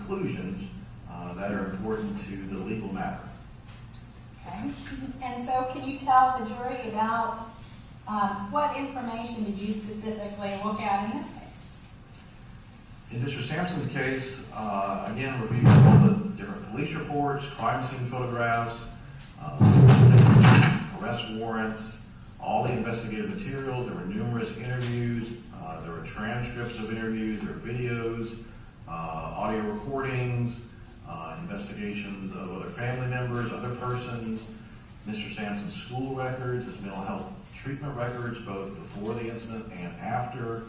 conclusions that are important to the legal matter. Okay. And so can you tell the jury about what information did you specifically look at in this case? In Mr. Samson's case, again, reviewed all the different police reports, crime scene photographs, arrest warrants, all the investigative materials. There were numerous interviews. There were transcripts of interviews. There were videos, audio recordings, investigations of other family members, other persons, Mr. Samson's school records, his mental health treatment records, both before the incident and after,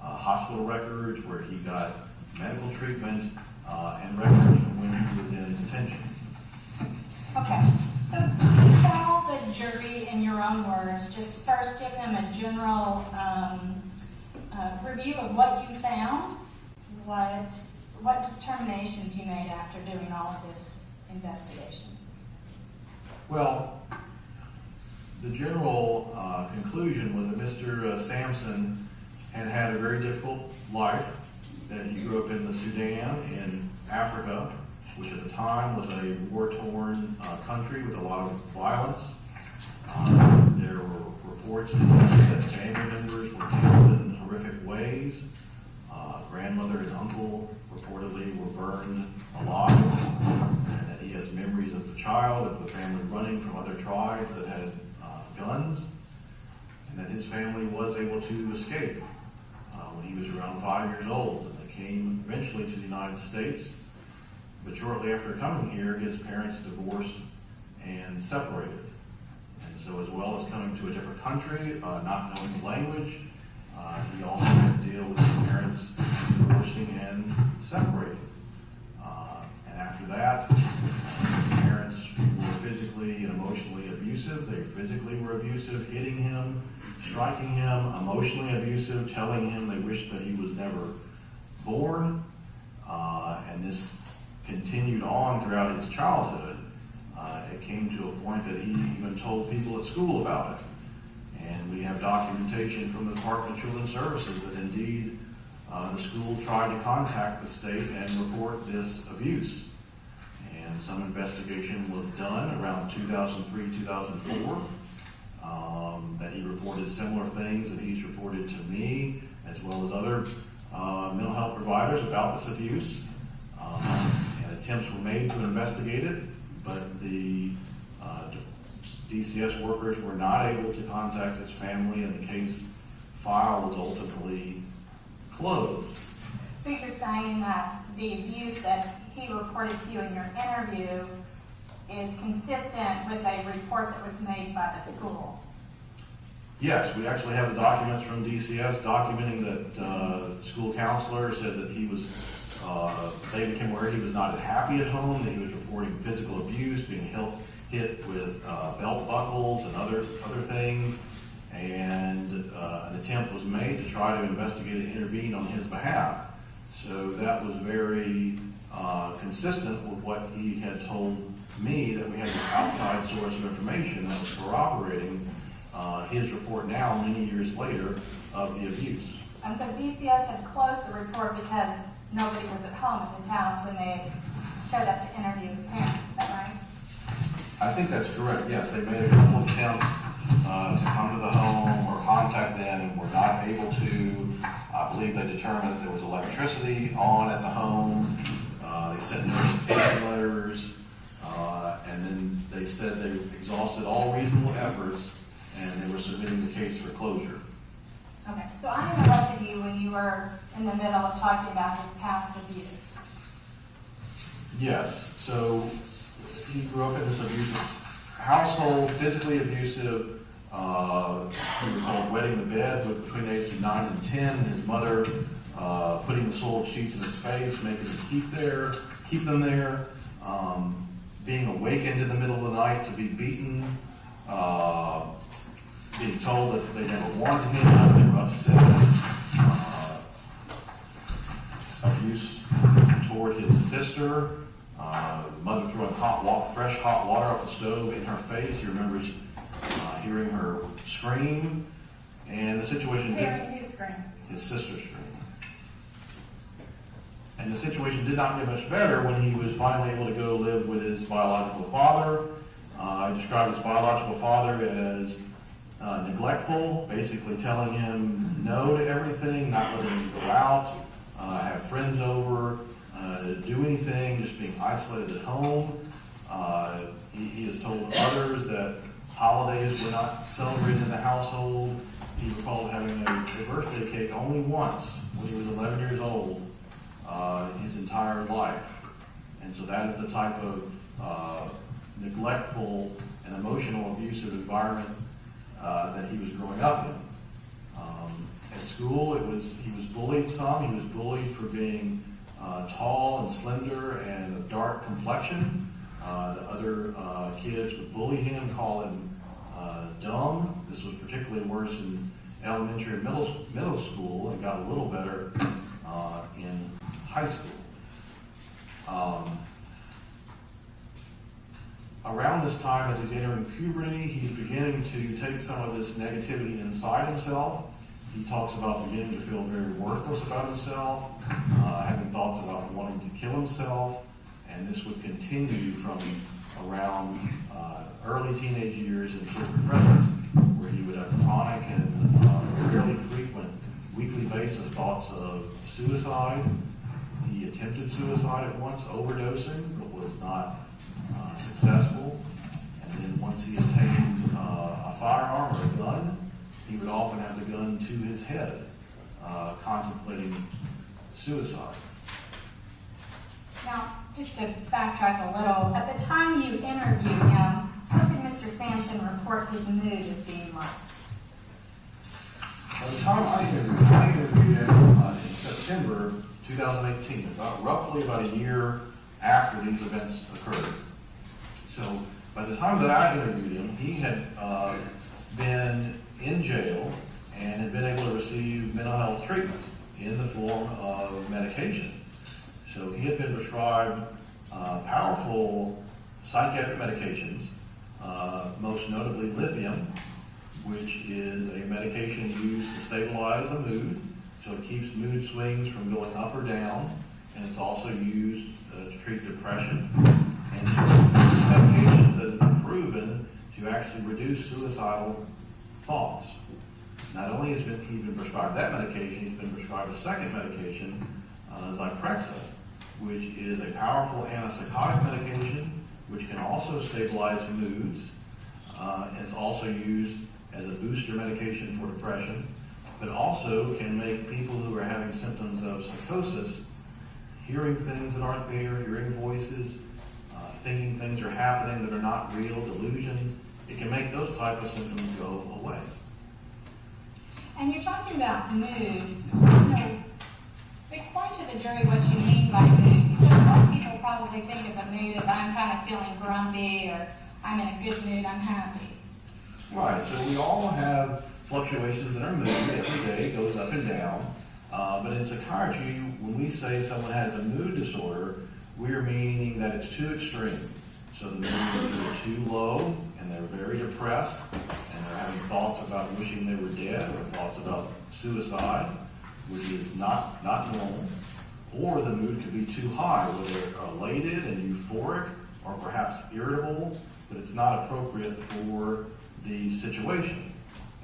hospital records where he got medical treatment, and records from when he was in detention. Okay, so can you tell the jury in your own words, just first give them a general review of what you found, what determinations you made after doing all of this investigation? Well, the general conclusion was that Mr. Samson had a very difficult life, that he grew up in the Sudan in Africa, which at the time was a war-torn country with a lot of violence. There were reports that family members were killed in horrific ways. Grandmother and uncle reportedly were burned alive, and that he has memories as a child of the family running from other tribes that had guns, and that his family was able to escape when he was around 5 years old. And they came eventually to the United States, but shortly after coming here, his parents divorced and separated. And so as well as coming to a different country, not knowing the language, he also had to deal with his parents divorcing and separating. And after that, his parents were physically and emotionally abusive. They physically were abusive, hitting him, striking him, emotionally abusive, telling him they wished that he was never born. And this continued on throughout his childhood. It came to a point that he even told people at school about it. And we have documentation from the Department of Children's Services that indeed the school tried to contact the state and report this abuse. And some investigation was done around 2003, 2004, that he reported similar things that he's reported to me, as well as other mental health providers about this abuse. And attempts were made to investigate it, but the DCS workers were not able to contact his family, and the case file was ultimately closed. So you're saying that the abuse that he reported to you in your interview is consistent with a report that was made by the school? Yes, we actually have the documents from DCS documenting that the school counselor said that he was, they became aware he was not happy at home, that he was reporting physical abuse, being hit with belt buckles and other things, and an attempt was made to try to investigate and intervene on his behalf. So that was very consistent with what he had told me, that we had this outside source of information that was corroborating his report now, many years later, of the abuse. And so DCS had closed the report because nobody was at home at his house when they showed up to interview his parents, is that right? I think that's correct, yes. They made a couple of attempts to come to the home or contact them and were not able to. I believe they determined that there was electricity on at the home. They sent notification letters, and then they said they exhausted all reasonable efforts and they were submitting the case for closure. Okay, so I interrupted you when you were in the middle of talking about his past abuse. Yes, so he grew up in this abusive household, physically abusive. He was called wetting the bed between the ages of 9 and 10. His mother putting the soiled sheets in his face, making him keep them there. Being awakened in the middle of the night to be beaten. Being told that they never wanted him, they were upset. Abuse toward his sister. Mother throwing fresh hot water off the stove in her face. He remembers hearing her scream, and the situation. Hearing who scream? His sister scream. And the situation did not get much better when he was finally able to go live with his biological father. I described his biological father as neglectful, basically telling him no to everything, not letting him go out, have friends over, do anything, just being isolated at home. He has told others that holidays were not celebrated in the household. He recalled having a birthday cake only once when he was 11 years old his entire life. And so that is the type of neglectful and emotional abusive environment that he was growing up in. At school, he was bullied some. He was bullied for being tall and slender and of dark complexion. The other kids would bully him, call him dumb. This was particularly worse in elementary and middle school, and got a little better in high school. Around this time, as he's entering puberty, he's beginning to take some of this negativity inside himself. He talks about beginning to feel very worthless about himself, having thoughts about wanting to kill himself, and this would continue from around early teenage years until the present, where he would have chronic and fairly frequent weekly basis thoughts of suicide. He attempted suicide at once, overdosing, but was not successful. And then once he obtained a firearm or a gun, he would often have the gun to his head, contemplating suicide. Now, just to backtrack a little, at the time you interviewed him, what did Mr. Samson report his mood as being like? By the time I interviewed him in September 2018, roughly about a year after these events occurred. So by the time that I interviewed him, he had been in jail and had been able to receive mental health treatment in the form of medication. So he had been prescribed powerful psychiatric medications, most notably lithium, which is a medication used to stabilize a mood. So it keeps mood swings from going up or down, and it's also used to treat depression. And these medications have been proven to actually reduce suicidal thoughts. Not only has he been prescribed that medication, he's been prescribed a second medication, Zyprexa, which is a powerful antipsychotic medication, which can also stabilize moods. It's also used as a booster medication for depression, but also can make people who are having symptoms of psychosis, hearing things that aren't there, hearing voices, thinking things are happening that are not real, delusions, it can make those type of symptoms go away. And you're talking about mood. Explain to the jury what you mean by mood, because most people probably think of a mood as I'm kind of feeling grumpy, or I'm in a good mood, I'm happy. Right, so we all have fluctuations in our mood every day, it goes up and down. But in psychiatry, when we say someone has a mood disorder, we're meaning that it's too extreme. So the mood is either too low, and they're very depressed, and they're having thoughts about wishing they were dead, or thoughts about suicide, which is not normal. Or the mood could be too high, where they're elated and euphoric, or perhaps irritable, but it's not appropriate for the situation.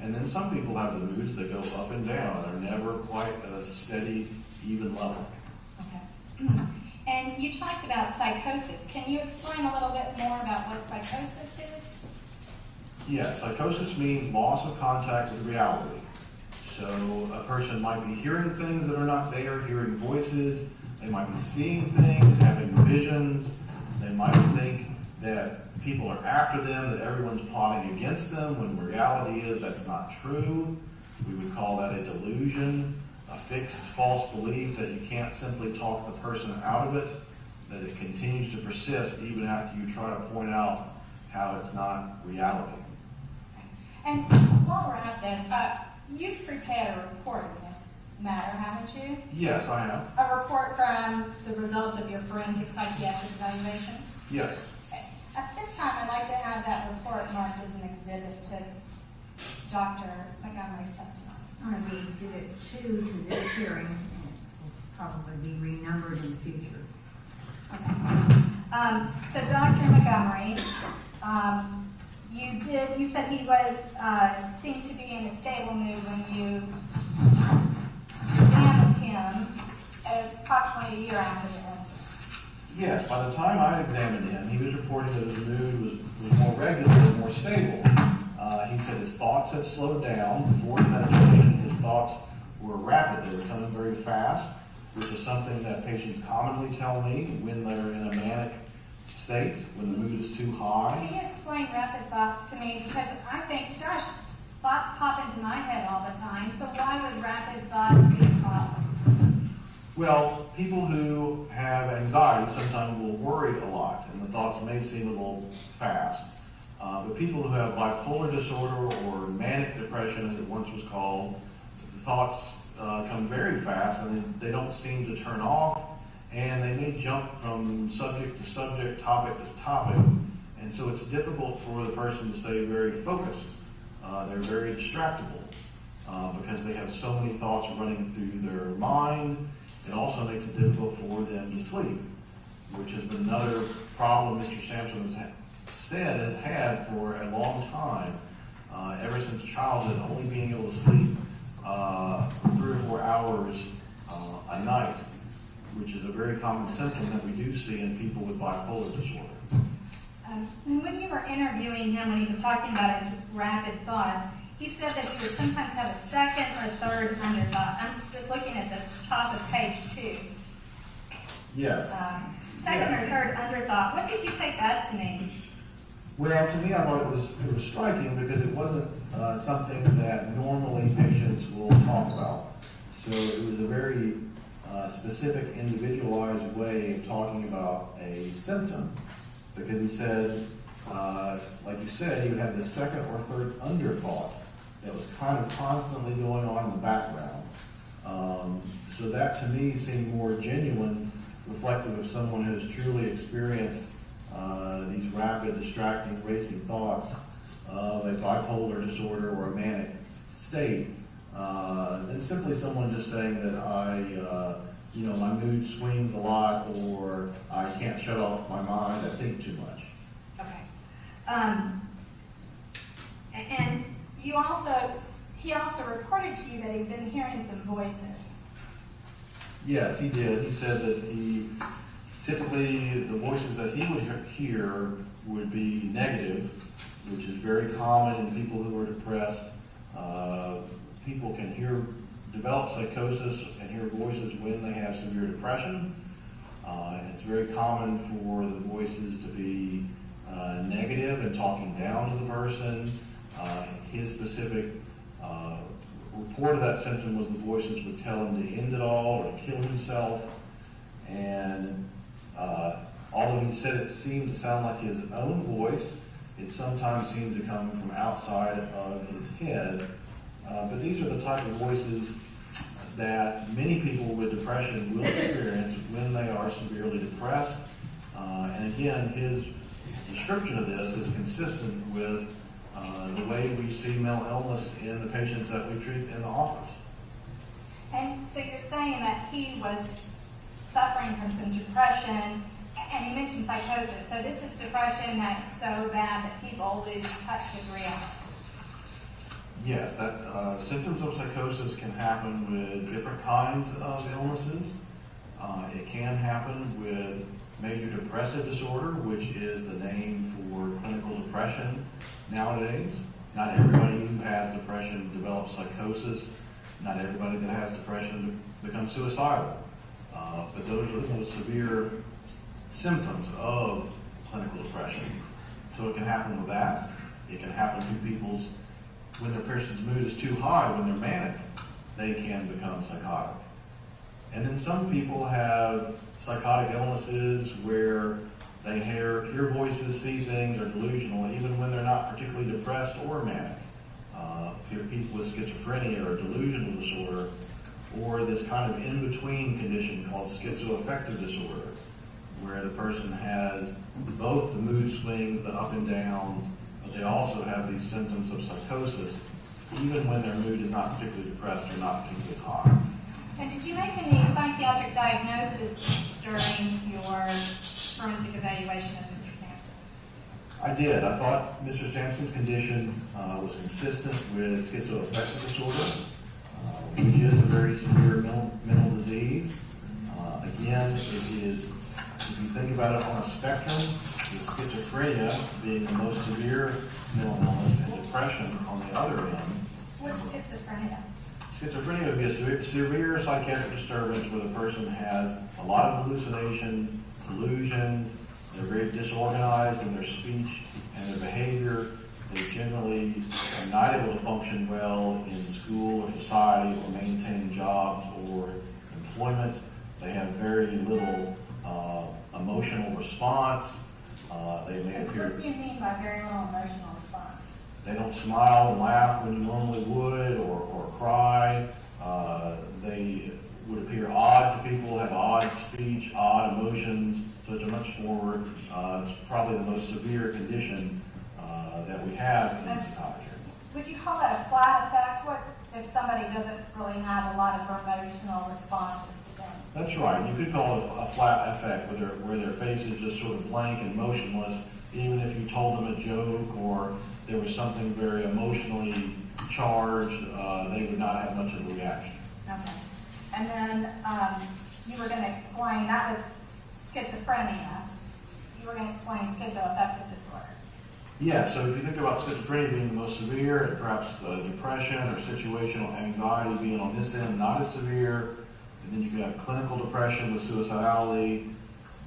And then some people have the moods that go up and down, and are never quite at a steady, even level. Okay. And you talked about psychosis. Can you explain a little bit more about what psychosis is? Yes, psychosis means loss of contact with reality. So a person might be hearing things that are not there, hearing voices. They might be seeing things, having visions. They might think that people are after them, that everyone's plotting against them, when reality is that's not true. We would call that a delusion, a fixed false belief that you can't simply talk the person out of it, that it continues to persist even after you try to point out how it's not reality. And while we're at this, you've prepared a report in this matter, haven't you? Yes, I have. A report from the results of your forensic psychiatric evaluation? Yes. Okay. At this time, I'd like to have that report marked as an exhibit to Dr. Montgomery's testimony. All right, we exhibit 2 to this hearing, and it will probably be renumbered in the future. Okay. So Dr. Montgomery, you said he was, seemed to be in a stable mood when you examined him approximately a year after the incident. Yes, by the time I examined him, he was reporting that his mood was more regular and more stable. He said his thoughts had slowed down. Before the medication, his thoughts were rapid. They were coming very fast, which is something that patients commonly tell me when they're in a manic state, when the mood is too high. Can you explain rapid thoughts to me? Because I think, gosh, thoughts pop into my head all the time, so why would rapid thoughts be a problem? Well, people who have anxiety sometimes will worry a lot, and the thoughts may seem a little fast. But people who have bipolar disorder or manic depression, as it once was called, the thoughts come very fast, and they don't seem to turn off, and they may jump from subject to subject, topic to topic, and so it's difficult for the person to stay very focused. They're very distractible because they have so many thoughts running through their mind. It also makes it difficult for them to sleep, which has been another problem Mr. Samson has had for a long time, ever since childhood, only being able to sleep 3 or 4 hours a night, which is a very common symptom that we do see in people with bipolar disorder. And when you were interviewing him, when he was talking about his rapid thoughts, he said that he would sometimes have a second or third underthought. I'm just looking at the top of page 2. Yes. Second or third underthought. What did you take that to mean? Well, to me, I thought it was striking because it wasn't something that normally patients will talk about. So it was a very specific, individualized way of talking about a symptom. Because he said, like you said, he would have the second or third underthought that was kind of constantly going on in the background. So that to me seemed more genuine, reflective of someone who has truly experienced these rapid, distracting, racing thoughts of a bipolar disorder or a manic state, than simply someone just saying that my mood swings a lot, or I can't shut off my mind, I think too much. Okay. And he also reported to you that he'd been hearing some voices. Yes, he did. He said that typically the voices that he would hear would be negative, which is very common in people who are depressed. People can develop psychosis and hear voices when they have severe depression. It's very common for the voices to be negative and talking down to the person. His specific report of that symptom was the voices would tell him to end it all or to kill himself. And although he said it seemed to sound like his own voice, it sometimes seemed to come from outside of his head. But these are the type of voices that many people with depression will experience when they are severely depressed. And again, his description of this is consistent with the way we see mental illness in the patients that we treat in the office. And so you're saying that he was suffering from some depression, and you mentioned psychosis. So this is depression that's so bad that people lose touch with reality. Yes, that symptoms of psychosis can happen with different kinds of illnesses. It can happen with major depressive disorder, which is the name for clinical depression nowadays. Not everybody who has depression develops psychosis. Not everybody that has depression becomes suicidal. But those are the most severe symptoms of clinical depression. So it can happen with that. It can happen to when their person's mood is too high, when they're manic, they can become psychotic. And then some people have psychotic illnesses where they hear voices, see things, are delusional, even when they're not particularly depressed or manic. People with schizophrenia or delusional disorder, or this kind of in-between condition called schizoaffective disorder, where the person has both the mood swings, the up and downs, but they also have these symptoms of psychosis, even when their mood is not particularly depressed or not particularly high. And did you make any psychiatric diagnosis during your forensic evaluation of Mr. Samson? I did. I thought Mr. Sampson's condition was consistent with schizoaffective disorder, which is a very severe mental disease. Again, it is, if you think about it on a spectrum, with schizophrenia being the most severe mental illness and depression on the other end. What's schizophrenia? Schizophrenia would be a severe psychiatric disturbance where the person has a lot of hallucinations, delusions, they're very disorganized in their speech and their behavior. They generally are not able to function well in school or society or maintain jobs or employment. They have very little emotional response. They may appear. What do you mean by very little emotional response? They don't smile and laugh when you normally would, or cry. They would appear odd to people, have odd speech, odd emotions. So it's a much more, it's probably the most severe condition that we have in psychiatry. Would you call that a flat effect? What if somebody doesn't really have a lot of emotional responses to things? That's right. You could call it a flat effect where their face is just sort of blank and motionless. Even if you told them a joke or there was something very emotionally charged, they would not have much of a reaction. Okay. And then you were going to explain, that was schizophrenia. You were going to explain schizoaffective disorder. Yeah, so if you think about schizophrenia being the most severe, and perhaps depression or situational anxiety being on this end not as severe, and then you could have clinical depression with suicidality,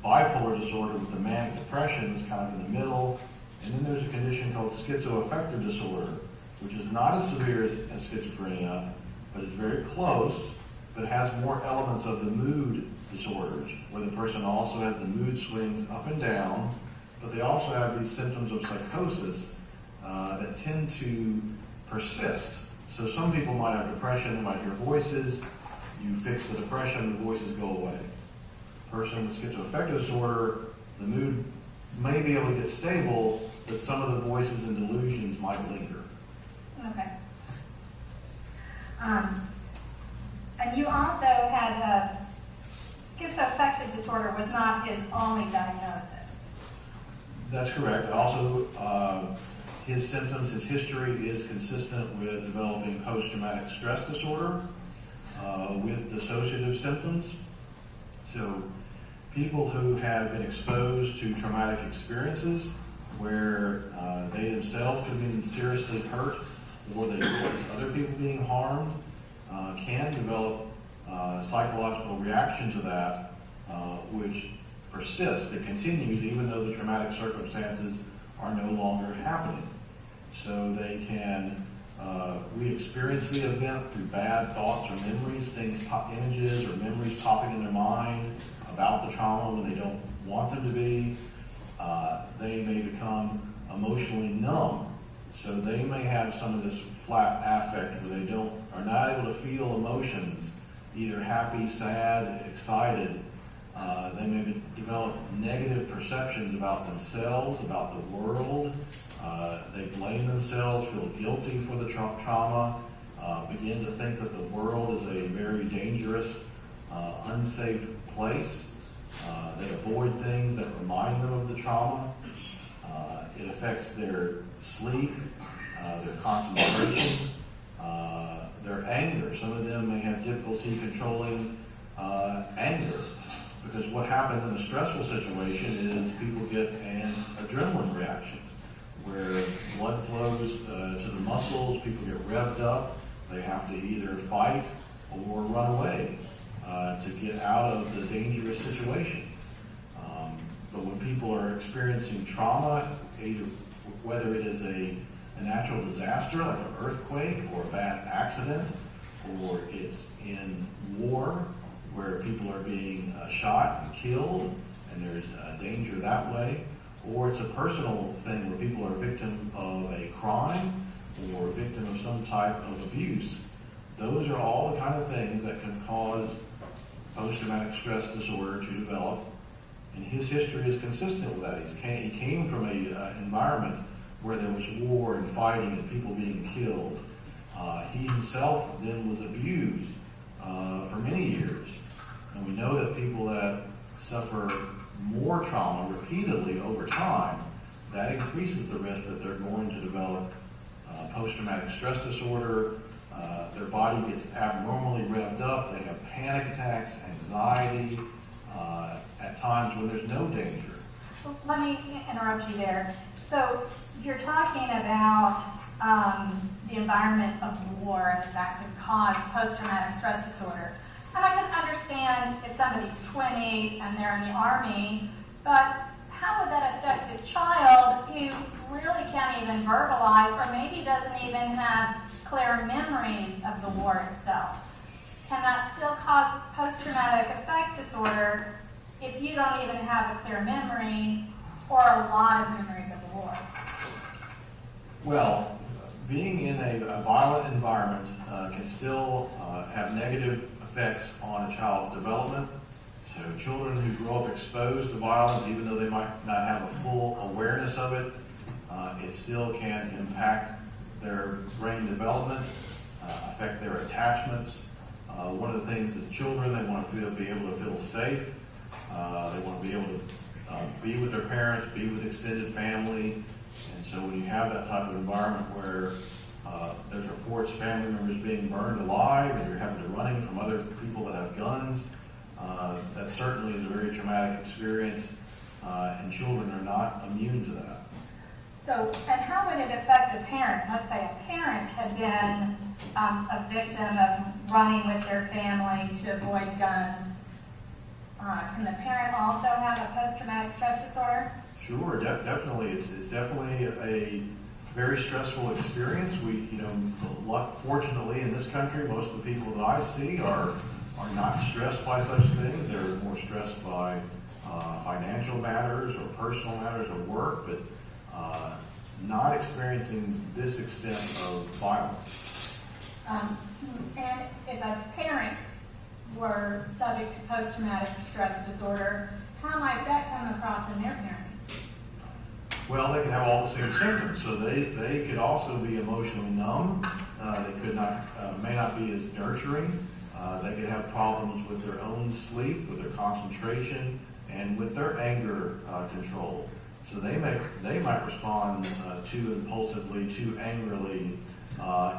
bipolar disorder with the manic depression is kind of in the middle, and then there's a condition called schizoaffective disorder, which is not as severe as schizophrenia, but is very close, but has more elements of the mood disorders, where the person also has the mood swings up and down, but they also have these symptoms of psychosis that tend to persist. So some people might have depression, they might hear voices, you fix the depression, the voices go away. Person with schizoaffective disorder, the mood may be able to get stable, but some of the voices and delusions might linger. Okay. And you also had schizoaffective disorder was not his only diagnosis. That's correct. Also, his symptoms, his history is consistent with developing post-traumatic stress disorder with dissociative symptoms. So people who have been exposed to traumatic experiences where they themselves could have been seriously hurt or they witness other people being harmed can develop psychological reaction to that, which persists. It continues even though the traumatic circumstances are no longer happening. So they can re-experience the event through bad thoughts or memories, images or memories popping in their mind about the trauma when they don't want them to be. They may become emotionally numb. So they may have some of this flat affect where they are not able to feel emotions, either happy, sad, excited. They may develop negative perceptions about themselves, about the world. They blame themselves, feel guilty for the trauma, begin to think that the world is a very dangerous, unsafe place. They avoid things that remind them of the trauma. It affects their sleep, their concentration, their anger. Some of them may have difficulty controlling anger. Because what happens in a stressful situation is people get an adrenaline reaction where blood flows to the muscles, people get revved up, they have to either fight or run away to get out of the dangerous situation. But when people are experiencing trauma, either whether it is a natural disaster like an earthquake or a bad accident, or it's in war, where people are being shot and killed, and there's danger that way, or it's a personal thing where people are victim of a crime or victim of some type of abuse. Those are all the kind of things that can cause post-traumatic stress disorder to develop, and his history is consistent with that. He came from an environment where there was war and fighting and people being killed. He himself then was abused for many years. And we know that people that suffer more trauma repeatedly over time, that increases the risk that they're going to develop post-traumatic stress disorder. Their body gets abnormally revved up. They have panic attacks, anxiety, at times when there's no danger. Well, let me interrupt you there. So you're talking about the environment of war and that could cause post-traumatic stress disorder. And I can understand if somebody's 20 and they're in the Army, but how would that affect a child who really can't even verbalize or maybe doesn't even have clear memories of the war itself? Can that still cause post-traumatic effect disorder if you don't even have a clear memory or a lot of memories of the war? Well, being in a violent environment can still have negative effects on a child's development. So children who grow up exposed to violence, even though they might not have a full awareness of it, it still can impact their brain development, affect their attachments. One of the things is children, they want to be able to feel safe. They want to be able to be with their parents, be with extended family. And so when you have that type of environment where there's reports of family members being burned alive and you're having to running from other people that have guns, that certainly is a very traumatic experience, and children are not immune to that. So, and how would it affect a parent? Let's say a parent had been a victim of running with their family to avoid guns. Can the parent also have a post-traumatic stress disorder? Sure, definitely. It's definitely a very stressful experience. Fortunately in this country, most of the people that I see are not stressed by such things. They're more stressed by financial matters or personal matters or work, but not experiencing this extent of violence. And if a parent were subject to post-traumatic stress disorder, how might that come across in their parenting? Well, they can have all the same symptoms. So they could also be emotionally numb. They could not, may not be as nurturing. They could have problems with their own sleep, with their concentration, and with their anger control. So they might respond too impulsively, too angrily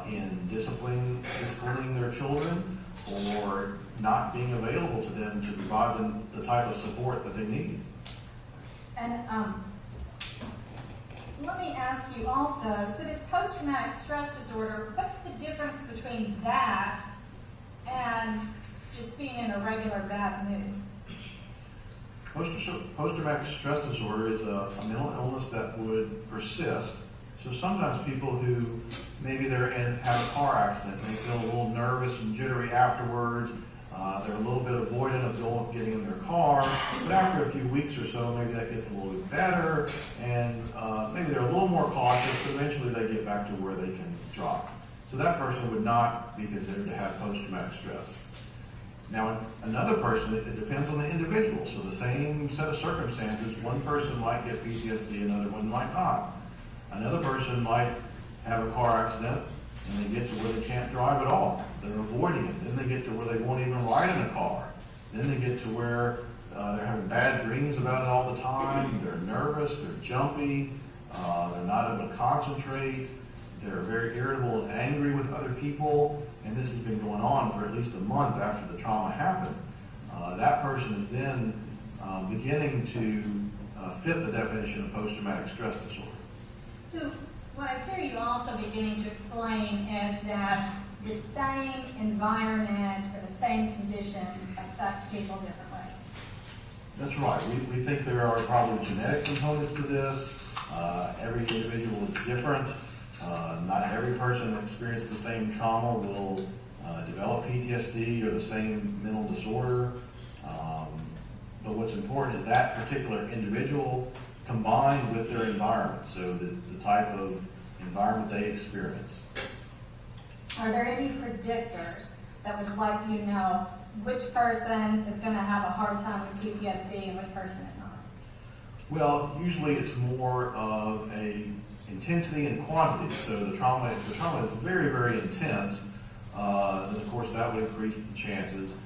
in disciplining their children, or not being available to them to provide them the type of support that they need. And let me ask you also, so this post-traumatic stress disorder, what's the difference between that and just being in a regular bad mood? Post-traumatic stress disorder is a mental illness that would persist. So sometimes people who maybe have a car accident, they feel a little nervous and jittery afterwards. They're a little bit avoidant of getting in their car, but after a few weeks or so, maybe that gets a little bit better, and maybe they're a little more cautious, but eventually they get back to where they can drive. So that person would not be considered to have post-traumatic stress. Now, another person, it depends on the individual. So the same set of circumstances, one person might get PTSD, another one might not. Another person might have a car accident, and they get to where they can't drive at all. They're avoiding it. Then they get to where they won't even ride in a car. Then they get to where they're having bad dreams about it all the time. They're nervous. They're jumpy. They're not able to concentrate. They're very irritable and angry with other people. And this has been going on for at least a month after the trauma happened. That person is then beginning to fit the definition of post-traumatic stress disorder. So what I hear you also beginning to explain is that the same environment or the same conditions affect people different ways. That's right. We think there are probably genetic components to this. Every individual is different. Not every person that experienced the same trauma will develop PTSD or the same mental disorder. But what's important is that particular individual combined with their environment, so the type of environment they experience. Are there any predictors that would let you know which person is going to have a hard time with PTSD and which person is not? Well, usually it's more of a intensity and quantity. So the trauma is very, very intense. then of course that would increase the chances,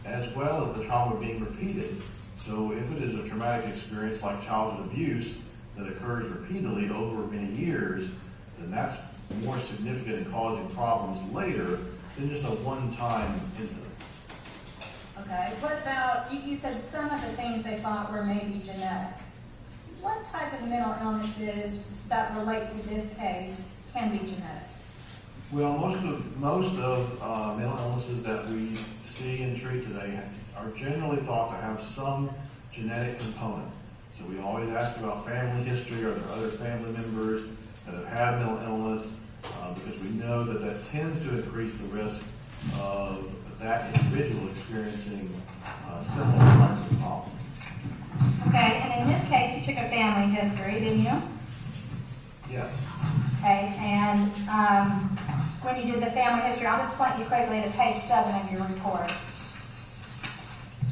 as well as the trauma being repeated. So if it is a traumatic experience like childhood abuse that occurs repeatedly over many years, then that's more significant in causing problems later than just a one-time incident. Okay, what about, you said some of the things they thought were maybe genetic. What type of mental illnesses that relate to this case can be genetic? Well, most of mental illnesses that we see and treat today are generally thought to have some genetic component. So we always ask about family history. Are there other family members that have had mental illness? Because we know that that tends to increase the risk of that individual experiencing similar kinds of problems. Okay, and in this case, you took a family history, didn't you? Yes. Okay, and when you did the family history, I'll just point you quickly to page 7 of your report.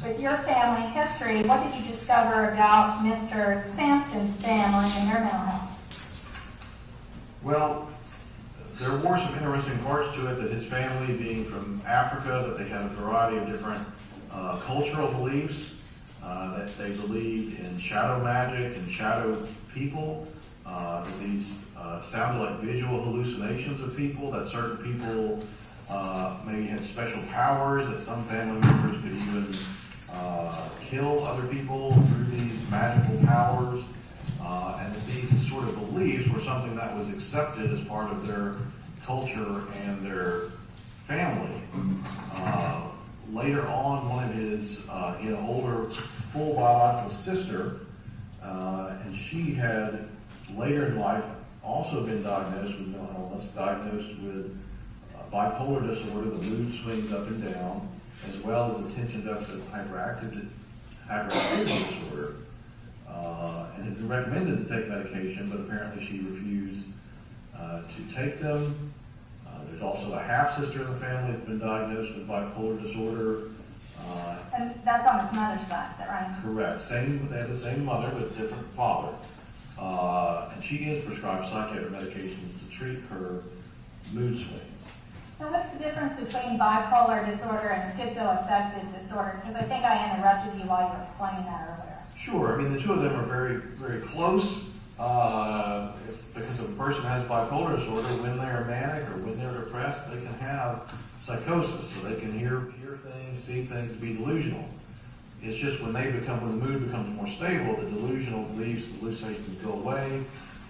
With your family history, what did you discover about Mr. Samson's family and their mental health? Well, there were some interesting parts to it, that his family being from Africa, that they had a variety of different cultural beliefs, that they believed in shadow magic and shadow people, that these sounded like visual hallucinations of people, that certain people maybe had special powers, that some family members could even kill other people through these magical powers, and that these sort of beliefs were something that was accepted as part of their culture and their family. Later on, one of his, he had an older, full biological sister, and she had, later in life, also been diagnosed with mental illness, diagnosed with bipolar disorder, the mood swings up and down, as well as attention deficit hyperactivity disorder, and had been recommended to take medication, but apparently she refused to take them. There's also a half-sister in the family that's been diagnosed with bipolar disorder. And that's on his mother's side, is that right? Correct. They have the same mother, but different father. And she is prescribed psychiatric medications to treat her mood swings. Now, what's the difference between bipolar disorder and schizoaffective disorder? Because I think I interrupted you while you were explaining that earlier. Sure. I mean, the two of them are very, very close. Because if a person has bipolar disorder, when they are manic or when they're depressed, they can have psychosis. So they can hear things, see things, be delusional. It's just when the mood becomes more stable, the delusional beliefs, the hallucinations go away.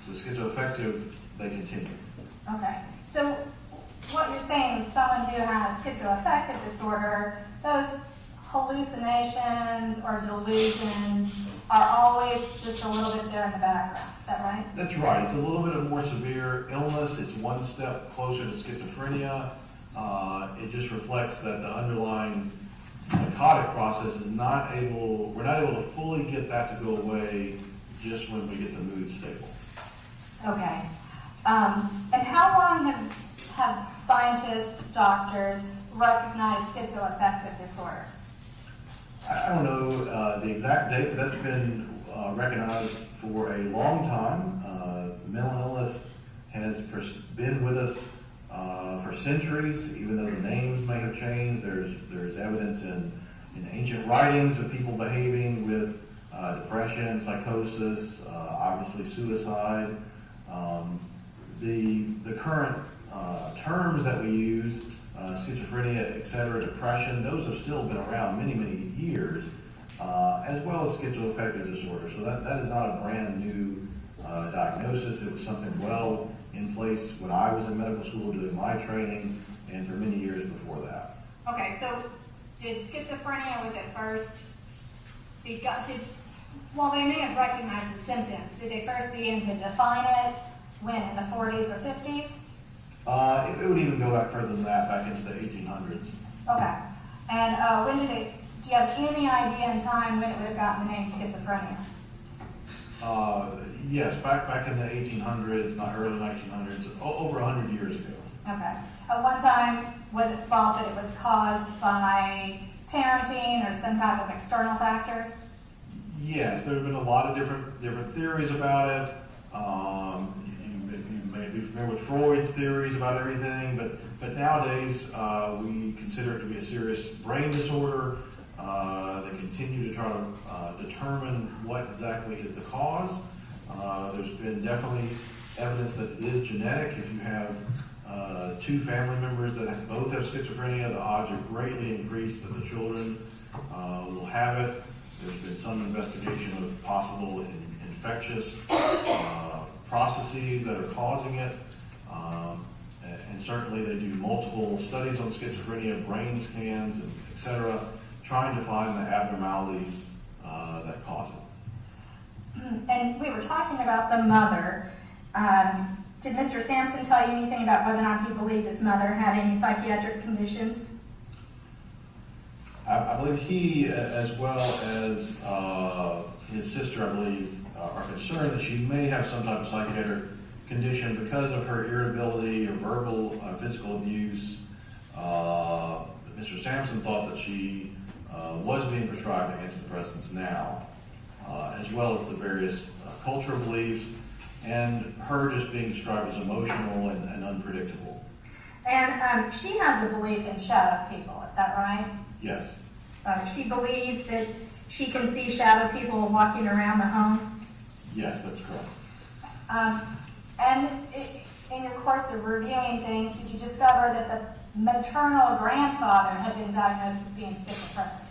The schizoaffective, they continue. Okay. So what you're saying with someone who has schizoaffective disorder, those hallucinations or delusions are always just a little bit there in the background. Is that right? That's right. It's a little bit of more severe illness. It's one step closer to schizophrenia. It just reflects that the underlying psychotic process is we're not able to fully get that to go away just when we get the mood stable. Okay. And how long have scientists, doctors recognized schizoaffective disorder? I don't know the exact date, but that's been recognized for a long time. Mental illness has been with us for centuries, even though the names may have changed. There's evidence in ancient writings of people behaving with depression, psychosis, obviously suicide. The current terms that we use, schizophrenia, etc., depression, those have still been around many, many years, as well as schizoaffective disorder. So that is not a brand new diagnosis. It was something well in place when I was in medical school doing my training, and for many years before that. Okay, so did schizophrenia, was it first, well, they may have recognized the symptoms. Did they first begin to define it when, in the 40s or 50s? It would even go back further than that, back into the 1800s. Okay. And when do you have any idea in time when it would have gotten the name schizophrenia? Yes, back in the 1800s, not early 1900s, over 100 years ago. Okay. At one time, was it thought that it was caused by parenting or some type of external factors? Yes, there have been a lot of different theories about it. You may may be familiar with Freud's theories about everything, but nowadays we consider it to be a serious brain disorder. They continue to try to determine what exactly is the cause. There's been definitely evidence that it is genetic. If you have two family members that both have schizophrenia, the odds are greatly increased that the children will have it. There's been some investigation of possible infectious processes that are causing it. And certainly they do multiple studies on schizophrenia, brain scans, and et cetera, trying to find the abnormalities that cause it. And we were talking about the mother. Did Mr. Samson tell you anything about whether or not he believed his mother had any psychiatric conditions? I believe he, as well as his sister, I believe, are concerned that she may have some type of psychiatric condition because of her irritability or verbal physical abuse. Mr. Samson thought that she was being prescribed antidepressants now, as well as the various cultural beliefs, and her just being described as emotional and unpredictable. And she has a belief in shadow people, is that right? Yes. She believes that she can see shadow people walking around the home? Yes, that's correct. In your course of reviewing things, did you discover that the maternal grandfather had been diagnosed as being schizophrenic?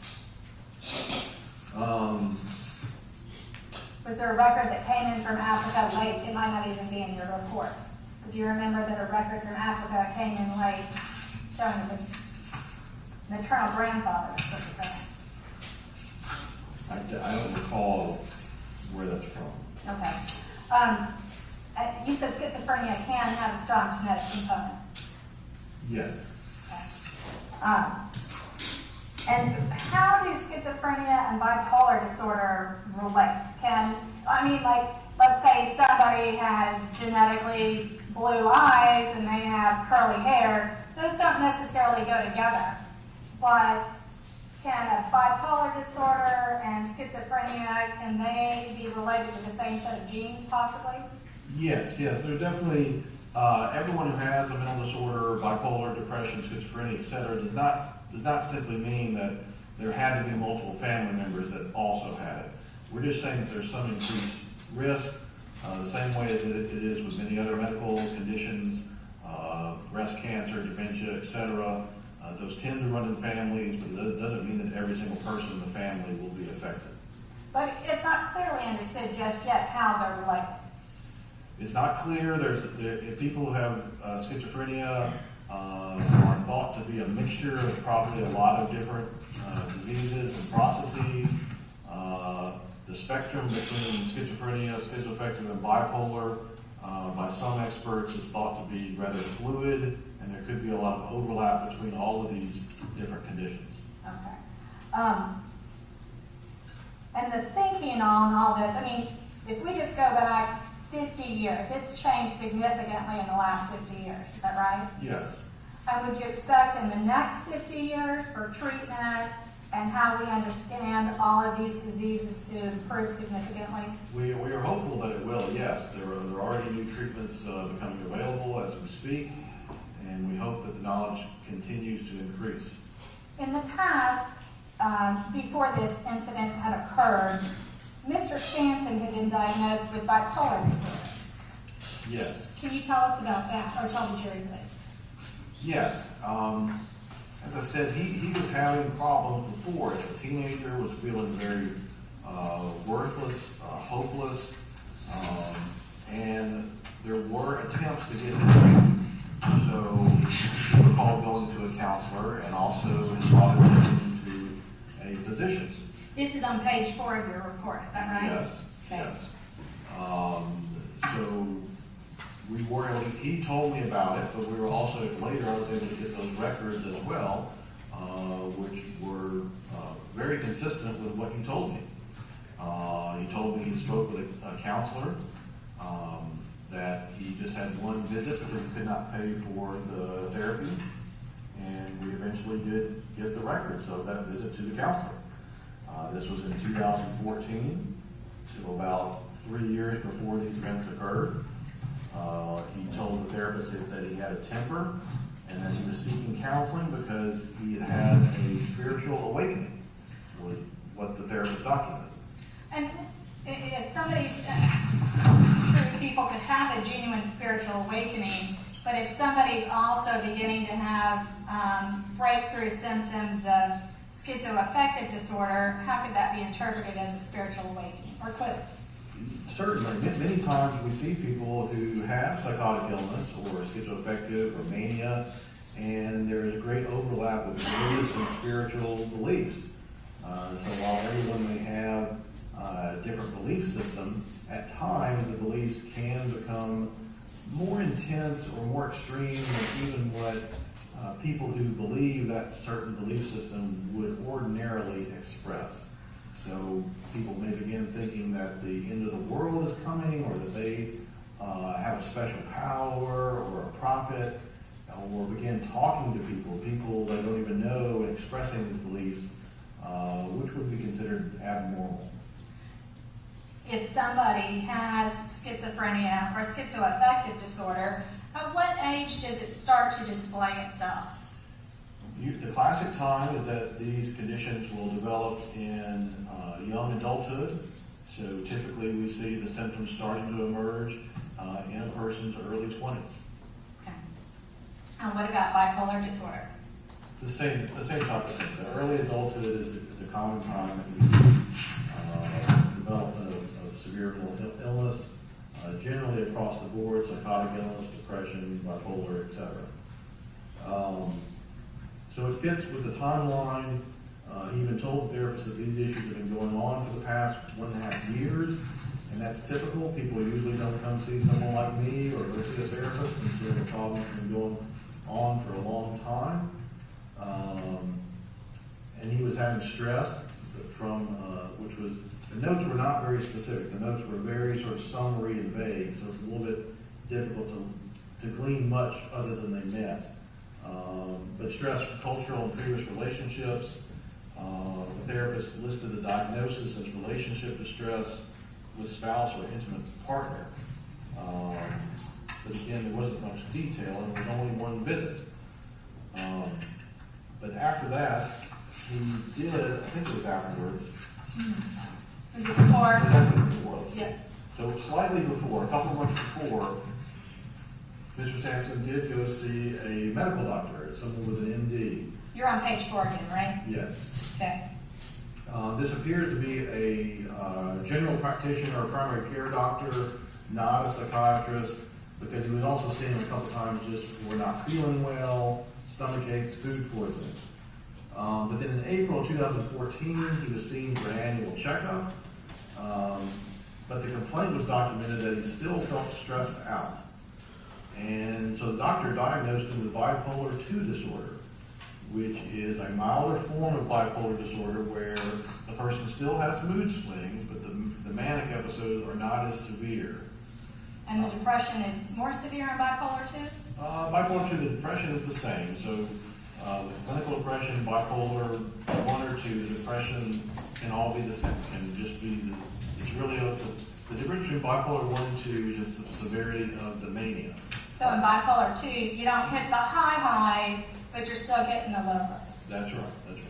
Was there a record that came in from Africa late? It might not even be in your report. But do you remember that a record from Africa came in late showing that the maternal grandfather was schizophrenic? I don't recall where that's from. Okay. You said schizophrenia can have a strong genetic component. Yes. Okay. And how do schizophrenia and bipolar disorder relate? Let's say somebody has genetically blue eyes and they have curly hair. Those don't necessarily go together. But can a bipolar disorder and schizophrenia, can they be related to the same set of genes possibly? Yes. There's definitely, everyone who has a mental disorder, bipolar, depression, schizophrenia, et cetera, does not simply mean that there had to be multiple family members that also had it. We're just saying that there's some increased risk, the same way as it is with many other medical conditions, breast cancer, dementia, et cetera. Those tend to run in families, but it doesn't mean that every single person in the family will be affected. But it's not clearly understood just yet how they're related. It's not clear. If people who have schizophrenia are thought to be a mixture of probably a lot of different diseases and processes. The spectrum between schizophrenia, schizoaffective, and bipolar, by some experts, is thought to be rather fluid, and there could be a lot of overlap between all of these different conditions. Okay. And the thinking on all this, if we just go back 50 years, it's changed significantly in the last 50 years, is that right? Yes. And would you expect in the next 50 years for treatment and how we understand all of these diseases to improve significantly? We are hopeful that it will, yes. There are already new treatments becoming available as we speak, and we hope that the knowledge continues to increase. In the past, before this incident had occurred, Mr. Samson had been diagnosed with bipolar disorder. Yes. Can you tell us about that, or tell the jury, please? Yes. As I said, he was having problems before. As a teenager, was feeling very worthless, hopeless, and there were attempts to get him treatment. So he recalled going to a counselor, and also his father took him to a physician. This is on page 4 of your report, is that right? Yes. Okay. Yes. So he told me about it, but we were also, later I was able to get those records as well, which were very consistent with what he told me. He told me he spoke with a counselor, that he just had one visit because he could not pay for the therapy, and we eventually did get the records of that visit to the counselor. This was in 2014, so about 3 years before these events occurred. he told the therapist that he had a temper and that he was seeking counseling because he had had a spiritual awakening, was what the therapist documented. And if somebody's, true, people could have a genuine spiritual awakening, but if somebody's also beginning to have breakthrough symptoms of schizoaffective disorder, how could that be interpreted as a spiritual awakening, or could it? Certainly. Many times we see people who have psychotic illness or schizoaffective or mania, and there's a great overlap with religious and spiritual beliefs. So while everyone may have a different belief system, at times the beliefs can become more intense or more extreme than even what people who believe that certain belief system would ordinarily express. So people may begin thinking that the end of the world is coming, or that they have a special power or a prophet, or begin talking to people they don't even know, and expressing these beliefs, which would be considered abnormal. If somebody has schizophrenia or schizoaffective disorder, at what age does it start to display itself? The classic time is that these conditions will develop in young adulthood. So typically we see the symptoms starting to emerge in a person's early 20s. Okay. And what about bipolar disorder? The same type of thing. The early adulthood is a common time that we see development of severe mental illness, generally across the board: psychotic illness, depression, bipolar, etc. So it fits with the timeline. He even told the therapist that these issues have been going on for the past 1.5 years, and that's typical. People usually don't come see someone like me or go see a therapist until the problem's been going on for a long time. And he was having stress from, which was, the notes were not very specific. The notes were very sort of summary and vague, so it's a little bit difficult to glean much other than they meant. But stress from cultural and previous relationships. The therapist listed the diagnosis as relationship distress with spouse or intimate partner. But again, there wasn't much detail, and there was only one visit. But after that, he did, I think it was afterwards. Was it before? It was. Yeah. So slightly before, a couple of months before, Mr. Samson did go see a medical doctor, someone with an MD. You're on page 4 again, right? Yes. Okay. This appears to be a general practitioner or primary care doctor, not a psychiatrist, because he was also seeing him a couple times just for not feeling well, stomach aches, food poisoning. But then in April 2014, he was seen for an annual checkup. But the complaint was documented that he still felt stressed out. And so the doctor diagnosed him with bipolar II disorder, which is a milder form of bipolar disorder where the person still has mood swings, but the manic episodes are not as severe. And the depression is more severe in bipolar II? Bipolar II, the depression is the same. So with clinical depression, bipolar 1 or 2, the depression can all be the same. Can just be it's really the difference between bipolar 1 and 2 is just the severity of the mania. So in bipolar II, you don't hit the high highs, but you're still hitting the low lows. That's right. That's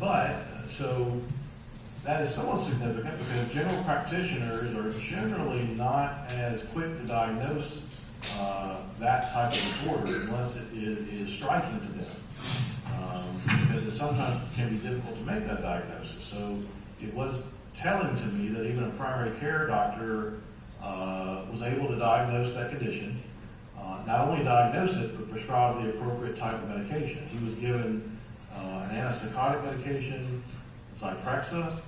right. So that is somewhat significant because general practitioners are generally not as quick to diagnose that type of disorder unless it is striking to them, because it sometimes can be difficult to make that diagnosis. So it was telling to me that even a primary care doctor was able to diagnose that condition, not only diagnose it, but prescribe the appropriate type of medication. He was given an antipsychotic medication, Zyprexa,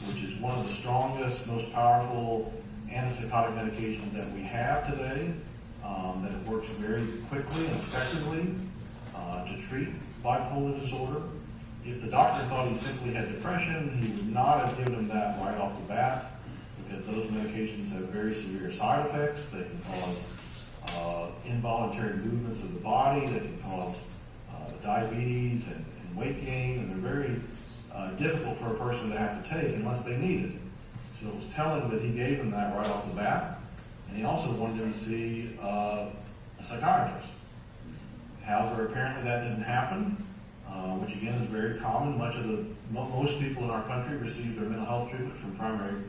which is one of the strongest, most powerful antipsychotic medications that we have today, that it works very quickly and effectively to treat bipolar disorder. If the doctor thought he simply had depression, he would not have given him that right off the bat, because those medications have very severe side effects. They can cause involuntary movements of the body, that can cause diabetes and weight gain, and they're very difficult for a person to have to take unless they need it. So it was telling that he gave him that right off the bat, and he also wanted to see a psychiatrist. However, apparently that didn't happen, which again is very common. Most people in our country receive their mental health treatment from primary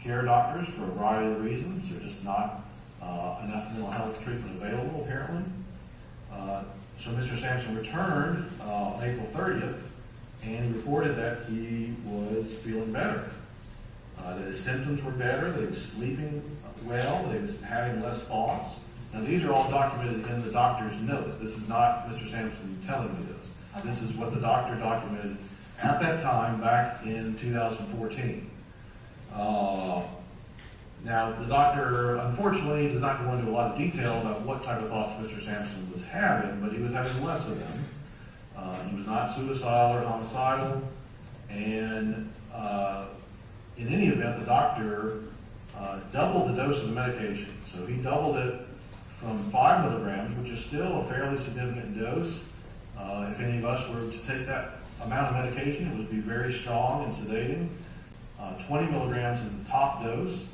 care doctors for a variety of reasons. There's just not enough mental health treatment available, apparently. So Mr. Samson returned on April 30th, and he reported that he was feeling better, that his symptoms were better, that he was sleeping well, that he was having less thoughts. Now, these are all documented in the doctor's notes. This is not Mr. Samson telling me this. Okay. This is what the doctor documented at that time back in 2014. Now, the doctor, unfortunately, does not go into a lot of detail about what type of thoughts Mr. Samson was having, but he was having less of them. He was not suicidal or homicidal, and in any event, the doctor doubled the dose of the medication. So he doubled it from 5 milligrams, which is still a fairly significant dose. If any of us were to take that amount of medication, it would be very strong and sedating. 20 milligrams is the top dose.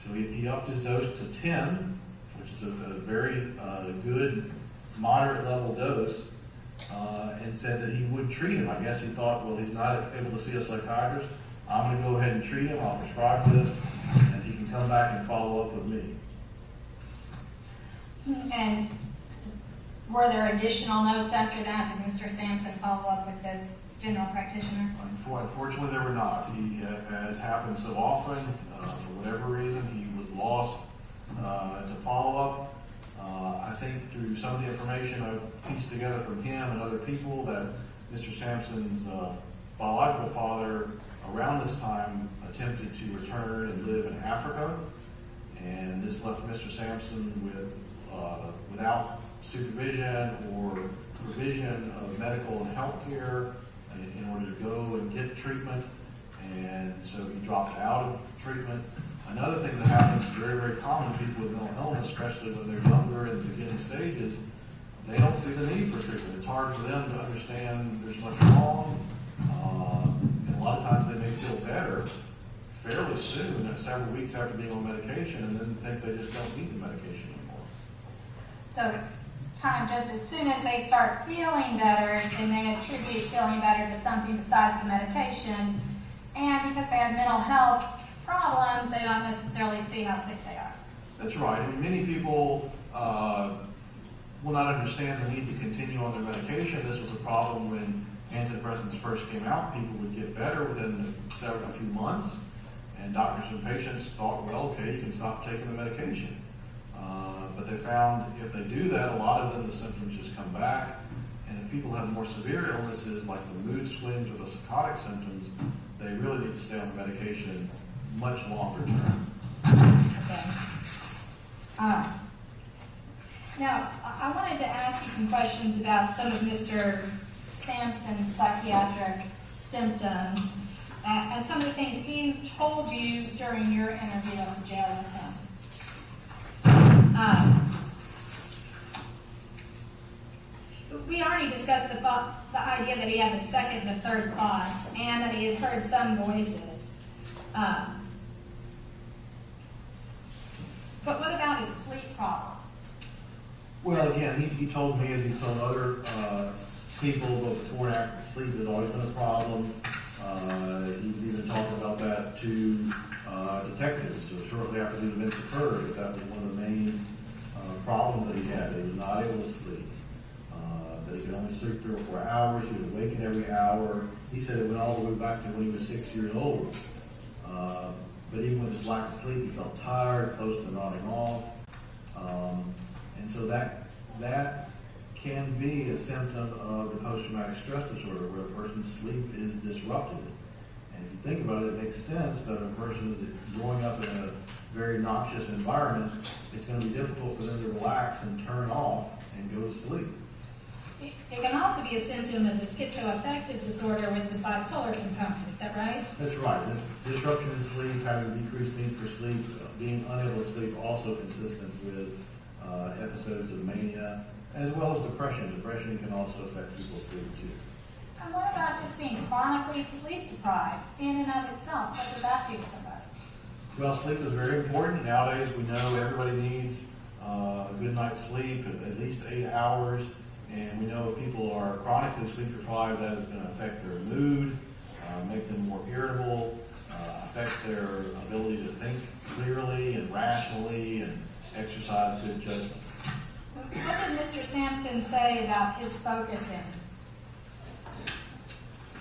So he upped his dose to 10, which is a very good, moderate level dose, and said that he would treat him. I guess he thought, well, he's not able to see a psychiatrist. I'm going to go ahead and treat him. I'll prescribe this, and he can come back and follow up with me. And were there additional notes after that? Did Mr. Samson follow up with this general practitioner? Unfortunately, there were not. He, as happens so often, for whatever reason, he was lost to follow up. I think through some of the information I've pieced together from him and other people that Mr. Samson's biological father around this time attempted to return and live in Africa, and this left Mr. Samson without supervision or provision of medical and health care in order to go and get treatment, and so he dropped out of treatment. Another thing that happens very, very common to people with mental illness, especially when they're younger in the beginning stages, they don't see the need for treatment. It's hard for them to understand there's much wrong, and a lot of times they may feel better fairly soon, several weeks after being on medication, and then think they just don't need the medication anymore. So it's kind of just as soon as they start feeling better, then they attribute feeling better to something besides the medication. And because they have mental health problems, they don't necessarily see how sick they are. That's right. I mean, many people will not understand the need to continue on their medication. This was a problem when antidepressants first came out. People would get better within a few months, and doctors and patients thought, well, okay, you can stop taking the medication. But they found if they do that, a lot of them, the symptoms just come back. And if people have more severe illnesses like the mood swings or the psychotic symptoms, they really need to stay on the medication much longer term. Okay. Now, I wanted to ask you some questions about some of Mr. Samson's psychiatric symptoms and some of the things he told you during your interview in jail with him. We already discussed the idea that he had the second and the third thoughts, and that he had heard some voices. But what about his sleep problems? Well, again, he told me, as he's told other people, both before and after sleep, has always been a problem. He's even talked about that to detectives. So shortly after the events occurred, that was one of the main problems that he had. That he was not able to sleep. That he could only sleep 3 or 4 hours. He would awaken every hour. He said it went all the way back to when he was 6 years old. But even with his lack of sleep, he felt tired, close to nodding off. And so that can be a symptom of the post-traumatic stress disorder, where a person's sleep is disrupted. And if you think about it, it makes sense that a person is growing up in a very noxious environment, it's going to be difficult for them to relax and turn off and go to sleep. It can also be a symptom of the schizoaffective disorder with the bipolar component. Is that right? That's right. The disruption in sleep, having decreased need for sleep, being unable to sleep, also consistent with episodes of mania, as well as depression. Depression can also affect people's sleep too. And what about just being chronically sleep deprived in and of itself? What does that do to somebody? Well, sleep is very important. Nowadays, we know everybody needs a good night's sleep, at least 8 hours. And we know if people are chronically sleep deprived, that is going to affect their mood, make them more irritable, affect their ability to think clearly and rationally and exercise good judgment. What did Mr. Samson say about his focusing?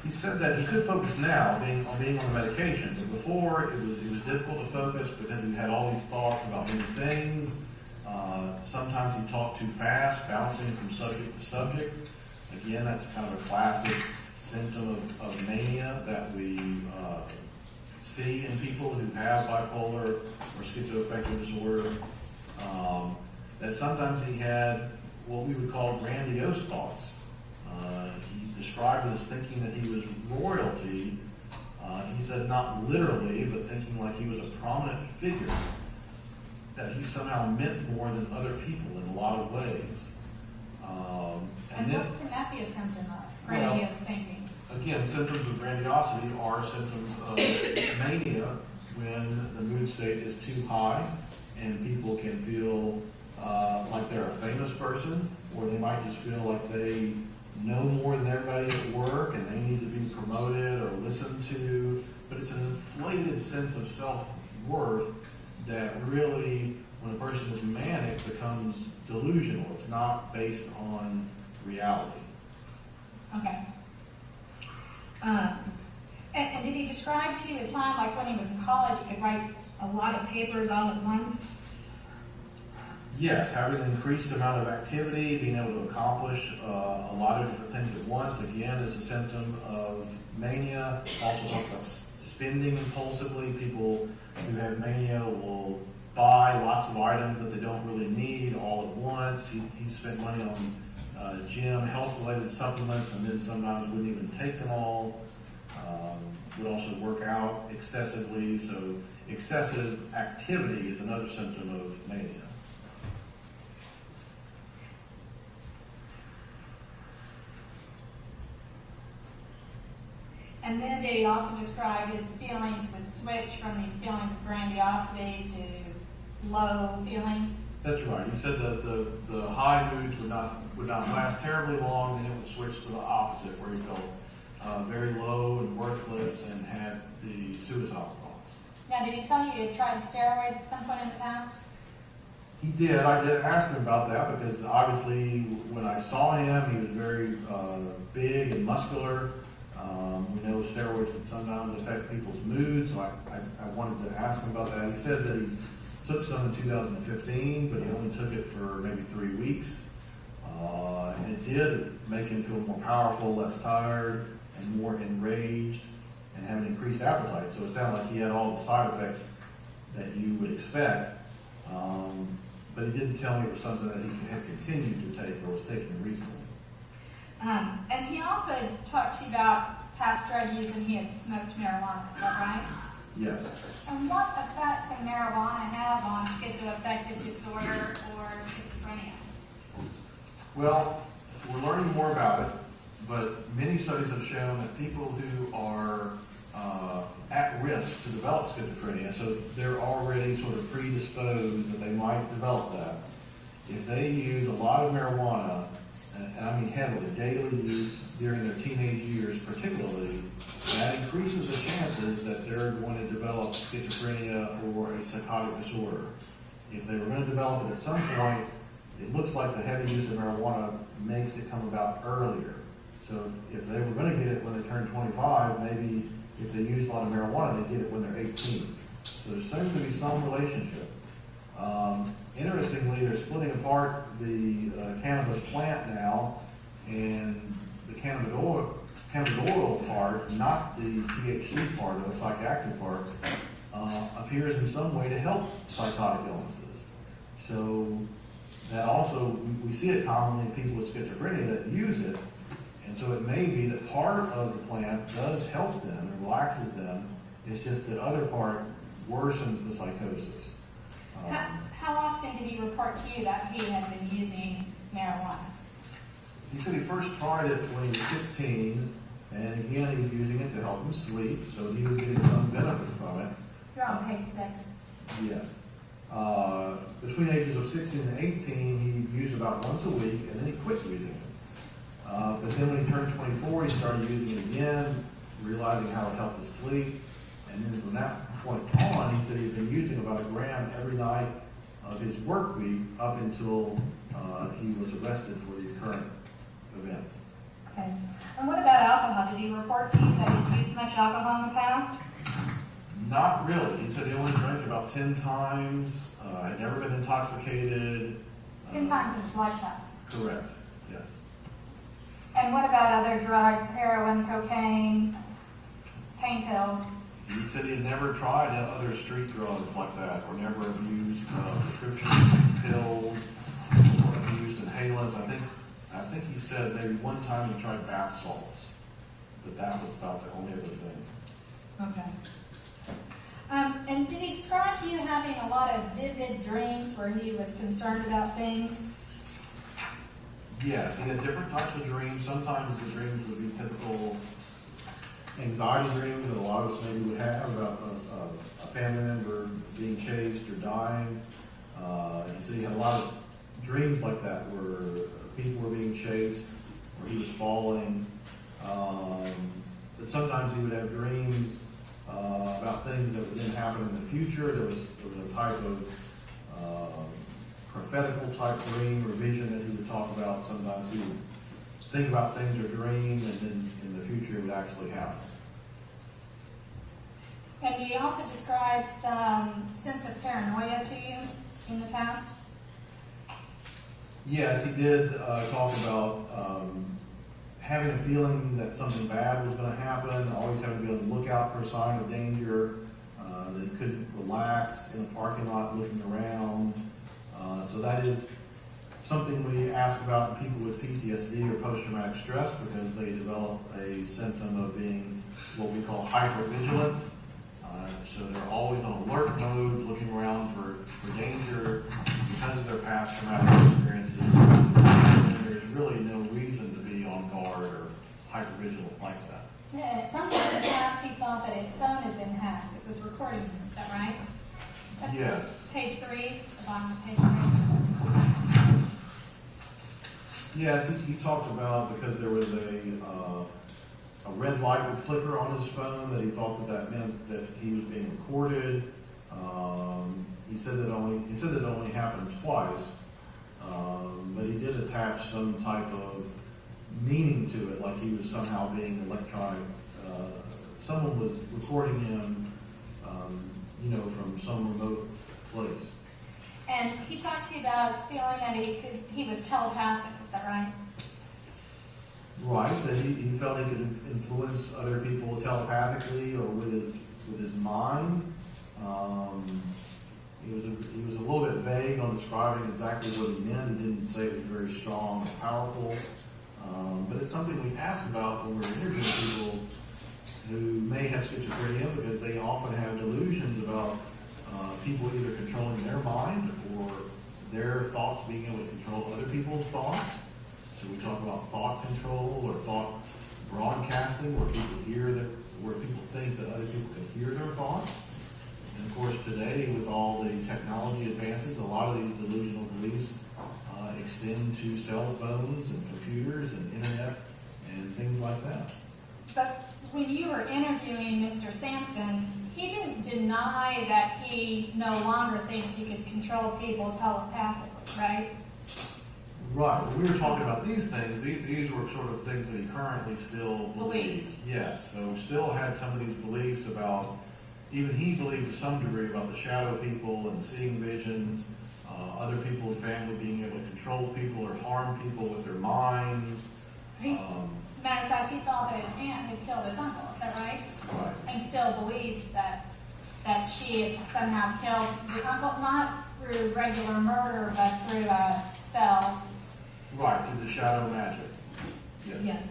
He said that he could focus now, being on the medication, but before it was difficult to focus because he had all these thoughts about many things. Sometimes he talked too fast, bouncing from subject to subject. Again, that's kind of a classic symptom of mania that we see in people who have bipolar or schizoaffective disorder. That sometimes he had what we would call grandiose thoughts. He described it as thinking that he was royalty. He said not literally, but thinking like he was a prominent figure, that he somehow meant more than other people in a lot of ways. And then, what can that be a symptom of? Grandiose thinking. Again, symptoms of grandiosity are symptoms of mania when the mood state is too high and people can feel like they're a famous person, or they might just feel like they know more than everybody at work and they need to be promoted or listened to. But it's an inflated sense of self-worth that really, when a person is manic, becomes delusional. It's not based on reality. Okay. And did he describe to you a time, like when he was in college, he could write a lot of papers all at once? Yes, having an increased amount of activity, being able to accomplish a lot of different things at once, again, is a symptom of mania. Also talk about spending impulsively. People who have mania will buy lots of items that they don't really need all at once. He spent money on gym, health-related supplements, and then sometimes wouldn't even take them all. Would also work out excessively, so excessive activity is another symptom of mania. And then did he also describe his feelings would switch from these feelings of grandiosity to low feelings? That's right. He said that the high moods would not last terribly long, and it would switch to the opposite, where he felt very low and worthless and had the suicidal thoughts. Now, did he tell you he had tried steroids at some point in the past? He did. I did ask him about that because obviously when I saw him, he was very big and muscular. We know steroids can sometimes affect people's moods, so I wanted to ask him about that. He said that he took some in 2015, but he only took it for maybe 3 weeks. And it did make him feel more powerful, less tired, and more enraged, and have an increased appetite. So it sounded like he had all the side effects that you would expect. But he didn't tell me it was something that he had continued to take or was taking recently. And he also talked to you about past drug use, and he had smoked marijuana. Is that right? Yes. And what effect can marijuana have on schizoaffective disorder or schizophrenia? Well, we're learning more about it, but many studies have shown that people who are at risk to develop schizophrenia, so they're already sort of predisposed that they might develop that, if they use a lot of marijuana, and I mean heavily, daily use during their teenage years particularly, that increases the chances that they're going to develop schizophrenia or a psychotic disorder. If they were going to develop it at some point, it looks like the heavy use of marijuana makes it come about earlier. So if they were going to get it when they turn 25, maybe if they use a lot of marijuana, they get it when they're 18. So there seems to be some relationship. Interestingly, they're splitting apart the cannabis plant now, and the cannabidiol part, not the THC part or the psychiatric part, appears in some way to help psychotic illnesses. So that also, we see it commonly in people with schizophrenia that use it, and so it may be that part of the plant does help them and relaxes them. It's just that other part worsens the psychosis. How often did he report to you that he had been using marijuana? He said he first tried it when he was 16, and again he was using it to help him sleep, so he was getting some benefit from it. You're on page 6. Yes. Between the ages of 16 and 18, he used about once a week, and then he quit using it. But then when he turned 24, he started using it again, realizing how it helped his sleep. And then from that point on, he said he'd been using about a gram every night of his work week up until he was arrested for these current events. Okay. And what about alcohol? Did he report to you that he'd used much alcohol in the past? Not really. He said he only drank about 10 times, had never been intoxicated. 10 times in his lifetime. Correct, yes. And what about other drugs, heroin, cocaine, pain pills? He said he had never tried other street drugs like that, or never abused prescription pills, or abused inhalants. I think he said maybe one time he tried bath salts, but that was about the only other thing. Okay. And did he describe to you having a lot of vivid dreams where he was concerned about things? Yes, he had different types of dreams. Sometimes the dreams would be typical anxiety dreams that a lot of us maybe would have about a family member being chased or dying. He said he had a lot of dreams like that where people were being chased, or he was falling. But sometimes he would have dreams about things that would then happen in the future. There was a type of prophetical type dream or vision that he would talk about. Sometimes he would think about things or dream, and then in the future it would actually happen. And he also described some sense of paranoia to you in the past? Yes, he did talk about having a feeling that something bad was going to happen, always having to be on the lookout for a sign of danger, that he couldn't relax in a parking lot looking around. So that is something we ask about in people with PTSD or post-traumatic stress, because they develop a symptom of being what we call hypervigilant. So they're always on alert mode, looking around for danger because of their past traumatic experiences. And there's really no reason to be on guard or hypervigilant like that. Yeah, at some point in the past, he thought that his phone had been hacked. It was recording him. Is that right? That's Yes. Page 3, the bottom of page 3. Yes, he talked about because there was a red light would flicker on his phone, that he thought that meant that he was being recorded. He said that it only happened twice, but he did attach some type of meaning to it, like he was somehow being electronic. Someone was recording him, from some remote place. And he talked to you about feeling that he was telepathic. Is that right? Right, that he felt he could influence other people telepathically or with his mind. He was a little bit vague on describing exactly what he meant. He didn't say it was very strong and powerful. But it's something we ask about when we're interviewing people who may have schizophrenia, because they often have delusions about people either controlling their mind or their thoughts being able to control other people's thoughts. So we talk about thought control or thought broadcasting, where people think that other people can hear their thoughts. And of course today, with all the technology advances, a lot of these delusional beliefs extend to cell phones and computers and internet and things like that. But when you were interviewing Mr. Samson, he didn't deny that he no longer thinks he could control people telepathically, right? Right. When we were talking about these things, these were sort of things that he currently still believes. Yes. So still had some of these beliefs about, even he believed to some degree about the shadow people and seeing visions, other people in family being able to control people or harm people with their minds. Matter of fact, he thought that his aunt had killed his uncle. Is that right? Right. And still believed that she had somehow killed the uncle, not through regular murder, but through a spell. Right, to the shadow magic. Yes. Yes.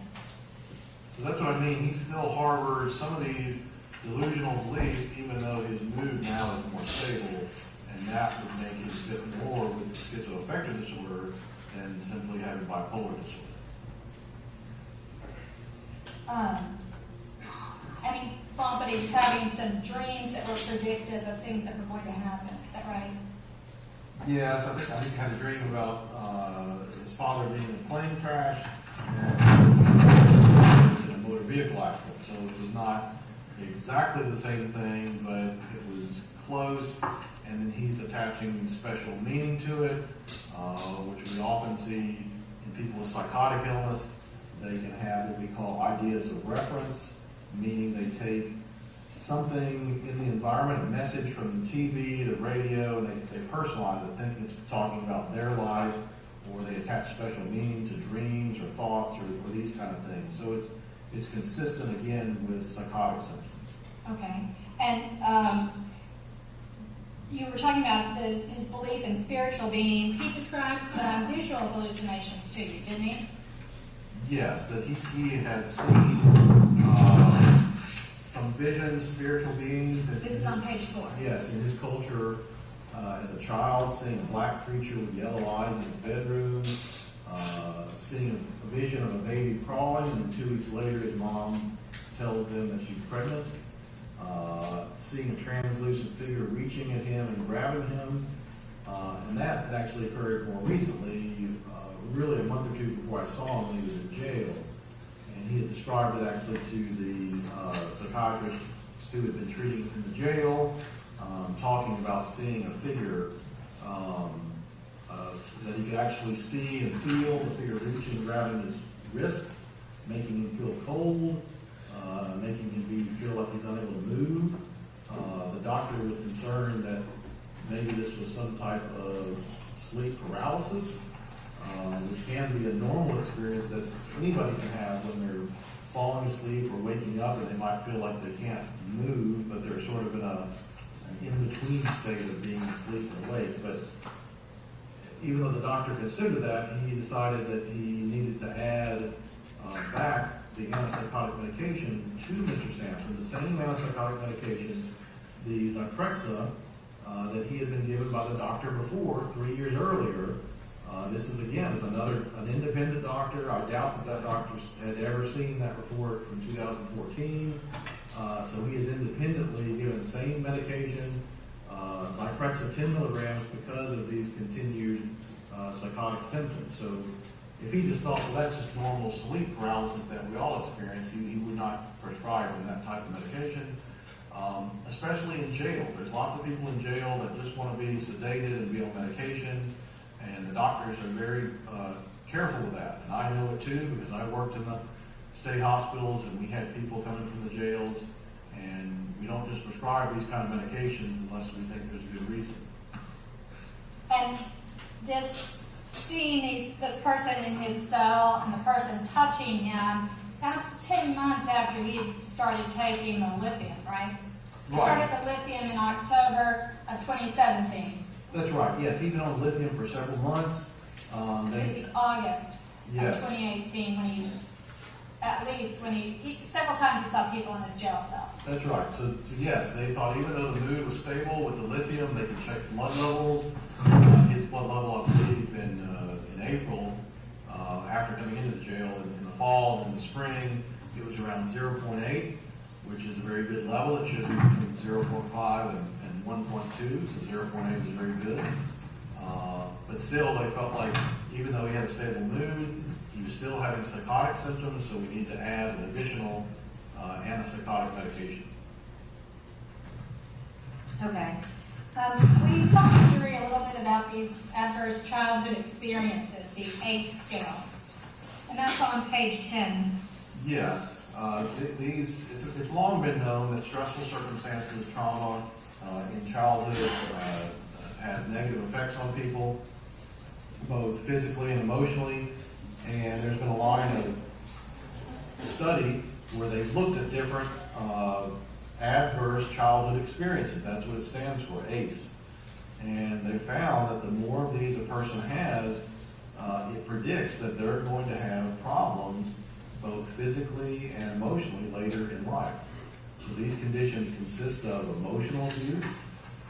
So that's what I mean. He still harbors some of these delusional beliefs, even though his mood now is more stable, and that would make him fit more with the schizoaffective disorder than simply having bipolar disorder. And he He's having some dreams that were predictive of things that were going to happen. Is that right? Yes, I think he had a dream about his father being in a plane crash and in a motor vehicle accident. So it was not exactly the same thing, but it was close. And then he's attaching special meaning to it, which we often see in people with psychotic illness. They can have what we call ideas of reference, meaning they take something in the environment, a message from the TV to radio, and they personalize it, thinking it's talking about their life, or they attach special meaning to dreams or thoughts or these kind of things. So it's consistent again with psychotic symptoms. Okay. And you were talking about his belief in spiritual beings. He describes visual hallucinations to you, didn't he? Yes, that he had seen some visions, spiritual beings. This is on page 4. Yes, in his culture, as a child, seeing a black creature with yellow eyes in his bedroom, seeing a vision of a baby crawling, and then 2 weeks later his mom tells them that she's pregnant, seeing a translucent figure reaching at him and grabbing him, and that had actually occurred more recently, really a month or 2 before I saw him when he was in jail. And he had described it actually to the psychiatrist who had been treating him in the jail, talking about seeing a figure that he could actually see and feel, the figure reaching and grabbing his wrist, making him feel cold, making him feel like he's unable to move. The doctor was concerned that maybe this was some type of sleep paralysis, which can be a normal experience that anybody can have when they're falling asleep or waking up, and they might feel like they can't move, but they're sort of in an in-between state of being asleep and awake. But even though the doctor considered that, he decided that he needed to add back the antipsychotic medication to Mr. Samson, the same antipsychotic medication, the Zyprexa, that he had been given by the doctor before, 3 years earlier. This is, again, an independent doctor. I doubt that doctor had ever seen that report from 2014. So he is independently given the same medication, Zyprexa 10 milligrams, because of these continued psychotic symptoms. So if he just thought, well, that's just normal sleep paralysis that we all experience, he would not prescribe him that type of medication, especially in jail. There's lots of people in jail that just want to be sedated and be on medication, and the doctors are very careful with that. And I know it too, because I worked in the state hospitals, and we had people coming from the jails, and we don't just prescribe these kind of medications unless we think there's a good reason. And seeing this person in his cell and the person touching him, that's 10 months after he had started taking the lithium, right? He started the lithium in October of 2017. That's right. Yes, he'd been on lithium for several months. This is August of 2018 when he several times he saw people in his jail cell. That's right. So yes, they thought even though the mood was stable with the lithium, they could check blood levels. His blood level, I believe, in April, after coming into the jail in the fall and in the spring, it was around 0.8, which is a very good level. It should be between 0.5 and 1.2, so 0.8 is very good. But still, they felt like even though he had a stable mood, he was still having psychotic symptoms, so we need to add an additional antipsychotic medication. Okay. Will you talk to the jury a little bit about these adverse childhood experiences, the ACE scale? And that's on page 10. Yes. It's long been known that stressful circumstances, trauma in childhood has negative effects on people, both physically and emotionally. And there's been a line of study where they've looked at different adverse childhood experiences. That's what it stands for, ACE. And they found that the more of these a person has, it predicts that they're going to have problems both physically and emotionally later in life. So these conditions consist of emotional abuse,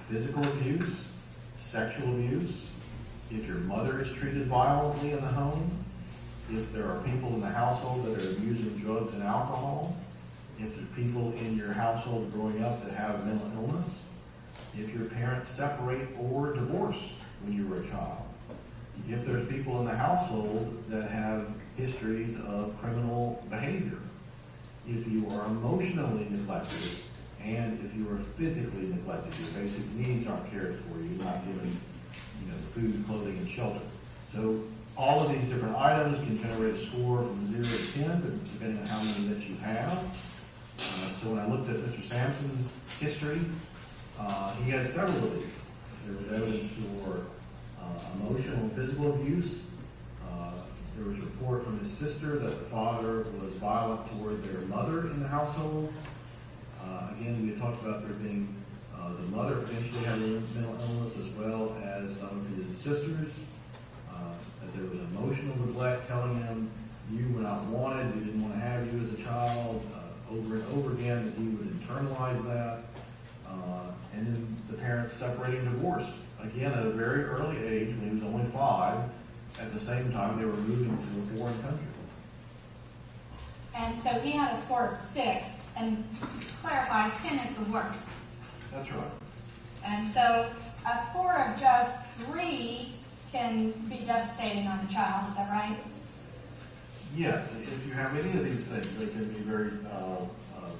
physical abuse, sexual abuse, if your mother is treated violently in the home, if there are people in the household that are abusing drugs and alcohol, if there's people in your household growing up that have mental illness, if your parents separate or divorce when you were a child, if there's people in the household that have histories of criminal behavior, if you are emotionally neglected, and if you are physically neglected, your basic needs aren't cared for, you're not given, food, clothing, and shelter. So all of these different items can generate a score from 0 to 10, depending on how many that you have. So when I looked at Mr. Samson's history, he had several of these. There was evidence for emotional and physical abuse. There was a report from his sister that the father was violent toward their mother in the household. Again, we had talked about there being the mother potentially had a mental illness as well as some of his sisters. That there was emotional neglect, telling him you were not wanted, we didn't want to have you as a child, over and over again, that he would internalize that. And then the parents separating, divorce. Again, at a very early age, when he was only 5, at the same time they were moving to a foreign country. And so he had a score of 6, and just to clarify, 10 is the worst. That's right. And so a score of just 3 can be devastating on the child, is that right? Yes, if you have any of these things, they can be very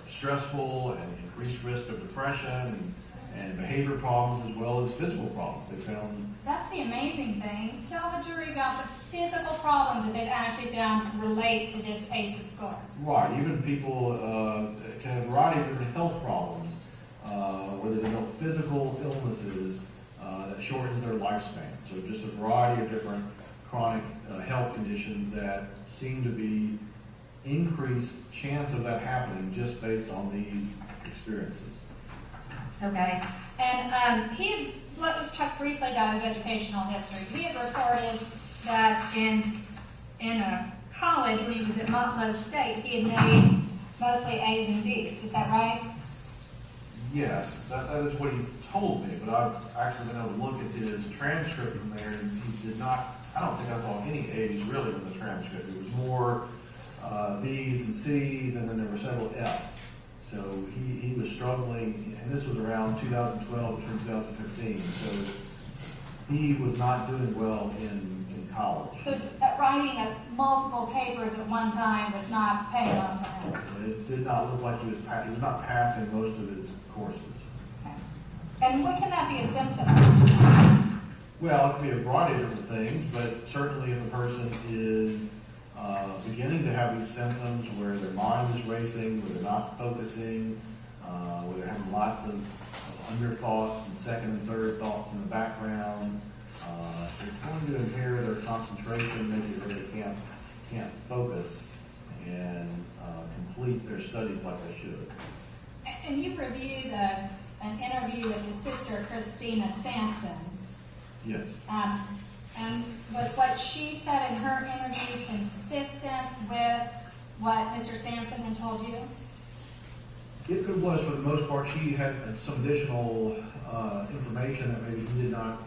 stressful and increased risk of depression and behavior problems as well as physical problems. They found. That's the amazing thing. Tell the jury about the physical problems that they've actually found relate to this ACEs score. Right, even people can have a variety of different health problems where they develop physical illnesses that shortens their lifespan. So just a variety of different chronic health conditions that seem to be increased chance of that happening just based on these experiences. Okay. And let's talk briefly about his educational history. He had reported that in a college, when he was at Montclair State, he had made mostly A's and B's. Is that right? Yes, that is what he told me, but I've actually been able to look at his transcript from there, and he did not, I don't think I saw any A's really in the transcript. It was more B's and C's, and then there were several F's. So he was struggling, and this was around 2012 to 2015, so he was not doing well in college. So that writing of multiple papers at one time was not paying off for him. It did not look like he was not passing most of his courses. Okay. And what can that be a symptom of? Well, it could be a variety of different things, but certainly if a person is beginning to have these symptoms where their mind is racing, where they're not focusing, where they're having lots of underthoughts and second and third thoughts in the background, it's going to impair their concentration, maybe where they can't focus and complete their studies like they should. And you reviewed an interview with his sister, Christina Samson. Yes. And was what she said in her interview consistent with what Mr. Samson had told you? It was, for the most part. She had some additional information that maybe he did not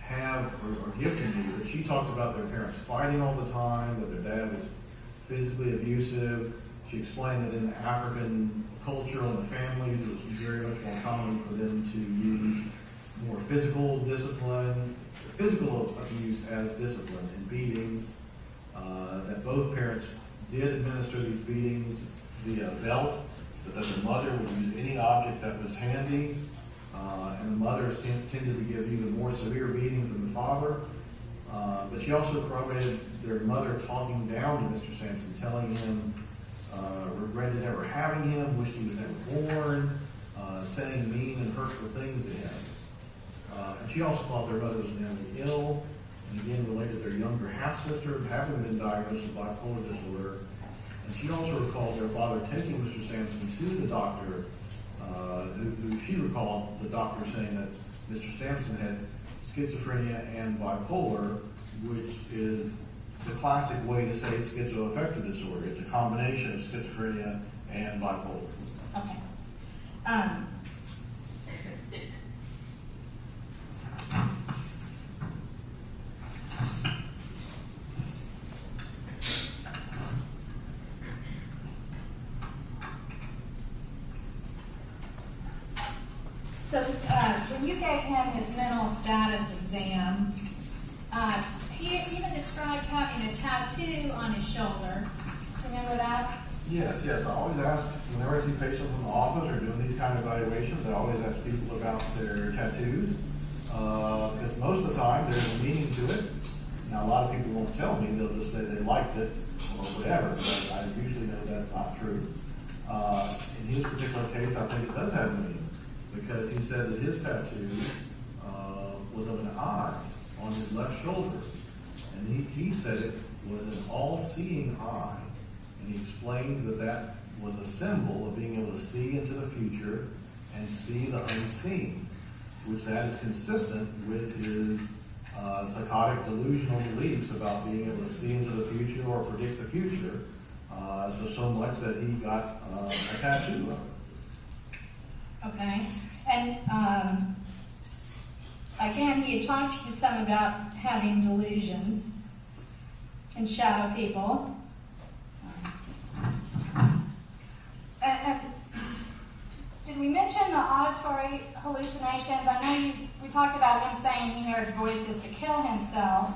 have or give to me, but she talked about their parents fighting all the time, that their dad was physically abusive. She explained that in the African culture and the families, it was very much more common for them to use more physical discipline, physical abuse as discipline, and beatings, that both parents did administer these beatings via belt, but that the mother would use any object that was handy, and the mothers tended to give even more severe beatings than the father. But she also corroborated their mother talking down to Mr. Samson, telling him regretted ever having him, wished he was never born, saying mean and hurtful things to him. And she also thought their mother was mentally ill, and again related their younger half-sister having been diagnosed with bipolar disorder. And she also recalled their father taking Mr. Samson to the doctor, who she recalled the doctor saying that Mr. Samson had schizophrenia and bipolar, which is the classic way to say schizoaffective disorder. It's a combination of schizophrenia and bipolar. Okay. when you gave him his mental status exam, he even described having a tattoo on his shoulder. Remember that? Yes. I always ask, whenever I see patients in the office or doing these kind of evaluations, I always ask people about their tattoos. Because most of the time there's a meaning to it. Now a lot of people won't tell me, they'll just say they liked it or whatever, but I usually know that's not true. In his particular case, I think it does have meaning, because he said that his tattoo was of an eye on his left shoulder. And he said it was an all-seeing eye. And he explained that that was a symbol of being able to see into the future and see the unseen, which that is consistent with his psychotic delusional beliefs about being able to see into the future or predict the future. So much that he got a tattoo of it. Okay. And again, he had talked to you some about having delusions and shadow people. And did we mention the auditory hallucinations? I know we talked about him saying he heard voices to kill himself,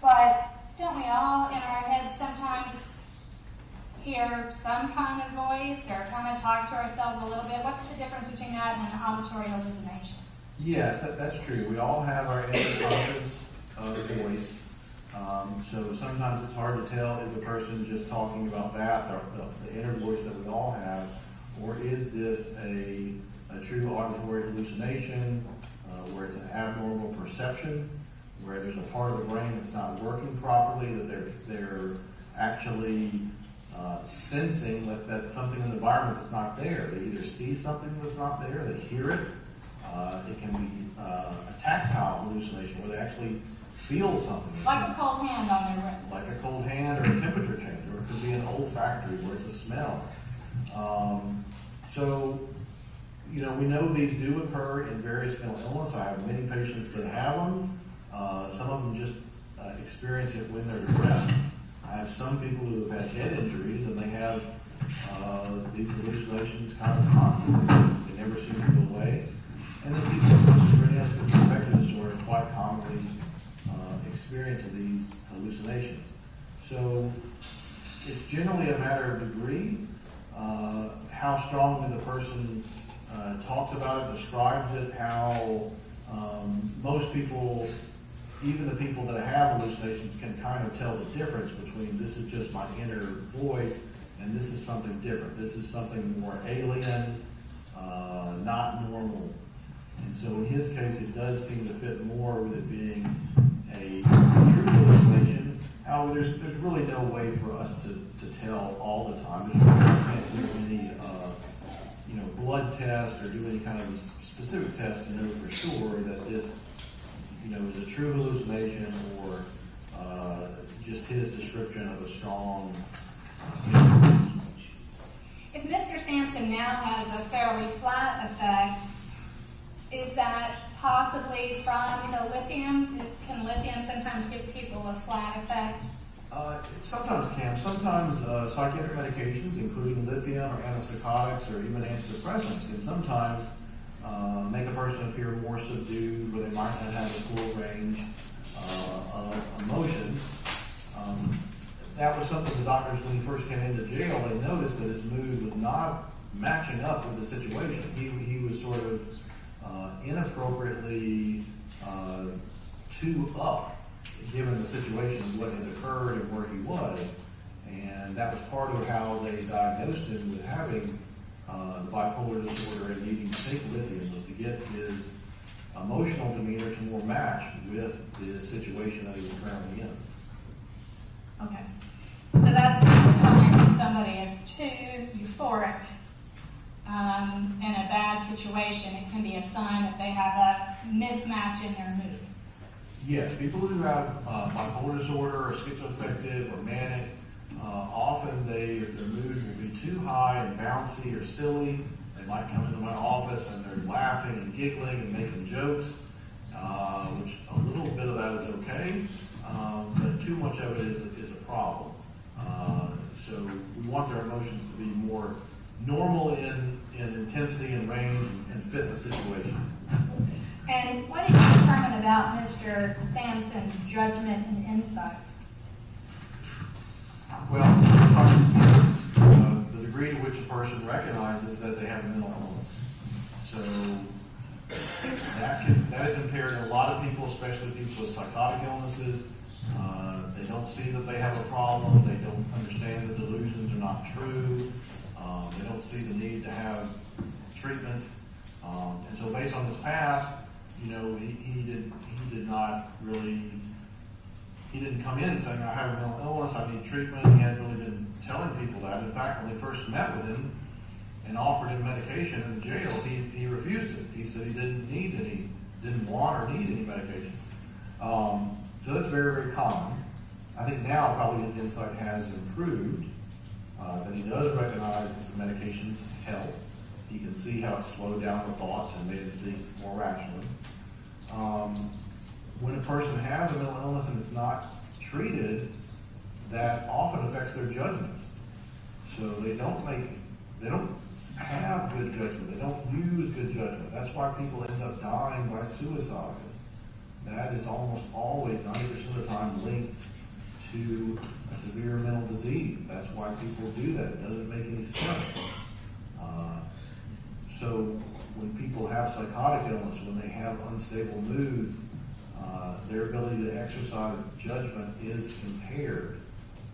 but don't we all in our heads sometimes hear some kind of voice or kind of talk to ourselves a little bit? What's the difference between that and an auditory hallucination? Yes, that's true. We all have our inner conscious voice. So sometimes it's hard to tell, is a person just talking about that, the inner voice that we all have, or is this a true auditory hallucination where it's an abnormal perception, where there's a part of the brain that's not working properly, that they're actually sensing that something in the environment that's not there. They either see something that's not there, they hear it. It can be a tactile hallucination where they actually feel something. Like a cold hand on their wrist. Like a cold hand or a temperature change, or it could be an olfactory where it's a smell. So, we know these do occur in various mental illness. I have many patients that have them. Some of them just experience it when they're depressed. I have some people who have had head injuries and they have these hallucinations kind of constantly. They never seem to go away. And then people with schizophrenia, schizoaffective disorder quite commonly experience of these hallucinations. So it's generally a matter of degree, how strongly the person talks about it, describes it, how most people, even the people that have hallucinations, can kind of tell the difference between this is just my inner voice and this is something different. This is something more alien, not normal. And so in his case, it does seem to fit more with it being a true hallucination. However, there's really no way for us to tell all the time. We can't do any blood test or do any kind of specific test to know for sure that this is a true hallucination or just his description of a strong If Mr. Samson now has a fairly flat effect, is that possibly from the lithium? Can lithium sometimes give people a flat effect? It sometimes can. Sometimes psychiatric medications, including lithium or antipsychotics or even antidepressants, can sometimes make a person appear more subdued, where they might not have a full range of emotion. That was something the doctors, when he first came into jail, they noticed that his mood was not matching up with the situation. He was sort of inappropriately too up, given the situation of what had occurred and where he was. And that was part of how they diagnosed him with having bipolar disorder and needing to take lithium, was to get his emotional demeanor to more match with the situation that he was currently in. Okay. So that's a sign if somebody is too euphoric in a bad situation. It can be a sign that they have a mismatch in their mood. Yes, people who have bipolar disorder or schizoaffective or manic, often their mood will be too high and bouncy or silly. They might come into my office and they're laughing and giggling and making jokes, which a little bit of that is okay, but too much of it is a problem. So we want their emotions to be more normal in intensity and range and fit the situation. And what did you determine about Mr. Samson's judgment and insight? Well, it's hard to the degree to which a person recognizes that they have a mental illness. So that has impaired a lot of people, especially people with psychotic illnesses. They don't see that they have a problem. They don't understand the delusions are not true. They don't see the need to have treatment. And so based on his past, he didn't come in saying, I have a mental illness, I need treatment. He hadn't really been telling people that. In fact, when they first met with him and offered him medication in the jail, he refused it. He said he didn't want or need any medication. So that's very, very common. I think now probably his insight has improved, that he does recognize that the medications help. He can see how it slowed down the thoughts and made him think more rationally. When a person has a mental illness and it's not treated, that often affects their judgment. So they don't have good judgment. They don't use good judgment. That's why people end up dying by suicide. That is almost always, 90% of the time, linked to a severe mental disease. That's why people do that. It doesn't make any sense. So when people have psychotic illness, when they have unstable moods, their ability to exercise judgment is impaired.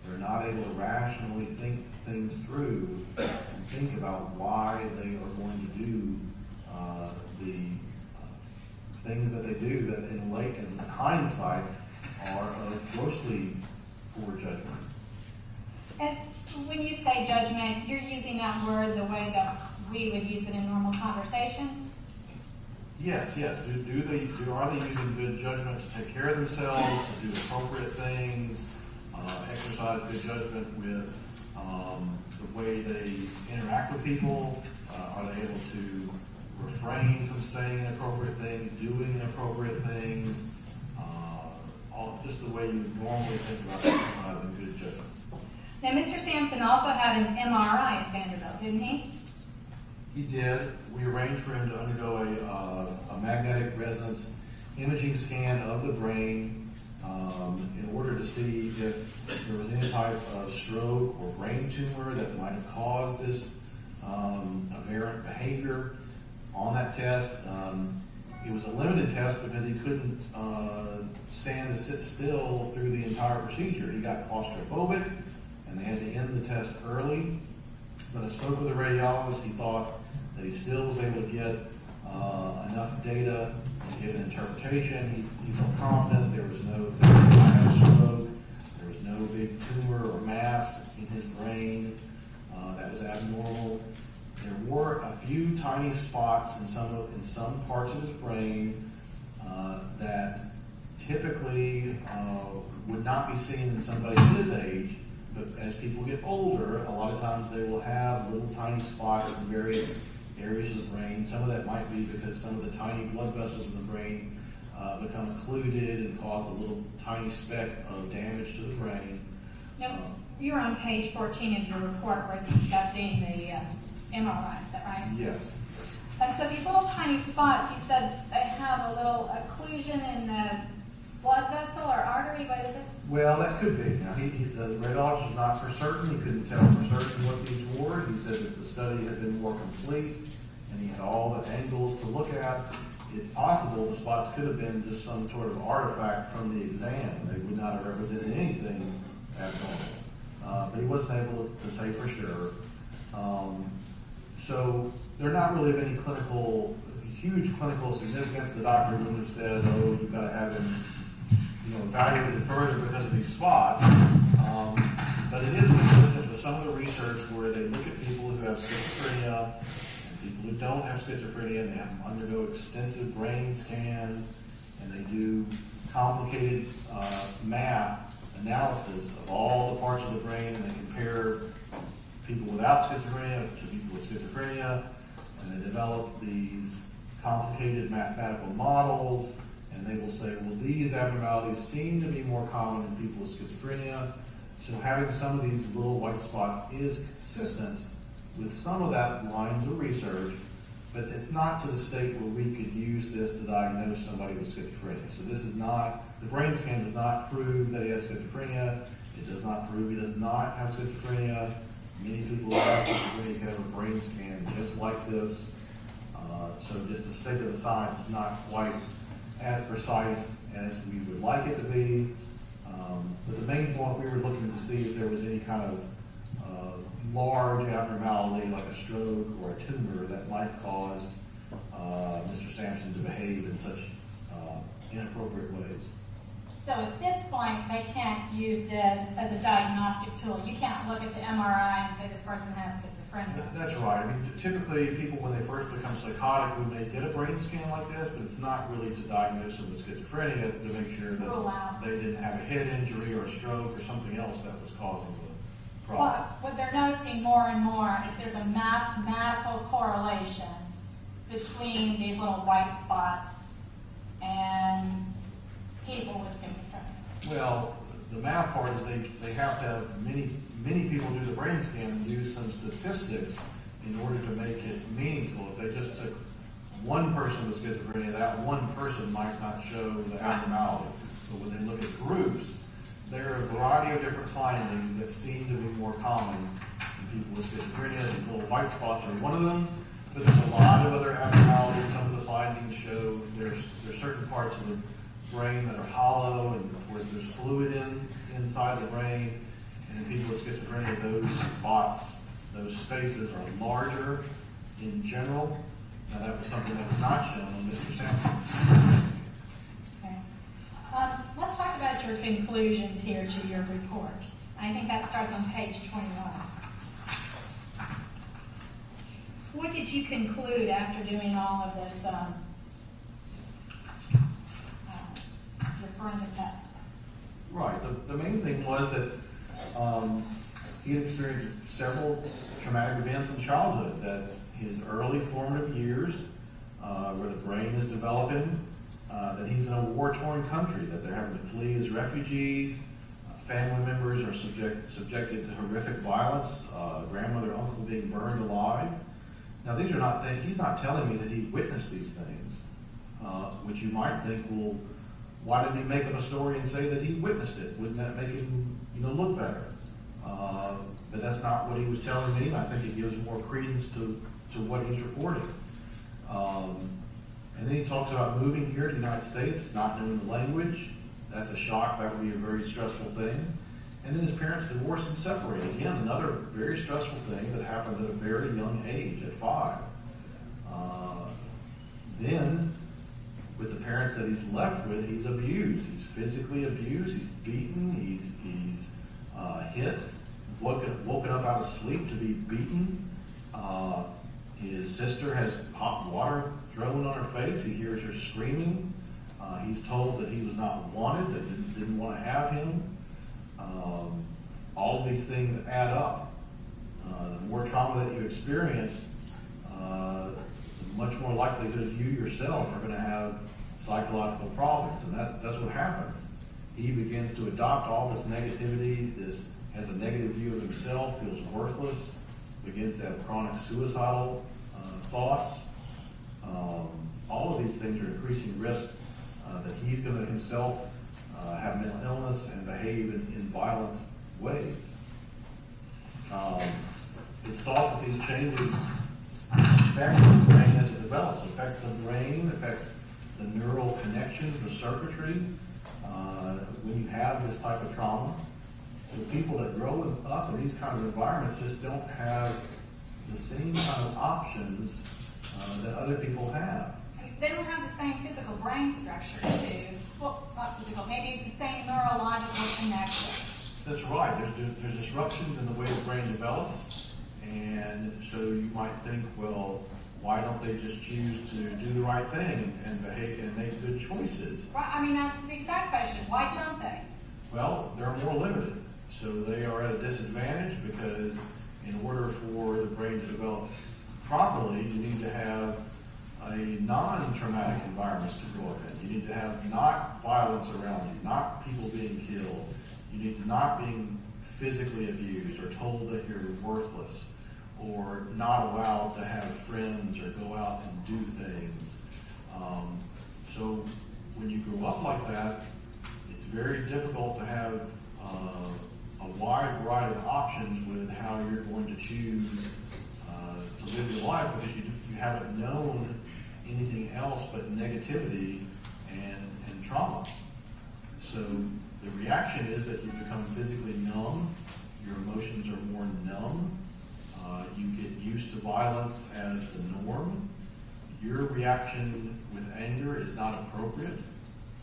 They're not able to rationally think things through and think about why they are going to do the things that they do that in hindsight are of grossly poor judgment. And when you say judgment, you're using that word the way that we would use it in normal conversation? Yes. Are they using good judgment to take care of themselves, to do appropriate things, exercise good judgment with the way they interact with people? Are they able to refrain from saying inappropriate things, doing inappropriate things? Just the way you normally think about exercising good judgment. Now, Mr. Samson also had an MRI at Vanderbilt, didn't he? He did. We arranged for him to undergo a magnetic resonance imaging scan of the brain in order to see if there was any type of stroke or brain tumor that might have caused this aberrant behavior on that test. It was a limited test because he couldn't stand to sit still through the entire procedure. He got claustrophobic, and they had to end the test early. But I spoke with the radiologist. He thought that he still was able to get enough data to give an interpretation. He felt confident there was no stroke, there was no big tumor or mass in his brain that was abnormal. There were a few tiny spots in some parts of his brain that typically would not be seen in somebody his age. But as people get older, a lot of times they will have little tiny spots in various areas of the brain. Some of that might be because some of the tiny blood vessels in the brain become occluded and cause a little tiny speck of damage to the brain. Now, you're on page 14 of your report where it's discussing the MRI, is that right? Yes. And so these little tiny spots, you said they have a little occlusion in the blood vessel or artery, what is it? Well, that could be. Now, the radiologist was not for certain. He couldn't tell for certain what these were. He said that the study had been more complete and he had all the angles to look at. It's possible the spots could have been just some sort of artifact from the exam. They would not have represented anything abnormal. But he wasn't able to say for sure. So they're not really of any huge clinical significance. The doctor wouldn't have said, oh, you've got to have him evaluated further because of these spots. But it is consistent with some of the research where they look at people who have schizophrenia and people who don't have schizophrenia, and they have them undergo extensive brain scans, and they do complicated math analysis of all the parts of the brain, and they compare people without schizophrenia to people with schizophrenia, and they develop these complicated mathematical models, and they will say, well, these abnormalities seem to be more common in people with schizophrenia, so having some of these little white spots is consistent with some of that lines of research, but it's not to the state where we could use this to diagnose somebody with schizophrenia. So this is not, the brain scan does not prove that he has schizophrenia. It does not prove he does not have schizophrenia. Many people who have schizophrenia can have a brain scan just like this. So just the state of the science is not quite as precise as we would like it to be. But the main point, we were looking to see if there was any kind of large abnormality like a stroke or a tumor that might cause Mr. Samson to behave in such inappropriate ways. So at this point, they can't use this as a diagnostic tool. You can't look at the MRI and say this person has schizophrenia. That's right. I mean, typically people, when they first become psychotic, we may get a brain scan like this, but it's not really to diagnose them with schizophrenia. It's to make sure that they didn't have a head injury or a stroke or something else that was causing the problem. But what they're noticing more and more is there's a mathematical correlation between these little white spots and people with schizophrenia. Well, the math part is they have to have many people do the brain scan and use some statistics in order to make it meaningful. If they just took one person with schizophrenia, that one person might not show the abnormality. But when they look at groups, there are a variety of different findings that seem to be more common in people with schizophrenia. These little white spots are one of them, but there's a lot of other abnormalities. Some of the findings show there's certain parts of the brain that are hollow and where there's fluid inside the brain. And in people with schizophrenia, those spots, those spaces are larger in general. Now that was something that was not shown on Mr. Samson. Okay. Let's talk about your conclusions here to your report. I think that starts on page 21. What did you conclude after doing all of this your forensic test? Right. The main thing was that he had experienced several traumatic events in childhood, that his early formative years, where the brain is developing, that he's in a war-torn country, that they're having to flee as refugees, family members are subjected to horrific violence, grandmother, uncle being burned alive. Now these are not things, he's not telling me that he witnessed these things, which you might think, well, why didn't he make up a story and say that he witnessed it? Wouldn't that make him, look better? But that's not what he was telling me, and I think it gives more credence to what he's reporting. And then he talks about moving here to the United States, not knowing the language. That's a shock. That would be a very stressful thing. And then his parents divorced and separated. Again, another very stressful thing that happens at a very young age, at 5. Then, with the parents that he's left with, he's abused. He's physically abused. He's beaten. He's hit. Woken up out of sleep to be beaten. His sister has hot water thrown on her face. He hears her screaming. He's told that he was not wanted, that didn't want to have him. All of these things add up. The more trauma that you experience, the much more likelihood you yourself are going to have psychological problems, and that's what happens. He begins to adopt all this negativity, has a negative view of himself, feels worthless, begins to have chronic suicidal thoughts. All of these things are increasing risk that he's going to himself have mental illness and behave in violent ways. It's thought that these changes affect the brain as it develops. It affects the brain, affects the neural connections, the circuitry, when you have this type of trauma. So people that grow up in these kind of environments just don't have the same kind of options that other people have. They don't have the same physical brain structure, too. Well, not physical, maybe the same neurological connection. That's right. There's disruptions in the way the brain develops, and so you might think, well, why don't they just choose to do the right thing and behave and make good choices? Right. I mean, that's the exact question. Why don't they? Well, they're more limited. So they are at a disadvantage because in order for the brain to develop properly, you need to have a non-traumatic environment to grow up in. You need to have not violence around you, not people being killed. You need to not being physically abused or told that you're worthless or not allowed to have friends or go out and do things. So when you grow up like that, it's very difficult to have a wide variety of options with how you're going to choose to live your life, because you haven't known anything else but negativity and trauma. So the reaction is that you become physically numb, your emotions are more numb, you get used to violence as the norm. Your reaction with anger is not appropriate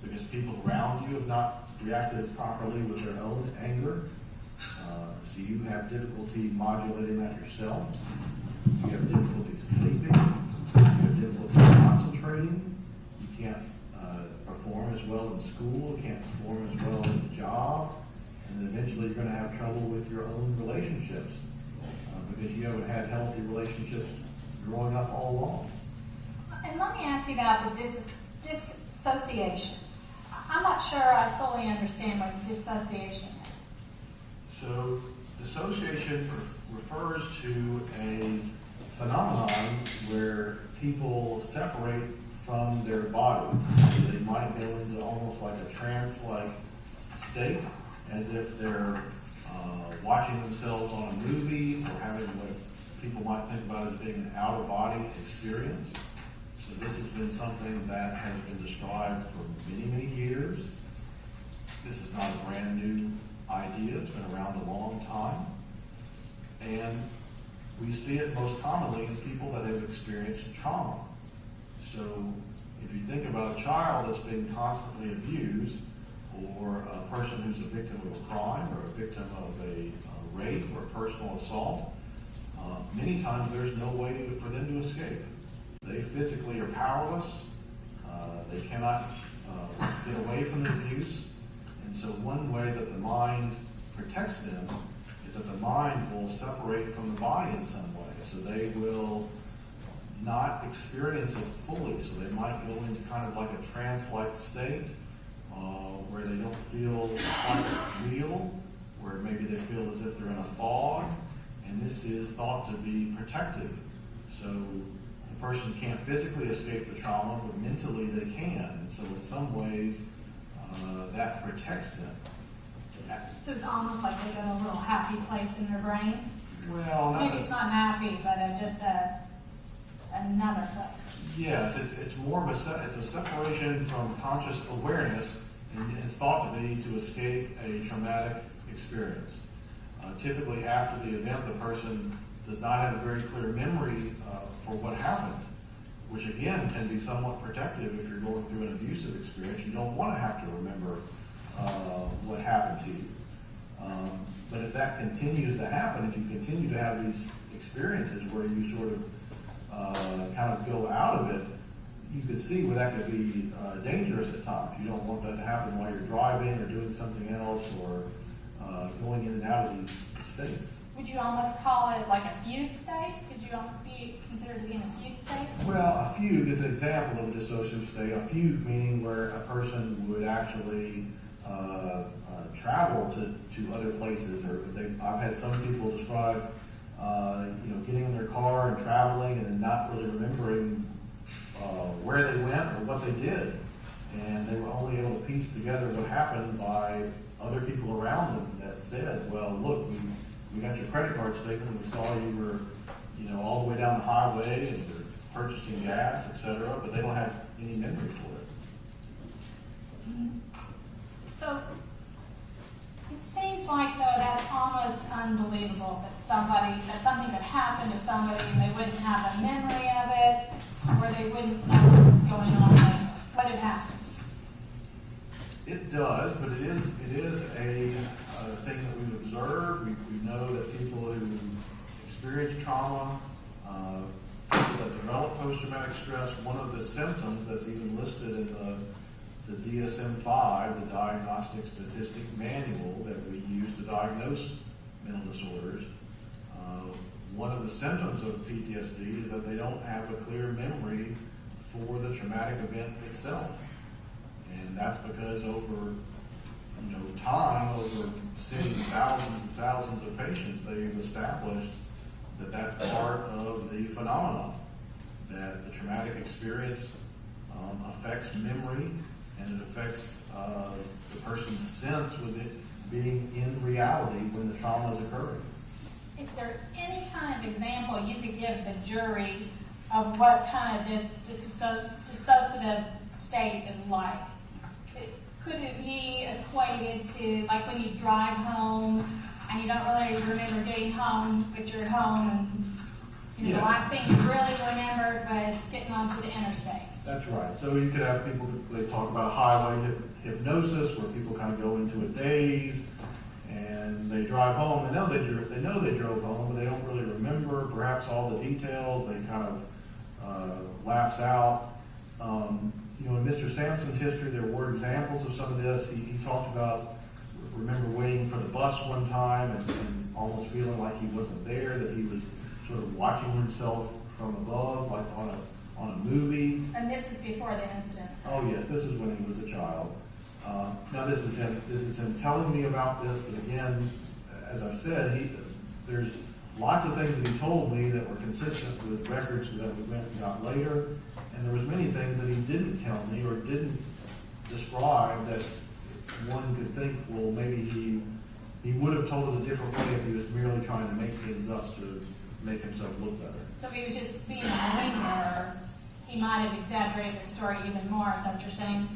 because people around you have not reacted properly with their own anger. So you have difficulty modulating that yourself. You have difficulty sleeping. You have difficulty concentrating. You can't perform as well in school. You can't perform as well in the job. And then eventually you're going to have trouble with your own relationships because you haven't had healthy relationships growing up all along. And let me ask you about the dissociation. I'm not sure I fully understand what dissociation is. So dissociation refers to a phenomenon where people separate from their body. They might go into almost like a trance-like state, as if they're watching themselves on a movie or having what people might think about as being an out-of-body experience. So this has been something that has been described for many, many years. This is not a brand new idea. It's been around a long time. And we see it most commonly in people that have experienced trauma. So if you think about a child that's being constantly abused, or a person who's a victim of a crime, or a victim of a rape or personal assault, many times there's no way for them to escape. They physically are powerless. They cannot get away from the abuse. And so one way that the mind protects them is that the mind will separate from the body in some way. So they will not experience it fully. So they might go into kind of like a trance-like state where they don't feel quite real, where maybe they feel as if they're in a fog. And this is thought to be protective. So the person can't physically escape the trauma, but mentally they can. And so in some ways, that protects them. So it's almost like they go to a little happy place in their brain? Well, maybe it's not happy, but just another place. Yes, it's more of it's a separation from conscious awareness, and it's thought to be to escape a traumatic experience. Typically after the event, the person does not have a very clear memory for what happened, which again can be somewhat protective if you're going through an abusive experience. You don't want to have to remember what happened to you. But if that continues to happen, if you continue to have these experiences where you sort of kind of go out of it, you could see where that could be dangerous at times. You don't want that to happen while you're driving or doing something else, or going in and out of these states. Would you almost call it like a fugue state? Could you almost be considered to be in a fugue state? Well, a fugue is an example of a dissociative state. A fugue meaning where a person would actually travel to other places, or I've had some people describe getting in their car and traveling and then not really remembering where they went or what they did. And they were only able to piece together what happened by other people around them that said, well, look, we got your credit card statement and we saw you were, all the way down the highway and you're purchasing gas, etc., but they don't have any memory for it. Mm-hmm. So it seems like, though, that's almost unbelievable that something could happen to somebody and they wouldn't have a memory of it, or they wouldn't know what's going on. What had happened? It does, but it is a thing that we've observed. We know that people who experience trauma, people that develop post-traumatic stress, one of the symptoms that's even listed in the DSM-5, the Diagnostic Statistic Manual that we use to diagnose mental disorders, one of the symptoms of PTSD is that they don't have a clear memory for the traumatic event itself. And that's because over time, over seeing thousands and thousands of patients, they've established that that's part of the phenomenon, that the traumatic experience affects memory, and it affects the person's sense with it being in reality when the trauma is occurring. Is there any kind of example you could give the jury of what kind of this dissociative state is like? Could it be equated to like when you drive home and you don't really remember getting home, but you're home and the last thing you really remembered was getting onto the interstate? That's right. So you could have people, they talk about highway hypnosis, where people kind of go into a daze and they drive home. They know they drove home, but they don't really remember perhaps all the details. They kind of lapse out. In Mr. Samson's history, there were examples of some of this. He talked about, remember waiting for the bus one time and almost feeling like he wasn't there, that he was sort of watching himself from above, like on a movie. And this is before the incident. Oh yes, this is when he was a child. Now this is him telling me about this, but again, as I've said, there's lots of things that he told me that were consistent with records that we got later, and there was many things that he didn't tell me or didn't describe that one could think, well, maybe he would have told it a different way if he was merely trying to make things up to make himself look better. So if he was just being a malingerer, he might have exaggerated the story even more. Is that what you're saying?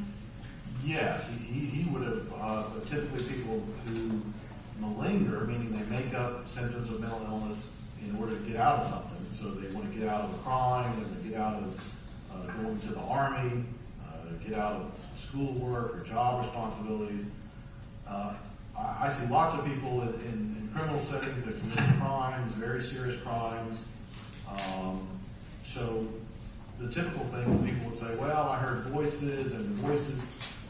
Yes, he would have, typically people who malinger, meaning they make up symptoms of mental illness in order to get out of something. So they want to get out of a crime, they want to get out of going to the army, get out of schoolwork or job responsibilities. I see lots of people in criminal settings that commit crimes, very serious crimes. So the typical thing, people would say, well, I heard voices, and the voices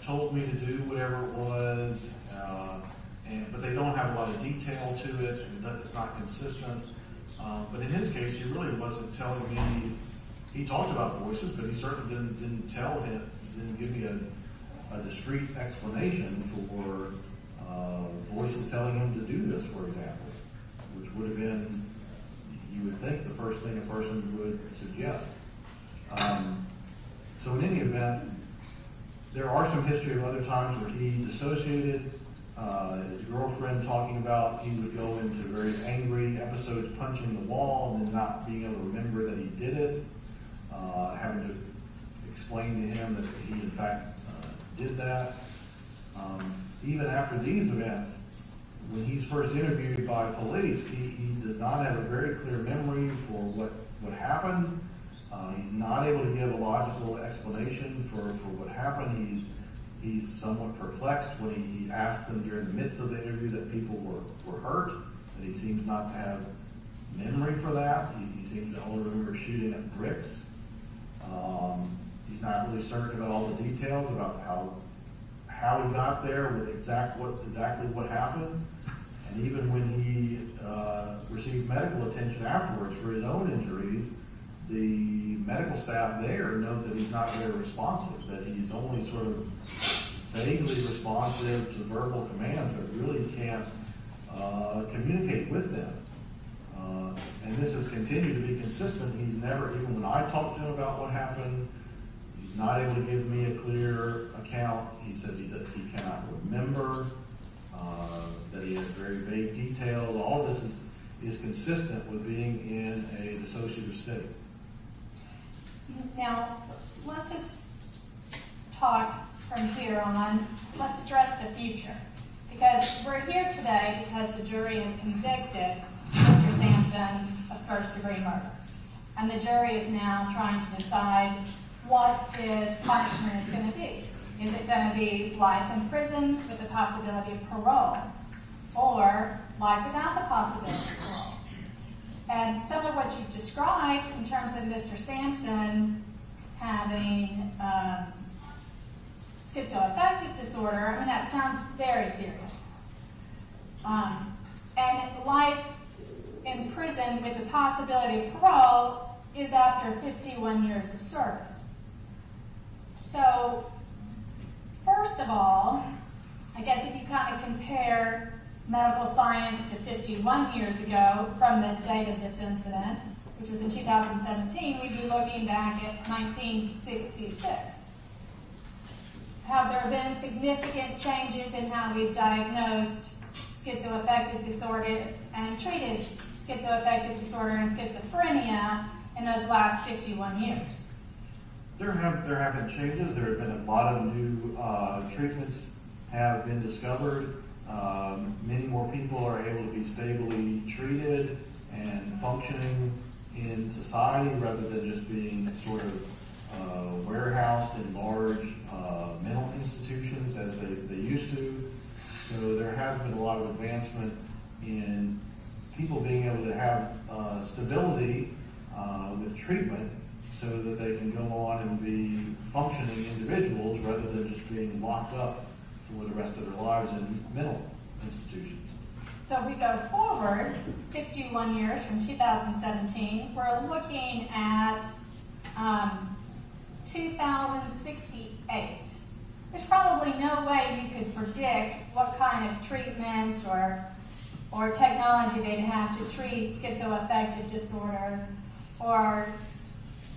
told me to do whatever it was, but they don't have a lot of detail to it, and it's not consistent. But in his case, he really wasn't telling me. He talked about voices, but he certainly didn't give me a discrete explanation for voices telling him to do this, for example, which would have been, you would think, the first thing a person would suggest. So in any event, there are some history of other times where he dissociated. His girlfriend talking about he would go into very angry episodes, punching the wall, and then not being able to remember that he did it, having to explain to him that he in fact did that. Even after these events, when he's first interviewed by police, he does not have a very clear memory for what happened. He's not able to give a logical explanation for what happened. He's somewhat perplexed when he asked them during the midst of the interview that people were hurt, and he seems not to have memory for that. He seems to only remember shooting at bricks. He's not really certain about all the details about how he got there, with exactly what happened. And even when he received medical attention afterwards for his own injuries, the medical staff there note that he's not very responsive, that he's only sort of vaguely responsive to verbal commands, but really can't communicate with them. And this has continued to be consistent. He's never, even when I talked to him about what happened, he's not able to give me a clear account. He says he cannot remember, that he has very vague details. All this is consistent with being in a dissociative state. Now, let's just talk from here on. Let's address the future. Because we're here today because the jury has convicted Mr. Samson of first-degree murder. And the jury is now trying to decide what his punishment is going to be. Is it going to be life in prison with the possibility of parole? Or life without the possibility of parole? And some of what you've described in terms of Mr. Samson having schizoaffective disorder, I mean, that sounds very serious. And life in prison with the possibility of parole is after 51 years of service. So, first of all, I guess if you kind of compare medical science to 51 years ago from the date of this incident, which was in 2017, we'd be looking back at 1966. Have there been significant changes in how we've diagnosed schizoaffective disorder and treated schizoaffective disorder and schizophrenia in those last 51 years? There have been changes. There have been a lot of new treatments have been discovered. Many more people are able to be stably treated and functioning in society rather than just being sort of warehoused in large mental institutions as they used to. So there has been a lot of advancement in people being able to have stability with treatment so that they can go on and be functioning individuals rather than just being locked up for the rest of their lives in mental institutions. So if we go forward 51 years from 2017, we're looking at 2068. There's probably no way you could predict what kind of treatments or technology they'd have to treat schizoaffective disorder or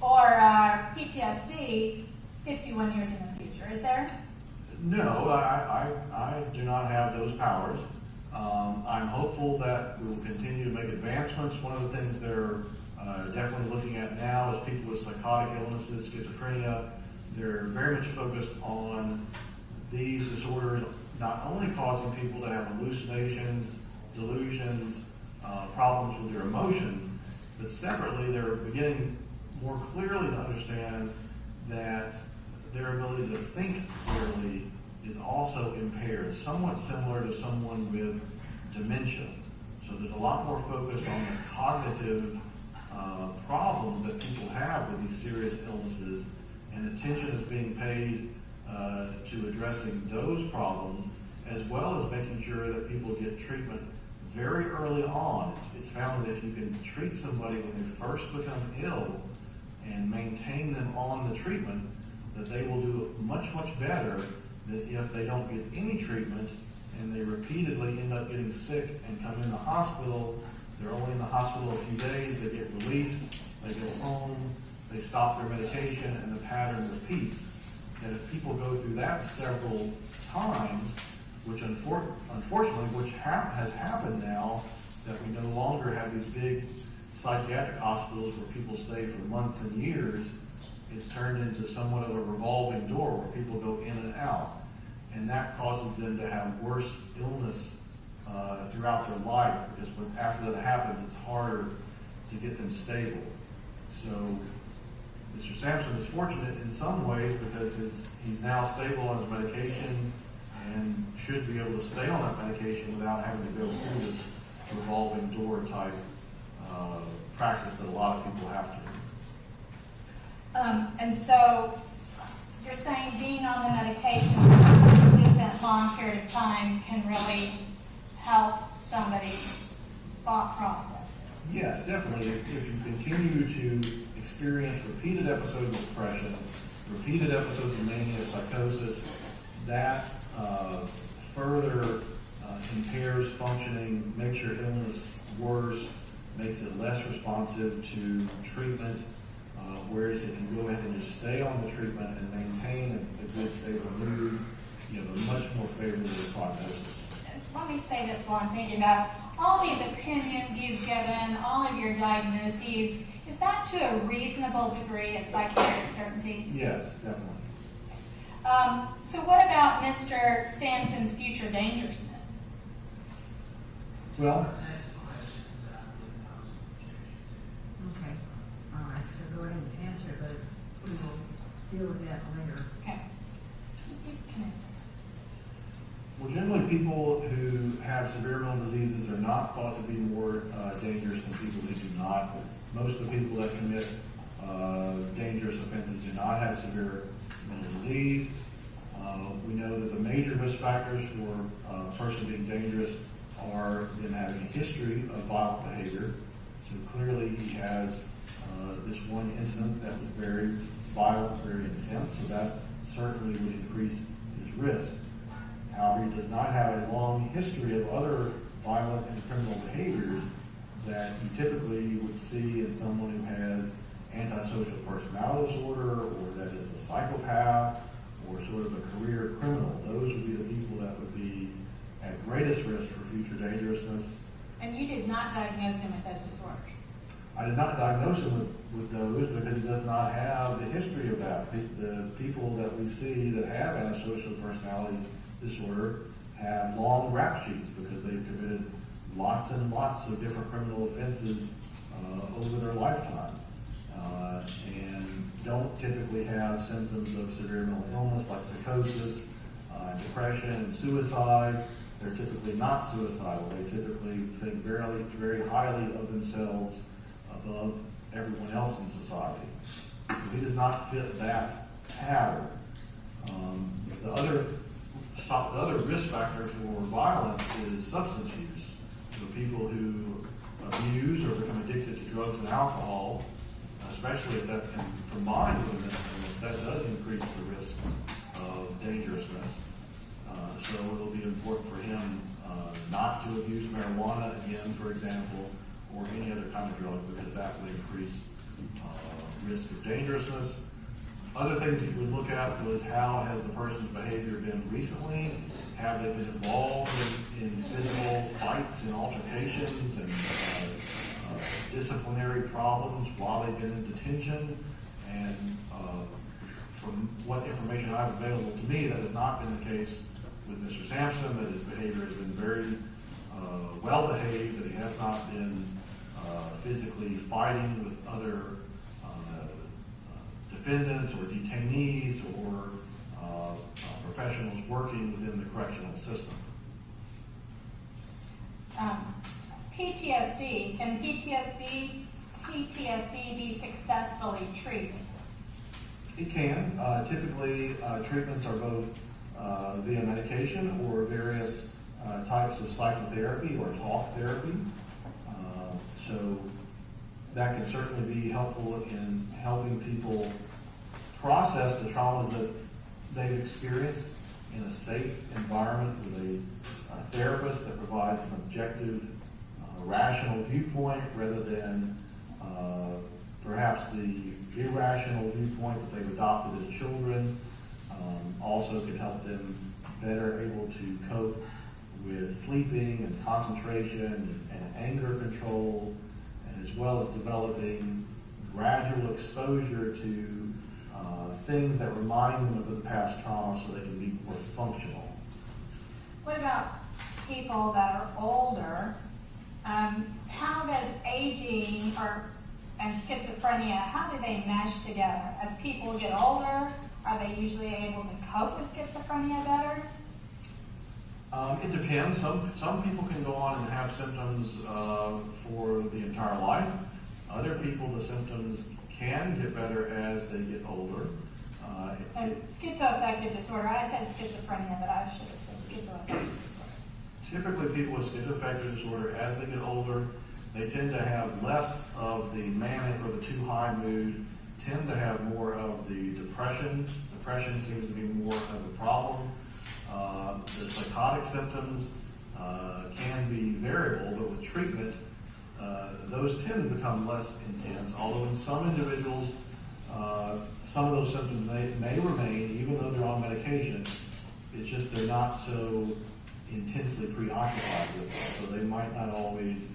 PTSD 51 years in the future. Is there? No, I do not have those powers. I'm hopeful that we will continue to make advancements. One of the things they're definitely looking at now is people with psychotic illnesses, schizophrenia. They're very much focused on these disorders not only causing people to have hallucinations, delusions, problems with their emotions, but separately they're beginning more clearly to understand that their ability to think clearly is also impaired, somewhat similar to someone with dementia. So there's a lot more focus on the cognitive problems that people have with these serious illnesses, and attention is being paid to addressing those problems, as well as making sure that people get treatment very early on. It's found that if you can treat somebody when they first become ill and maintain them on the treatment, that they will do much, much better than if they don't get any treatment and they repeatedly end up getting sick and come in the hospital. They're only in the hospital a few days, they get released, they go home, they stop their medication, and the pattern repeats. And if people go through that several times, which unfortunately, has happened now, that we no longer have these big psychiatric hospitals where people stay for months and years, it's turned into somewhat of a revolving door where people go in and out. And that causes them to have worse illness throughout their life, because after that happens, it's harder to get them stable. So Mr. Samson is fortunate in some ways because he's now stable on his medication and should be able to stay on that medication without having to go through this revolving door type practice that a lot of people have to. And so you're saying being on the medication for a consistent long period of time can really help somebody's thought process? Yes, definitely. If you continue to experience repeated episodes of depression, repeated episodes of mania, psychosis, that further impairs functioning, makes your illness worse, makes it less responsive to treatment, whereas if you go ahead and just stay on the treatment and maintain a good stable mood, you have a much more favorable prognosis. Let me say this while I'm thinking about all these opinions you've given, all of your diagnoses. Is that to a reasonable degree of psychiatric certainty? Yes, definitely. So what about Mr. Samson's future dangerousness? Well, Okay, all right, so go ahead and answer, but we will deal with that later. Okay. You can answer. well, generally people who have severe mental diseases are not thought to be more dangerous than people who do not. Most of the people that commit dangerous offenses do not have severe mental disease. We know that the major risk factors for a person being dangerous are them having a history of violent behavior. So clearly he has this one incident that was very violent, very intense, so that certainly would increase his risk. However, he does not have a long history of other violent and criminal behaviors that you typically would see in someone who has antisocial personality disorder, or that is a psychopath, or sort of a career criminal. Those would be the people that would be at greatest risk for future dangerousness. And you did not diagnose him with those disorders? I did not diagnose him with those because he does not have the history of that. The people that we see that have antisocial personality disorder have long rap sheets because they've committed lots and lots of different criminal offenses over their lifetime, and don't typically have symptoms of severe mental illness like psychosis, depression, suicide. They're typically not suicidal. They typically think very highly of themselves above everyone else in society. So he does not fit that pattern. The other risk factor for violence is substance use. So people who abuse or become addicted to drugs and alcohol, especially if that's combined with mental illness, that does increase the risk of dangerousness. So it'll be important for him not to abuse marijuana again, for example, or any other kind of drug, because that would increase risk of dangerousness. Other things that you would look at was how has the person's behavior been recently? Have they been involved in physical fights and altercations and disciplinary problems while they've been in detention? And from what information I have available to me, that has not been the case with Mr. Samson, that his behavior has been very well behaved, that he has not been physically fighting with other defendants or detainees or professionals working within the correctional system. PTSD, can PTSD be successfully treated? It can. Typically, treatments are both via medication or various types of psychotherapy or talk therapy. So that can certainly be helpful in helping people process the traumas that they've experienced in a safe environment with a therapist that provides an objective, rational viewpoint rather than perhaps the irrational viewpoint that they've adopted as children. Also can help them better able to cope with sleeping and concentration and anger control, as well as developing gradual exposure to things that remind them of the past trauma so they can be more functional. What about people that are older? How does aging and schizophrenia, how do they mesh together? As people get older, are they usually able to cope with schizophrenia better? It depends. Some people can go on and have symptoms for the entire life. Other people, the symptoms can get better as they get older. And schizoaffective disorder, I said schizophrenia, but I should have said schizoaffective disorder. Typically, people with schizoaffective disorder, as they get older, they tend to have less of the manic or the too high mood, tend to have more of the depression. Depression seems to be more of a problem. The psychotic symptoms can be variable, but with treatment, those tend to become less intense, although in some individuals, some of those symptoms may remain, even though they're on medication. It's just they're not so intensely preoccupied with it, so they might not always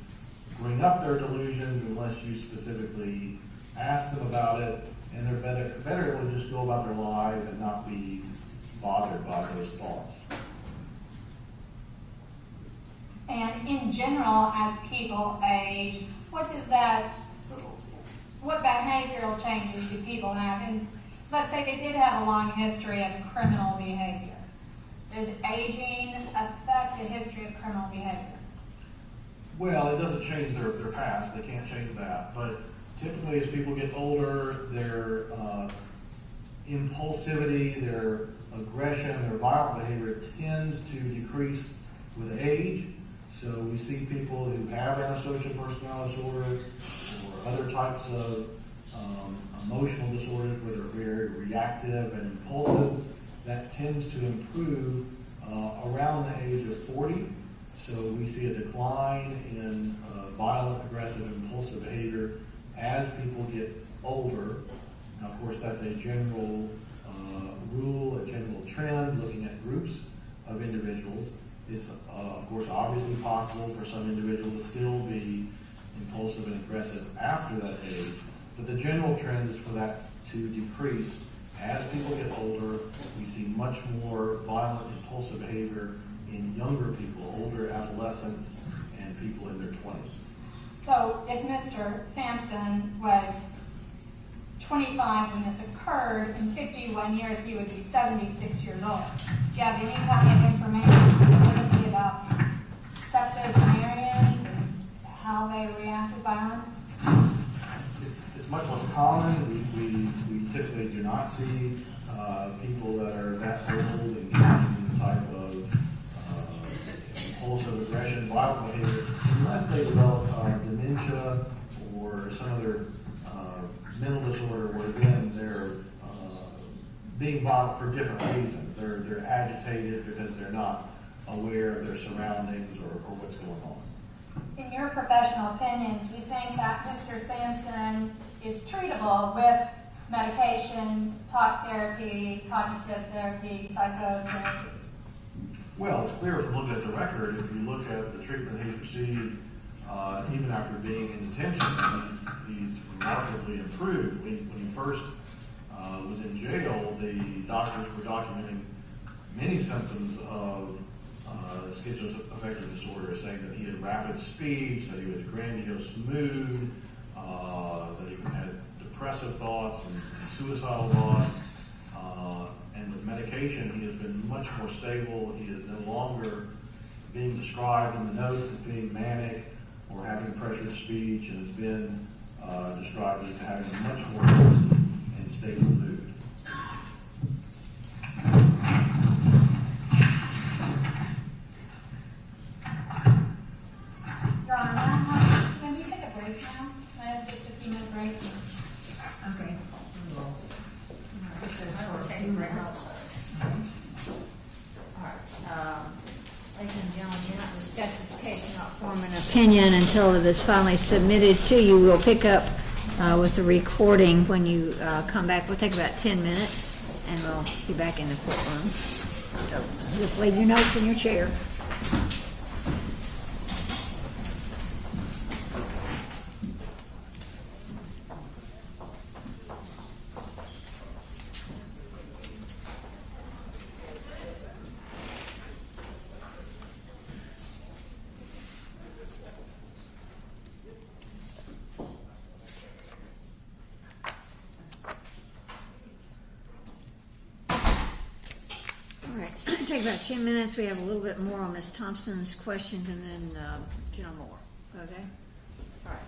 bring up their delusions unless you specifically ask them about it, and they're better able to just go about their lives and not be bothered by those thoughts. And in general, as people age, what behavioral changes do people have? And let's say they did have a long history of criminal behavior. Does aging affect the history of criminal behavior? Well, it doesn't change their past. They can't change that. But typically, as people get older, their impulsivity, their aggression, their violent behavior tends to decrease with age. So we see people who have antisocial personality disorder or other types of emotional disorders where they're very reactive and impulsive. That tends to improve around the age of 40. So we see a decline in violent, aggressive, impulsive behavior as people get older. Now, of course, that's a general rule, a general trend, looking at groups of individuals. It's, of course, obviously possible for some individuals to still be impulsive and aggressive after that age, but the general trend is for that to decrease. As people get older, we see much more violent, impulsive behavior in younger people, older adolescents, and people in their 20s. So if Mr. Samson was 25 when this occurred, in 51 years he would be 76 years old. Do you have any kind of information specifically about septuagenarians and how they react to violence? It's much more common. We typically do not see people that are that old and carrying the type of impulsive aggression, violent behavior, unless they develop dementia or some other mental disorder where then they're being violent for different reasons. They're agitated because they're not aware of their surroundings or what's going on. In your professional opinion, do you think that Mr. Samson is treatable with medications, talk therapy, cognitive therapy, psychotherapy? Well, it's clear from looking at the record, if you look at the treatment he's received, even after being in detention, he's remarkably improved. When he first was in jail, the doctors were documenting many symptoms of schizoaffective disorder, saying that he had rapid speech, that he had grandiose mood, that he had depressive thoughts and suicidal thoughts. And with medication, he has been much more stable. He is no longer being described in the notes as being manic or having pressured speech, and has been described as having a much more healthy and stable mood. Your Honor, can we take a break now? I have just a few minute break. Okay. We will. I will take a break also. All right. Ladies and gentlemen, do not discuss this case, do not form an opinion until it is finally submitted to you. We'll pick up with the recording when you come back. We'll take about 10 minutes, and we'll be back in the courtroom. So just leave your notes in your chair. Take about 10 minutes. We have a little bit more on Ms. Thompson's questions, and then General Moore. Okay? All right.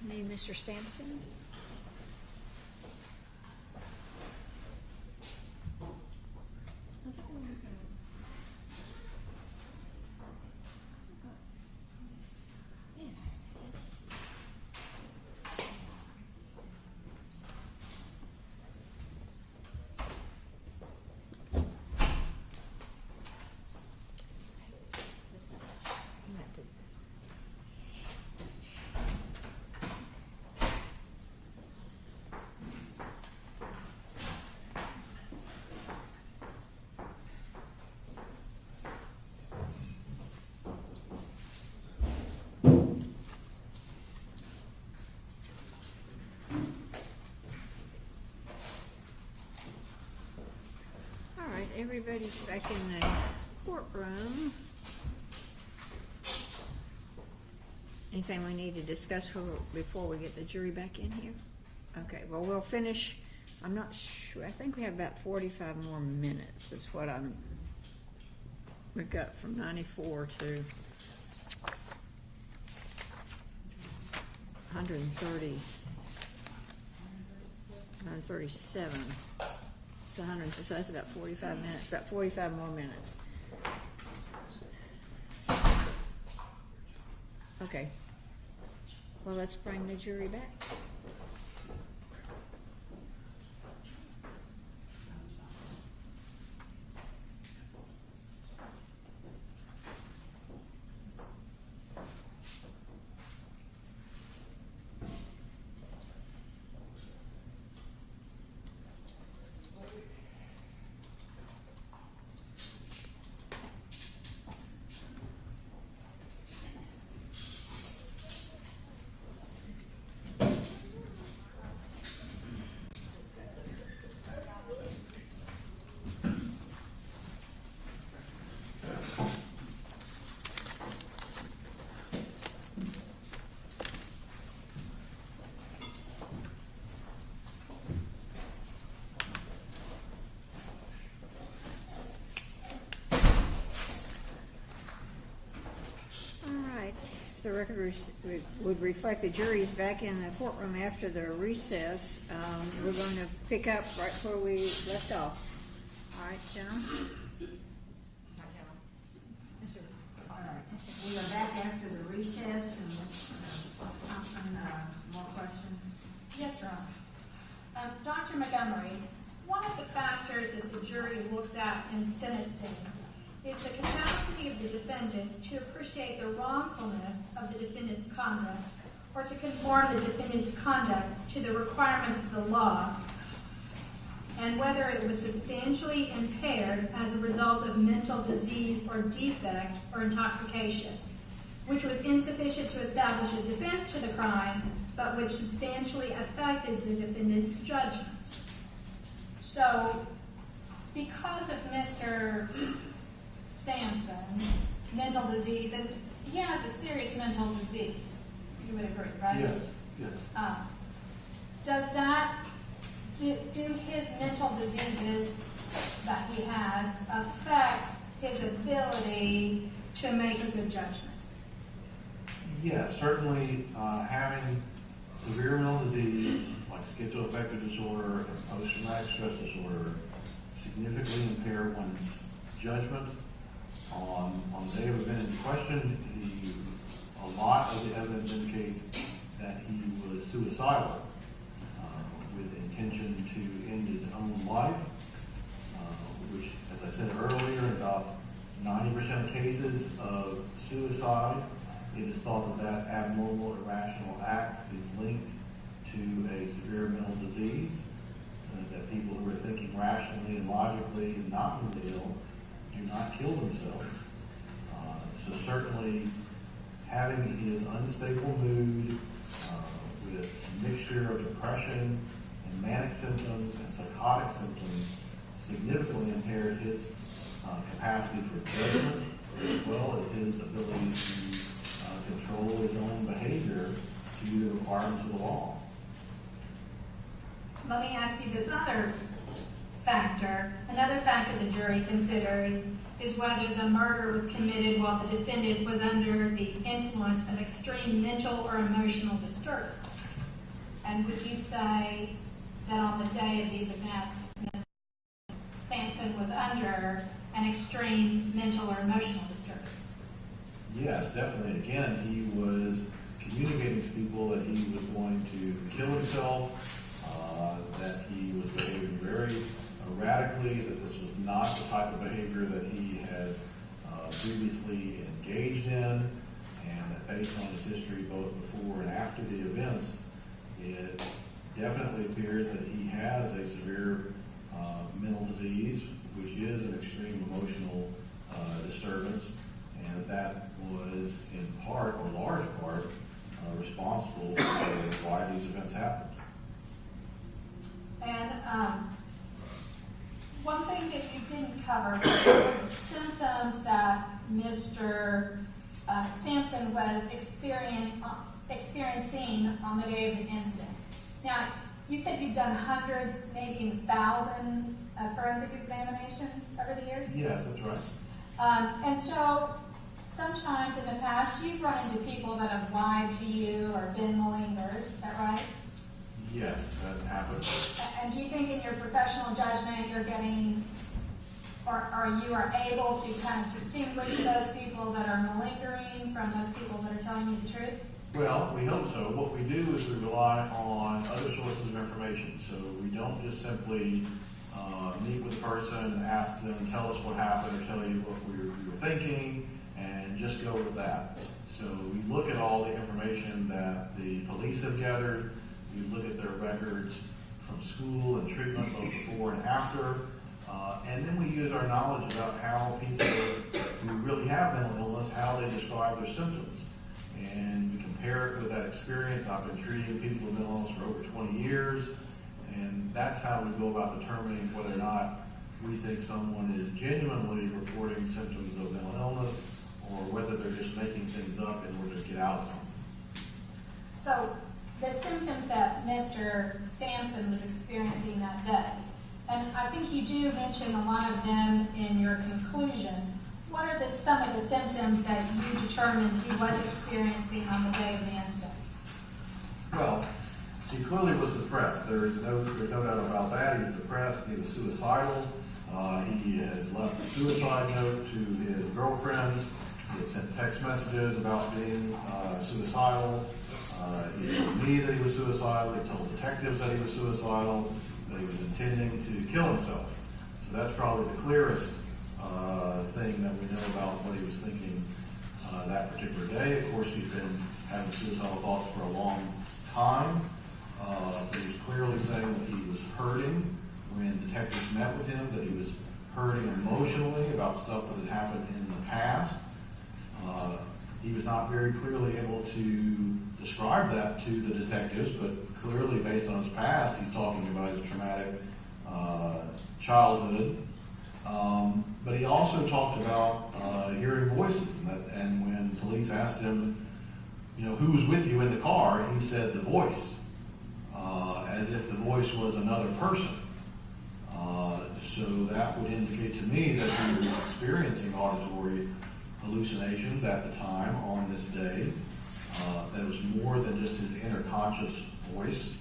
need Mr. Samson. Everybody's back in the courtroom. Anything we need to discuss before we get the jury back in here? Okay, well, we'll finish. I'm not sure. I think we have about 45 more minutes. That's what we've got from 94 to 130, 137. It's 100, so that's about 45 minutes, about 45 more minutes. Okay. Well, let's bring the jury back. The record would reflect the jury's back in the courtroom after the recess. We're going to pick up right where we left off. All right, General? Hi, General. Yes, sir. All right. We are back after the recess, and Ms. Thompson, more questions? Yes, Your Honor. Dr. Montgomery, one of the factors that the jury looks at in sentencing is the capacity of the defendant to appreciate the wrongfulness of the defendant's conduct or to conform the defendant's conduct to the requirements of the law, and whether it was substantially impaired as a result of mental disease or defect or intoxication, which was insufficient to establish a defense to the crime, but which substantially affected the defendant's judgment. So, because of Mr. Samson's mental disease, and he has a serious mental disease, you would agree, right? Yes, yes. Does that, do his mental diseases that he has affect his ability to make a good judgment? Yes, certainly having severe mental disease like schizoaffective disorder and post-traumatic stress disorder significantly impair one's judgment. On the day of event in question, a lot of the evidence indicates that he was suicidal with intention to end his own life, which, as I said earlier, in about 90% of cases of suicide, it is thought that abnormal, irrational act is linked to a severe mental disease, that people who are thinking rationally and logically and not mentally ill do not kill themselves. So certainly having his unstable mood with a mixture of depression and manic symptoms and psychotic symptoms significantly impaired his capacity for judgment, as well as his ability to control his own behavior to do the requirements of the law. Let me ask you this other factor. Another factor the jury considers is whether the murder was committed while the defendant was under the influence of extreme mental or emotional disturbance. And would you say that on the day of these events, Mr. Samson was under an extreme mental or emotional disturbance? Yes, definitely. Again, he was communicating to people that he was going to kill himself, that he was behaving very erratically, that this was not the type of behavior that he had previously engaged in, and that based on his history both before and after the events, it definitely appears that he has a severe mental disease, which is an extreme emotional disturbance, and that was in part or large part responsible for why these events happened. And one thing that you didn't cover was the symptoms that Mr. Samson was experiencing on the day of the incident. Now, you said you've done hundreds, maybe 1,000 forensic examinations over the years? Yes, that's right. And so sometimes in the past you've run into people that have lied to you or been malingers, is that right? Yes, that happens. And do you think in your professional judgment you're getting, or you are able to kind of distinguish those people that are malingering from those people that are telling you the truth? Well, we hope so. What we do is we rely on other sources of information. So we don't just simply meet with a person, ask them, tell us what happened, or tell you what we were thinking, and just go with that. So we look at all the information that the police have gathered. We look at their records from school and treatment, both before and after. And then we use our knowledge about how people who really have mental illness, how they describe their symptoms. And we compare it with that experience. I've been treating people with mental illness for over 20 years. And that's how we go about determining whether or not we think someone is genuinely reporting symptoms of mental illness or whether they're just making things up in order to get out of something. So the symptoms that Mr. Samson was experiencing that day, and I think you do mention a lot of them in your conclusion. What are some of the symptoms that you determined he was experiencing on the day of the incident? Well, he clearly was depressed. There's no doubt about that. He was depressed. He was suicidal. He had left a suicide note to his girlfriends. He had sent text messages about being suicidal. He told me that he was suicidal. He told detectives that he was suicidal, that he was intending to kill himself. So that's probably the clearest thing that we know about what he was thinking that particular day. Of course, he's been having suicidal thoughts for a long time, but he was clearly saying that he was hurting when detectives met with him, that he was hurting emotionally about stuff that had happened in the past. He was not very clearly able to describe that to the detectives, but clearly based on his past, he's talking about his traumatic childhood. But he also talked about hearing voices, and when police asked him, who was with you in the car, he said the voice, as if the voice was another person. So that would indicate to me that he was experiencing auditory hallucinations at the time on this day. That was more than just his inner conscious voice.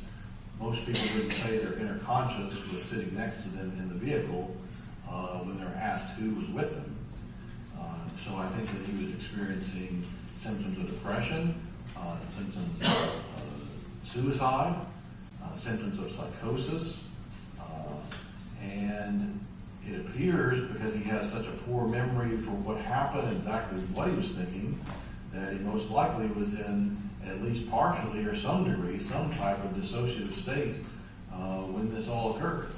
Most people wouldn't say their inner conscious was sitting next to them in the vehicle when they're asked who was with them. So I think that he was experiencing symptoms of depression, symptoms of suicide, symptoms of psychosis, and it appears, because he has such a poor memory for what happened, exactly what he was thinking, that he most likely was in, at least partially or some degree, some type of dissociative state when this all occurred.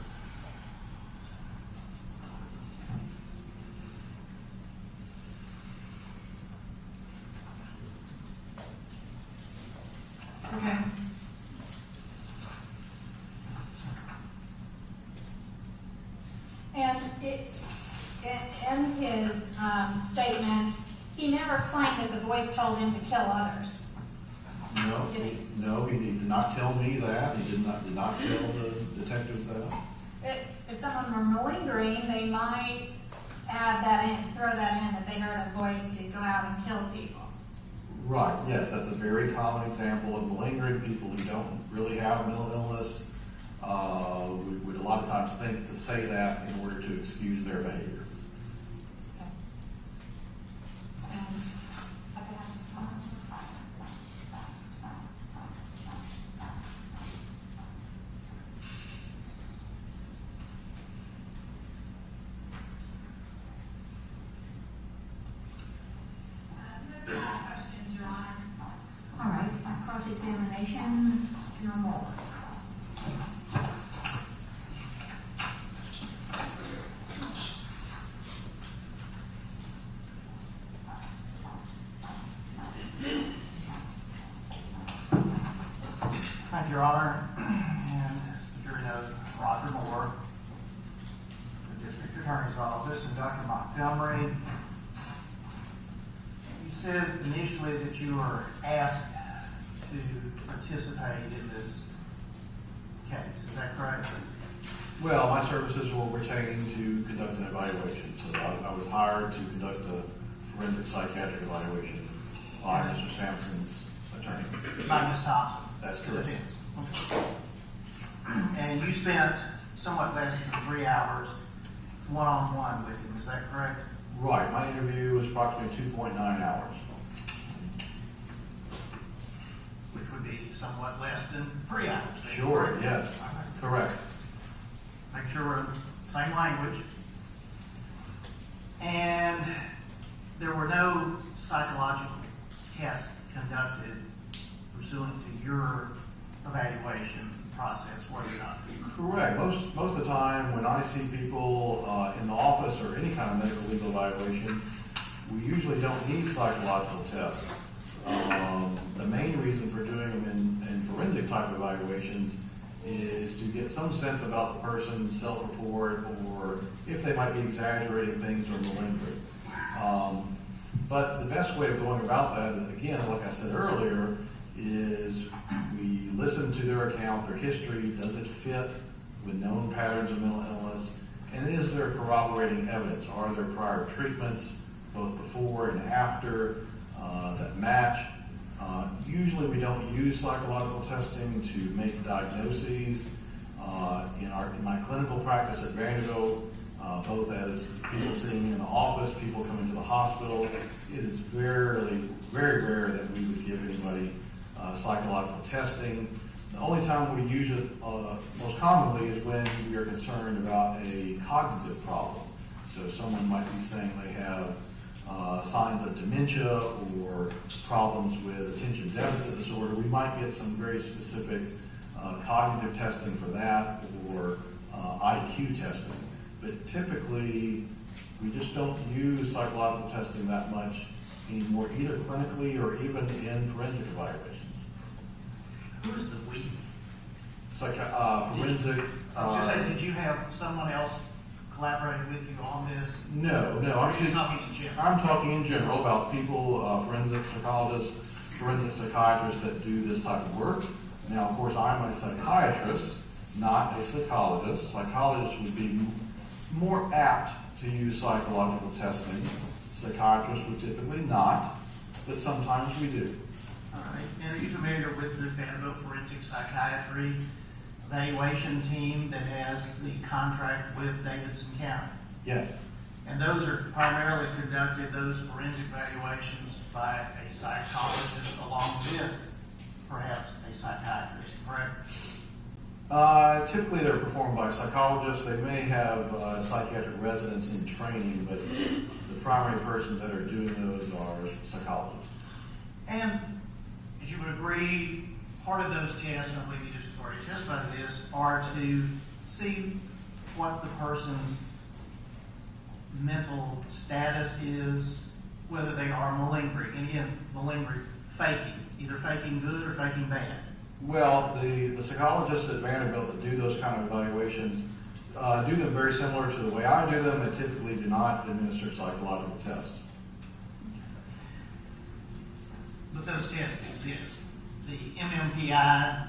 Okay. And in his statements, he never claimed that the voice told him to kill others. No, he did not tell me that. He did not tell the detectives that. if someone were malingering, they might add that in, throw that in, that they heard a voice to go out and kill people. Right, yes, that's a very common example of malingering. People who don't really have mental illness would a lot of times think to say that in order to excuse their behavior. All right, cross-examination, no more. Thank you, Your Honor. And the jury knows Roger Moore, the District Attorney's Office, and Dr. Montgomery. You said initially that you were asked to participate in this case. Is that correct? Well, my services were retained to conduct an evaluation, so I was hired to conduct a forensic psychiatric evaluation by Mr. Samson's attorney. By Ms. Thompson? That's The correct. defense. Okay. And you spent somewhat less than 3 hours one-on-one with him. Is that correct? Right, my interview was approximately 2.9 hours. Which would be somewhat less than 3 hours. Sure, yes, correct. Make sure we're in the same language. And there were no psychological tests conducted pursuant to your evaluation process, were there not? Correct. Most of the time when I see people in the office or any kind of medical legal evaluation, we usually don't need psychological tests. The main reason for doing them in forensic type evaluations is to get some sense about the person's self-report or if they might be exaggerating things or malingering. But the best way of going about that, again, like I said earlier, is we listen to their account, their history. Does it fit with known patterns of mental illness? And is there corroborating evidence? Are there prior treatments, both before and after, that match? Usually we don't use psychological testing to make diagnoses. In my clinical practice at Vanderbilt, both as people seeing me in the office, people coming to the hospital, it is very rare that we would give anybody psychological testing. The only time we use it most commonly is when we are concerned about a cognitive problem. So someone might be saying they have signs of dementia or problems with attention deficit disorder. We might get some very specific cognitive testing for that or IQ testing. But typically, we just don't use psychological testing that much anymore, either clinically or even in forensic evaluations. Who is the we? Forensic. I was just saying, did you have someone else collaborating with you on this? No. Or are you talking in general? I'm talking in general about people, forensic psychologists, forensic psychiatrists that do this type of work. Now, of course, I'm a psychiatrist, not a psychologist. Psychologists would be more apt to use psychological testing. Psychiatrists would typically not, but sometimes we do. All right. And are you familiar with the Vanderbilt Forensic Psychiatry evaluation team that has the contract with Davidson County? Yes. And those are primarily conducted, those forensic evaluations, by a psychologist along with perhaps a psychiatrist, correct? Typically they're performed by psychologists. They may have psychiatric residents in training, but the primary persons that are doing those are psychologists. And as you would agree, part of those tests, and I believe you just already testified to this, are to see what the person's mental status is, whether they are malingering. And again, malingering, faking, either faking good or faking bad. Well, the psychologists at Vanderbilt that do those kind of evaluations do them very similar to the way I do them. They typically do not administer psychological tests. But those tests exist. The MMPI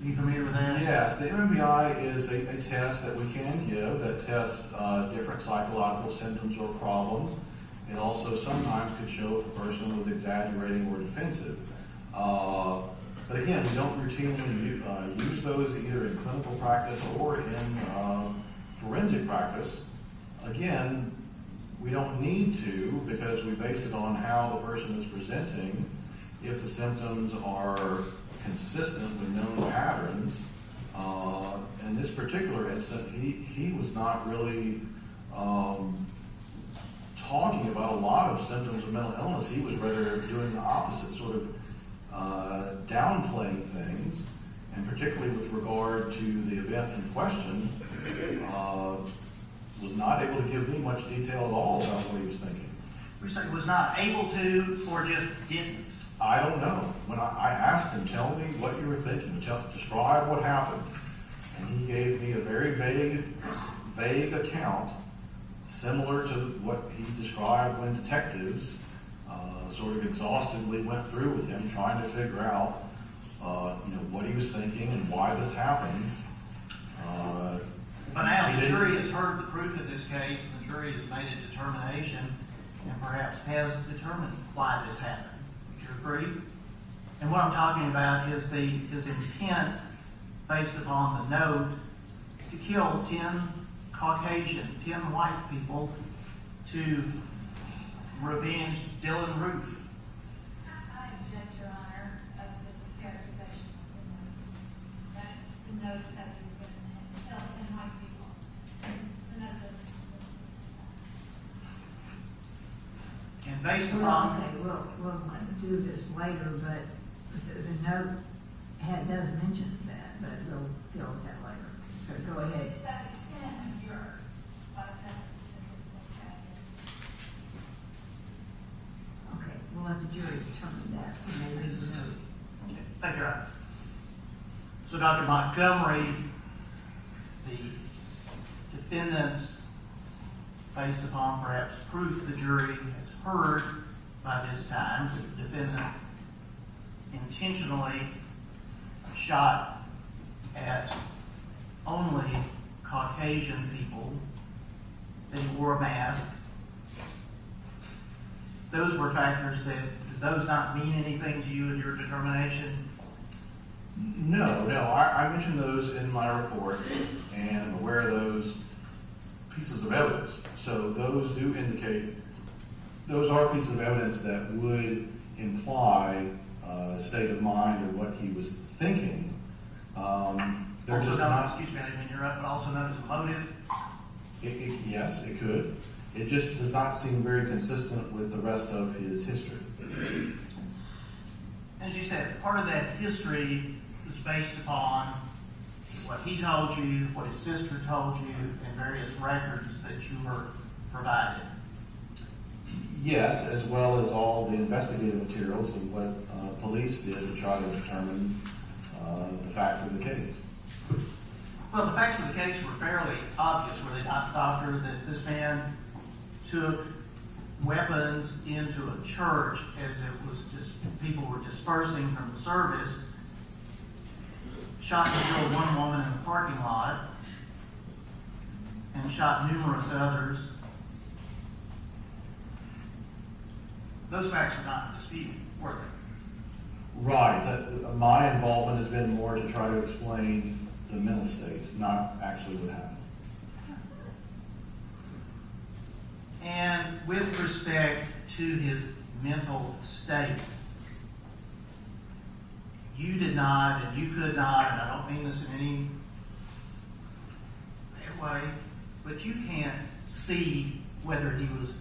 Are you familiar with that? Yes, the MMBI is a test that we can give that tests different psychological symptoms or problems. It also sometimes could show if a person was exaggerating or defensive. But again, we don't routinely use those either in clinical practice or in forensic practice. Again, we don't need to because we base it on how the person is presenting. If the symptoms are consistent with known patterns, in this particular instance, he was not really talking about a lot of symptoms of mental illness. He was rather doing the opposite, sort of downplaying things, and particularly with regard to the event in question, was not able to give me much detail at all about what he was thinking. We said he was not able to or just didn't. I don't know. When I asked him, tell me what you were thinking, describe what happened. And he gave me a very vague account, similar to what he described when detectives sort of exhaustively went through with him, trying to figure out what he was thinking and why this happened. But now the jury has heard the proof of this case, and the jury has made a determination and perhaps has determined why this happened. Would you agree? And what I'm talking about is his intent based upon the note to kill 10 Caucasian, 10 white people to revenge Dylan Roof. I object, Your Honor, as the characterization that the note says he was going to kill 10 white people. The note says. And based Well, upon, okay, we'll do this later, but the note does mention that, but we'll deal with that later. So go ahead. It says 10 of yours, but it doesn't specifically say. Okay, we'll let the jury determine that when they read the note. thank you, Your Honor. So Dr. Montgomery, the defendants, based upon perhaps proof the jury has heard by this time, that the defendant intentionally shot at only Caucasian people, that he wore a mask. Those were factors that, did those not mean anything to you in your determination? No. I mentioned those in my report, and I'm aware of those pieces of evidence. So those do indicate, those are pieces of evidence that would imply a state of mind or what he was thinking. They're Also just known, not, excuse me, I didn't mean to interrupt, but also known as a motive. yes, it could. It just does not seem very consistent with the rest of his history. As you said, part of that history is based upon what he told you, what his sister told you, and various records that you were provided. Yes, as well as all the investigative materials and what police did to try to determine the facts of the case. Well, the facts of the case were fairly obvious, where they told the doctor that this man took weapons into a church as it was just people were dispersing from the service, shot and killed one woman in the parking lot, and shot numerous others. Those facts are not disputed, were they? Right. My involvement has been more to try to explain the mental state, not actually what happened. And with respect to his mental state, you did not, and you could not, and I don't mean this in any bad way, but you can't see whether he was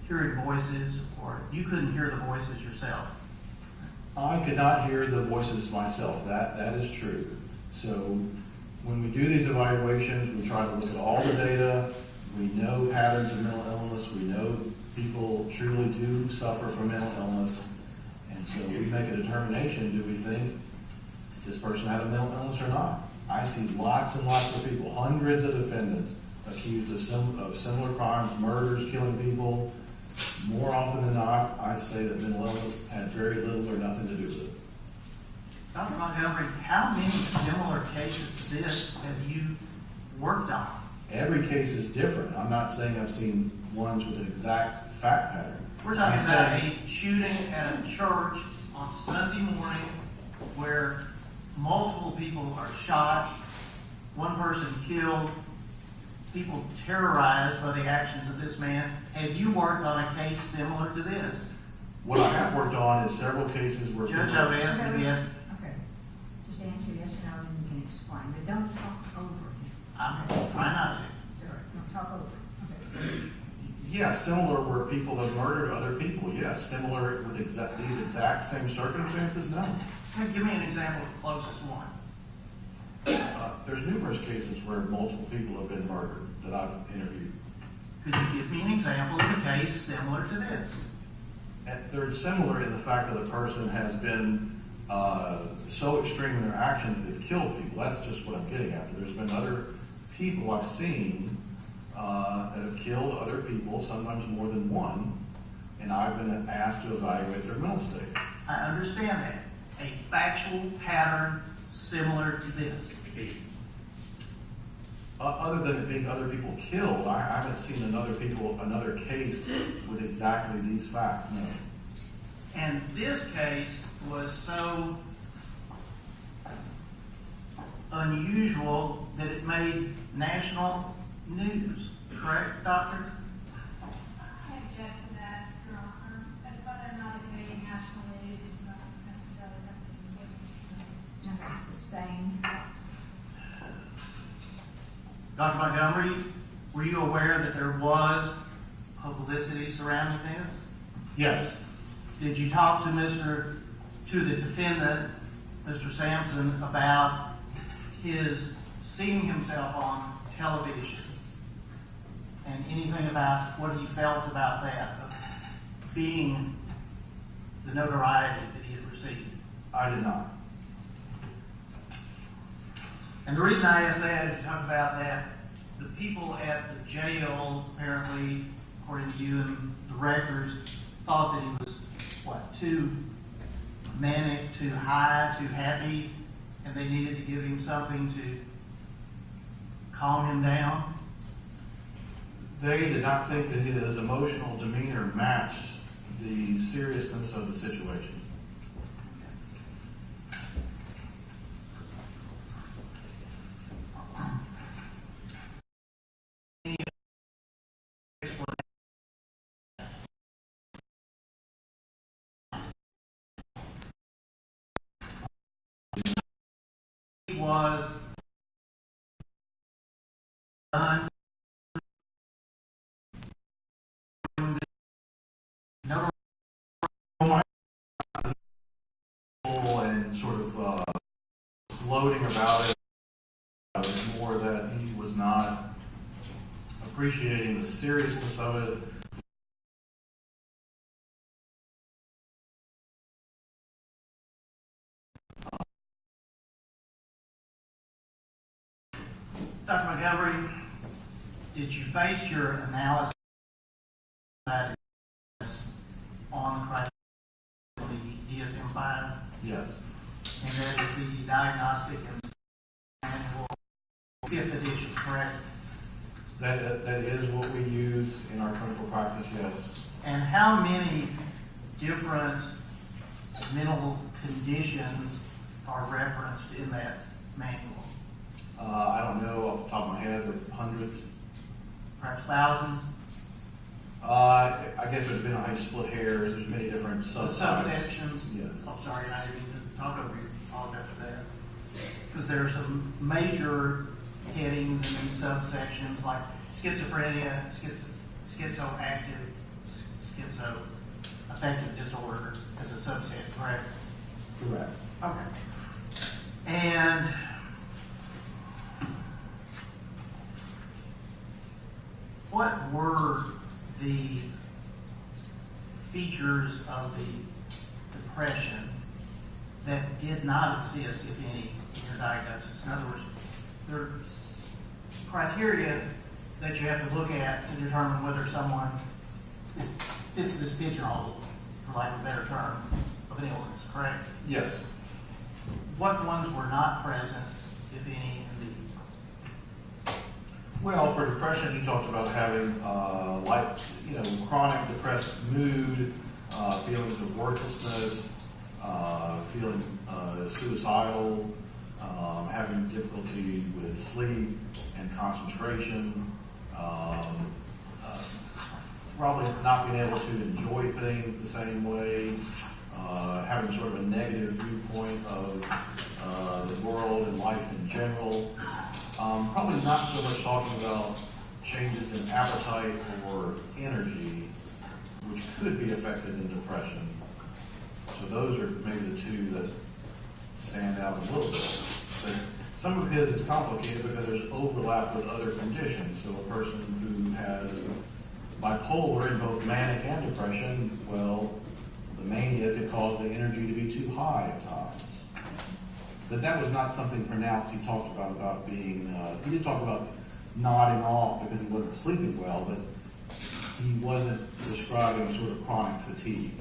hearing voices, or you couldn't hear the voices yourself. I could not hear the voices myself. That is true. So when we do these evaluations, we try to look at all the data. We know patterns of mental illness. We know people truly do suffer from mental illness. And so we make a determination, do we think this person had a mental illness or not? I see lots and lots of people, hundreds of defendants accused of similar crimes, murders, killing people. More often than not, I say that mental illness had very little or nothing to do with it. Dr. Montgomery, how many similar cases to this have you worked on? Every case is different. I'm not saying I've seen ones with an exact fact pattern. We're talking I'm about saying- a shooting at a church on Sunday morning where multiple people are shot, one person killed, people terrorized by the actions of this man. Have you worked on a case similar to this? What I have worked on is several cases where Judge, people- I would ask you to ask. Okay, just answer yes or no, and you can explain, but don't talk over him. I'm trying not to. Don't talk over him. Okay. Yeah, similar where people have murdered other people. Yes, similar with these exact same circumstances. No, Give me an example of the closest one. there's numerous cases where multiple people have been murdered that I've interviewed. Could you give me an example of a case similar to this? And they're similar in the fact that a person has been so extreme in their action that they've killed people. That's just what I'm getting at. There's been other people I've seen that have killed other people, sometimes more than one, and I've been asked to evaluate their mental state. I understand that. A factual pattern similar to this. Other than it being other people killed, I haven't seen another case with exactly these facts, no. And this case was so unusual that it made national news. Correct, Doctor? I object to that, Your Honor. But whether or not it made national news is not necessarily something that's within this case. Okay, sustained. Dr. Montgomery, were you aware that there was publicity surrounding this? Yes, Did you talk to the defendant, Mr. Samson, about his seeing himself on television and anything about what he felt about that, of being the notoriety that he had received? I did not. And the reason I ask that is to talk about that, the people at the jail, apparently, according to you and the records, thought that he was, too manic, too high, too happy, and they needed to give him something to calm him down. They did not think that his emotional demeanor matched the seriousness of the situation. He was done. And sort of gloating about it. It was more that he was not appreciating the seriousness of it. Dr. Montgomery, did you base your analysis on the DSM-5? Yes, And that is the Diagnostic and Manual 5th edition, correct? that is what we use in our clinical practice, yes. And how many different mental conditions are referenced in that manual? I don't know off the top of my head, but hundreds. Perhaps thousands? I guess it would depend on how you split hairs. There's many different The subsections. subsections? Yes. I'm sorry, I didn't mean to talk over you. Apologize for that. Because there are some major headings in these subsections like schizophrenia, schizoactive, schizoaffective disorder as a subset, correct? Correct. Okay. And what were the features of the depression that did not exist, if any, in your diagnosis? In other words, there's criteria that you have to look at to determine whether someone fits this pigeonhole, for lack of a better term, of an illness, correct? Yes. What ones were not present, if any, in the Well, for depression, he talked about having, chronic depressed mood, feelings of worthlessness, feeling suicidal, having difficulty with sleep and concentration, probably not being able to enjoy things the same way, having sort of a negative viewpoint of the world and life in general. Probably not so much talking about changes in appetite or energy, which could be affected in depression. So those are maybe the two that stand out a little bit. But some of his is complicated because there's overlap with other conditions. So a person who has bipolar in both manic and depression, well, the mania could cause the energy to be too high at times. But that was not something pronounced. He talked about being, he did talk about nodding off because he wasn't sleeping well, but he wasn't describing sort of chronic fatigue.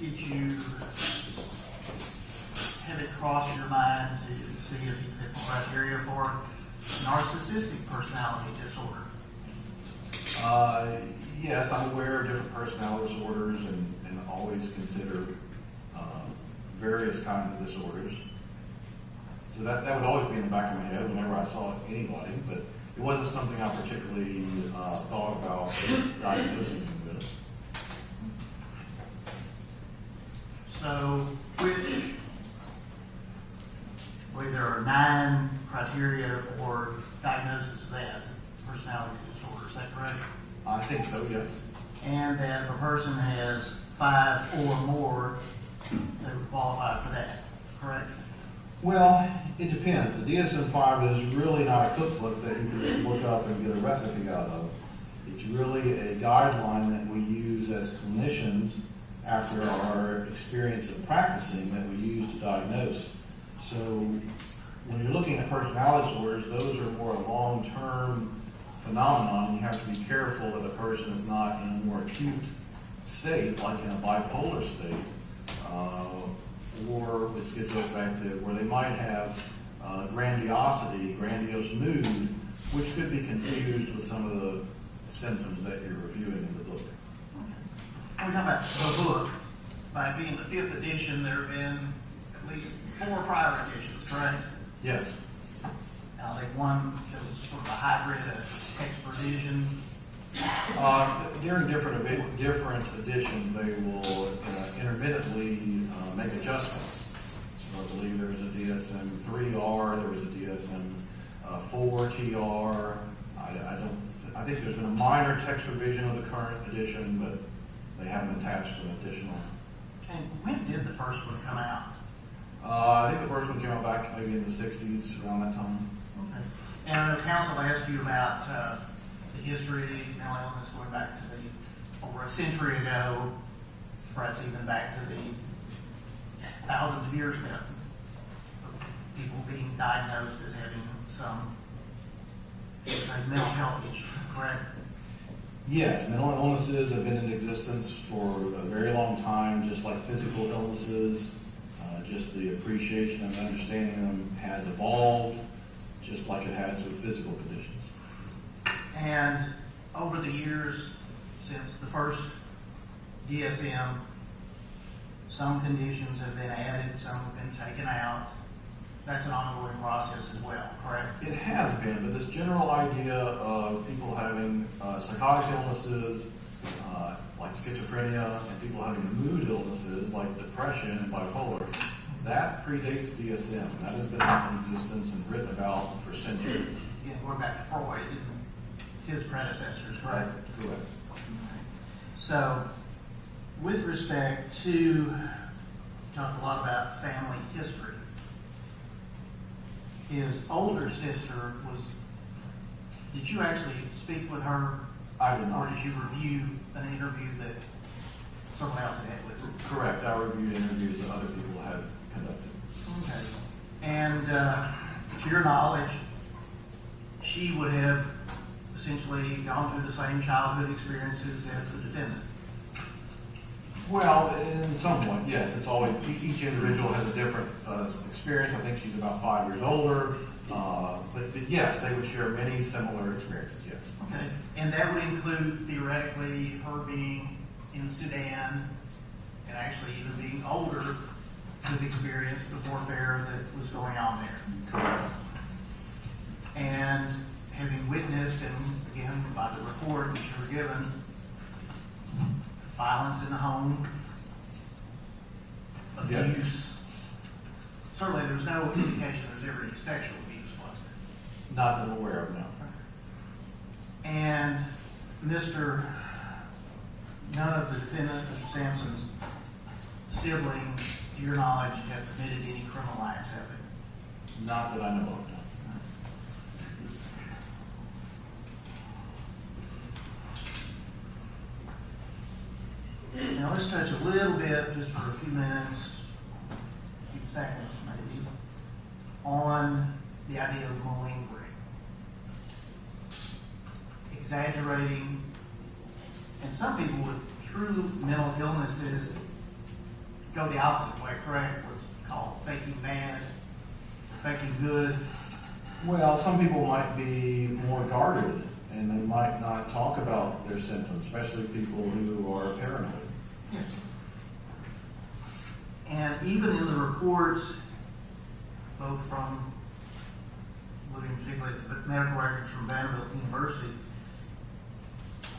Did you have it cross your mind to see if you fit the criteria for narcissistic personality disorder? Yes, I'm aware of different personality disorders and always consider various kinds of disorders. So that would always be in the back of my head whenever I saw anybody, but it wasn't something I particularly thought about diagnosing him with. So, there are 9 criteria for diagnosis of that personality disorder, is that correct? I think so, yes. And that if a person has 5 or more, they would qualify for that, correct? Well, it depends. The DSM-5 is really not a cookbook that you can just look up and get a recipe out of. It's really a guideline that we use as clinicians after our experience of practicing that we use to diagnose. So when you're looking at personality disorders, those are more a long-term phenomenon. You have to be careful that a person is not in a more acute state, like in a bipolar state, or with schizoaffective, where they might have grandiose mood, which could be confused with some of the symptoms that you're reviewing in the book. When we talk about the book, by being the 5th edition, there have been at least 4 prior editions, correct? Yes. Now, they one that was sort of a hybrid of text revision. During different editions, they will intermittently make adjustments. So I believe there was a DSM 3R, there was a DSM 4TR. I think there's been a minor text revision of the current edition, but they haven't attached an additional. And when did the first one come out? I think the first one came out back maybe in the 60s, around that time. Okay. And I know counsel asked you about the history of mental illness going back to over a century ago, perhaps even back to the thousands of years ago. People being diagnosed as having some mental health issue, correct? Yes, mental illnesses have been in existence for a very long time, just like physical illnesses. Just the appreciation and understanding of them has evolved, just like it has with physical conditions. And over the years, since the first DSM, some conditions have been added, some have been taken out. That's an ongoing process as well, correct? It has been, but this general idea of people having psychotic illnesses, like schizophrenia, and people having mood illnesses like depression and bipolar, that predates DSM. That has been in existence and written about for centuries. Again, going back to Freud and his predecessors, correct? Correct. So, with respect to, talk a lot about family history. His older sister did you actually speak with her? I did not. Or did you review an interview that someone else had with her? Correct. I reviewed interviews that other people had conducted. Okay. And to your knowledge, she would have essentially gone through the same childhood experiences as the defendant. Well, in somewhat, yes. It's always, each individual has a different experience. I think she's about 5 years older. But yes, they would share many similar experiences, yes. Okay, and that would include theoretically her being in Sudan and actually even being older to have experienced the warfare that was going on there. Correct. And having witnessed, and again, by the report that you were given, violence in the home, abuse. Yes. Certainly there's no indication there's ever any sexual abuse, was there? Not that I'm aware of, no. And none of the defendant, Mr. Samson's siblings, to your knowledge, have committed any criminal acts, have they? Not that I know of, no. Now let's touch a little bit, just for a few minutes, a few seconds maybe, on the idea of malingering. Exaggerating, and some people with true mental illnesses go the opposite way, correct? What's called faking bad, faking good. Well, some people might be more guarded and they might not talk about their symptoms, especially people who are paranoid. Yes. And even in the reports, both from, looking particularly at the medical records from Vanderbilt University,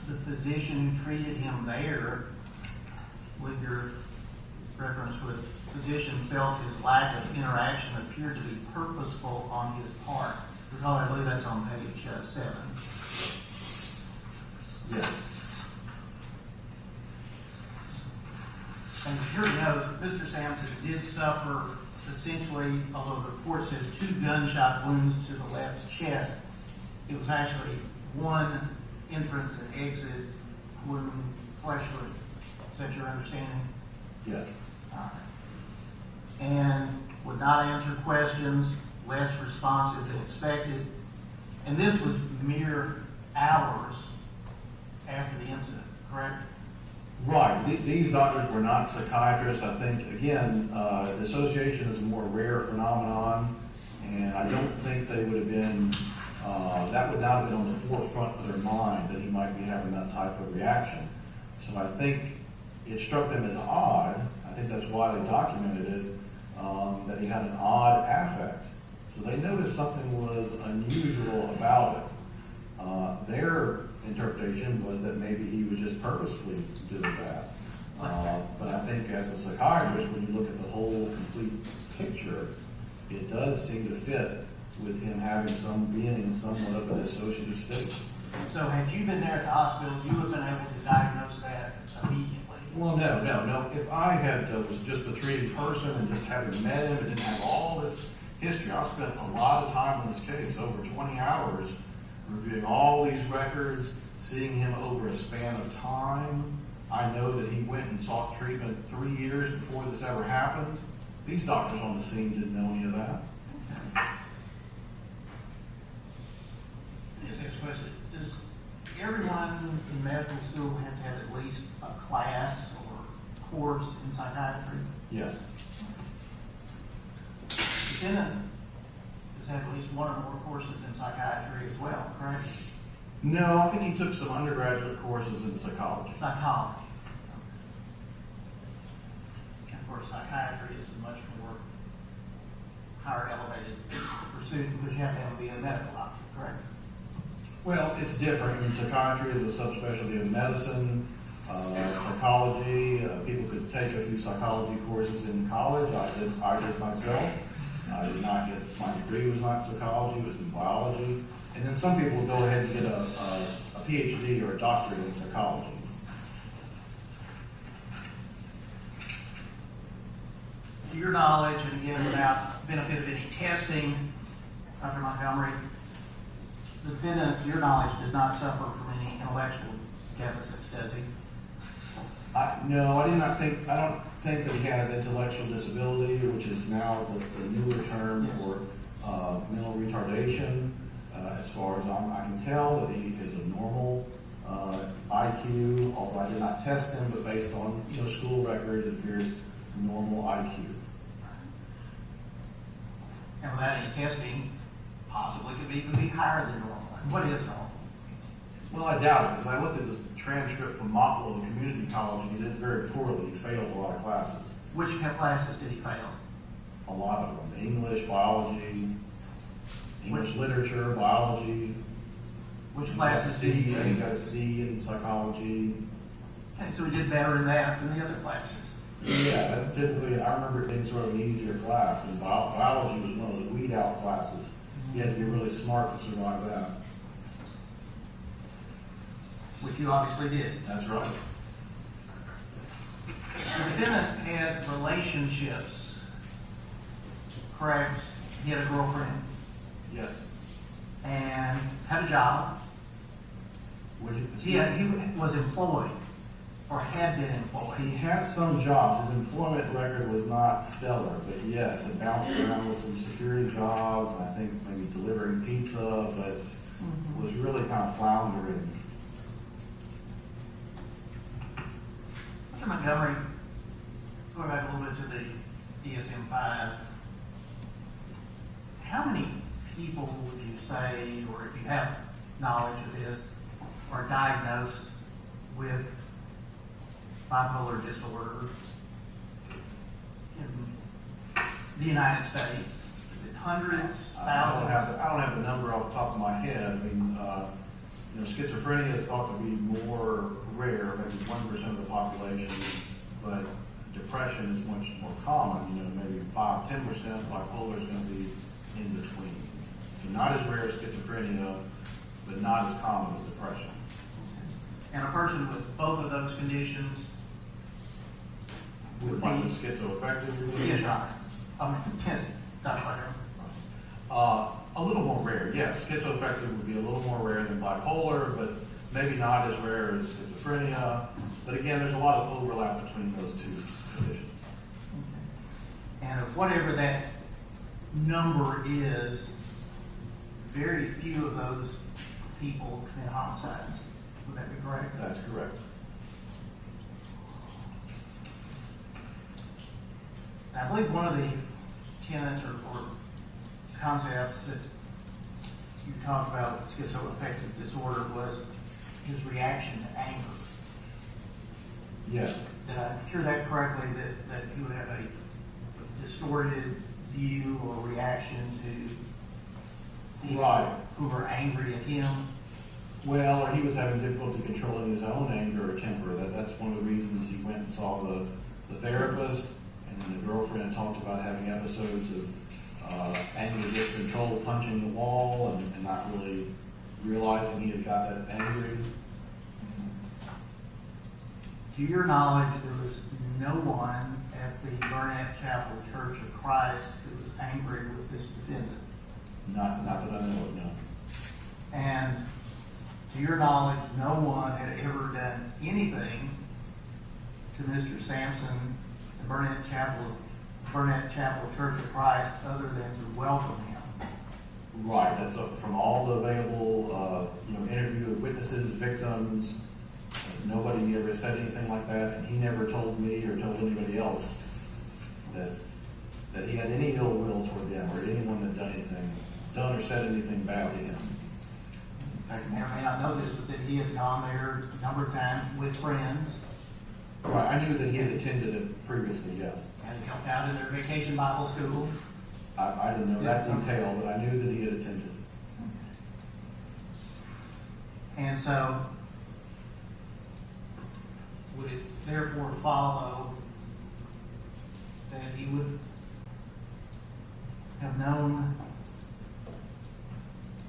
the physician who treated him there, with your reference with physician, felt his lack of interaction appeared to be purposeful on his part. Recall, I believe that's on page 7. Yes. And here we know, Mr. Samson did suffer essentially, although the report says 2 gunshot wounds to the left chest. It was actually 1 entrance and exit wound, flesh wound. Is that your understanding? Yes. All right. And would not answer questions, less responsive than expected. And this was mere hours after the incident, correct? Right. These doctors were not psychiatrists. I think, again, dissociation is a more rare phenomenon, and I don't think they would have been, that would not have been on the forefront of their mind that he might be having that type of reaction. So I think it struck them as odd. I think that's why they documented it, that he had an odd affect. So they noticed something was unusual about it. Their interpretation was that maybe he was just purposefully doing that. But I think as a psychiatrist, when you look at the whole complete picture, it does seem to fit with him being in somewhat of a dissociative state. So had you been there at the hospital, you would have been able to diagnose that immediately? Well, no. If I was just a treating person and just having met him and didn't have all this history, I spent a lot of time on this case, over 20 hours, reviewing all these records, seeing him over a span of time. I know that he went and sought treatment 3 years before this ever happened. These doctors on the scene didn't know any of that. Next question. Does everyone in medical school have to have at least a class or course in psychiatry? Yes. Defendant has had at least 1 or more courses in psychiatry as well, correct? No, I think he took some undergraduate courses in psychology. Psychology. And of course, psychiatry is a much more higher elevated pursuit because you have to be a medical doctor, correct? Well, it's different. I mean, psychiatry is a subspecialty of medicine. Psychology, people could take a few psychology courses in college. I did myself. I did not get, my degree was not psychology, it was in biology. And then some people will go ahead and get a PhD or a doctorate in psychology. To your knowledge, and again, without benefit of any testing, Dr. Montgomery, the defendant, to your knowledge, does not suffer from any intellectual deficits, does he? No, I don't think that he has intellectual disability, which is now the newer term for mental retardation. As far as I can tell, that he is a normal IQ, although I did not test him, but based on school records, it appears normal IQ. And without any testing, possibly could even be higher than normal. What is normal? Well, I doubt it, because I looked at this transcript from Moplo Community College, and he did very poorly. He failed a lot of classes. Which classes did he fail? A lot of them. English, biology, English literature, biology. Which He got a classes did he C, fail? he got a C in psychology. Okay, so he did better in that than the other classes. Yeah, that's typically, I remember it being sort of an easier class, and biology was one of those weed out classes. You had to be really smart to survive that. Which you obviously did. That's right. The defendant had relationships, correct? He had a girlfriend Yes. and had a job. Would you, He was employed or had been employed. he had some jobs. His employment record was not stellar, but yes, it bounced around with some security jobs, and I think maybe delivering pizza, but was really kind of floundering. Mr. Montgomery, going back a little bit to the DSM-5, how many people would you say, or if you have knowledge of this, are diagnosed with bipolar disorder in the United States? Is it hundreds, I don't thousands? have the number off the top of my head. I mean, schizophrenia is thought to be more rare, maybe 1% of the population, but depression is much more common. Maybe 5-10%. Bipolar is going to be in between. So not as rare as schizophrenia, but not as common as depression. And a person with both of those conditions With like the schizoaffective. Yes, Your Honor. Yes, Dr. Montgomery. A little more rare, yes. Schizoaffective would be a little more rare than bipolar, but maybe not as rare as schizophrenia. But again, there's a lot of overlap between those two conditions. And of whatever that number is, very few of those people commit homicides. Would that be correct? That's correct. And I believe one of the tenets or concepts that you talked about with schizoaffective disorder was his reaction to anger. Yes. Did I hear that correctly, that he would have a distorted view or reaction to people Right. who were angry at him? Well, or he was having difficulty controlling his own anger or temper. That's one of the reasons he went and saw the therapist, and then the girlfriend had talked about having episodes of anger discontrol, punching the wall, and not really realizing he had got that angry. To your knowledge, there was no one at the Burnett Chapel Church of Christ who was angry with this defendant. Not that I know of, no. And to your knowledge, no one had ever done anything to Mr. Samson, the Burnett Chapel Church of Christ, other than to welcome him. Right, that's from all the available, interview with witnesses, victims. Nobody ever said anything like that, and he never told me or told anybody else that he had any ill will toward them or anyone that done or said anything bad to him. In fact, you may or may not know this, but that he had gone there a number of times with friends, Right, I knew that he had attended it previously, yes. and he helped out in their vacation Bible school. I didn't know that detail, but I knew that he had attended. And so, would it therefore follow that he would have known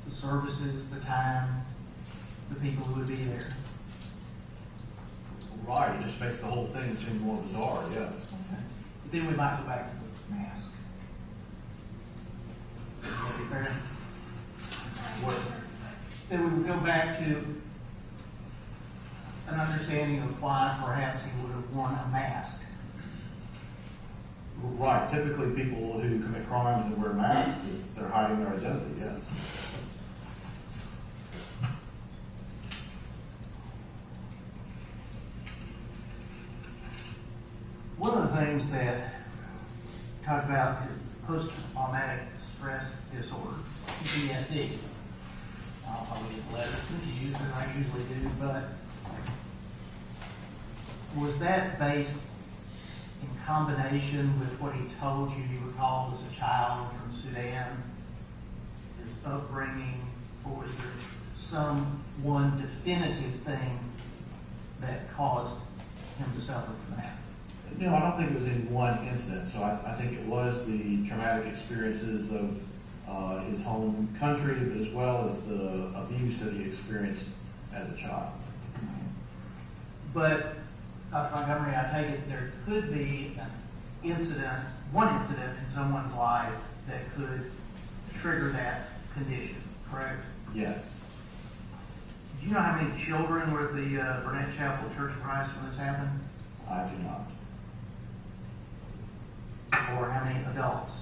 the services, the time, the people who would be there? Right, it just makes the whole thing seem more bizarre, yes. But then we might go back to the mask. Would that be fair? Then we would go back to an understanding of why perhaps he would have worn a mask. Right, typically people who commit crimes and wear masks, they're hiding their identity, yes. things that talked about post-traumatic stress disorder, PTSD. I'll probably get the letters confused, as I usually do, but was that based in combination with what he told you he recalled as a child from Sudan, his upbringing, or was there some one definitive thing that caused him to suffer from that? No, I don't think it was in one incident. So I think it was the traumatic experiences of his home country, but as well as the abuse that he experienced as a child. But, Dr. Montgomery, I take it there could be an incident, one incident in someone's life that could trigger that condition, correct? Yes. Do you know how many children were at the Burnett Chapel Church of Christ when this happened? I do not. Or how many adults?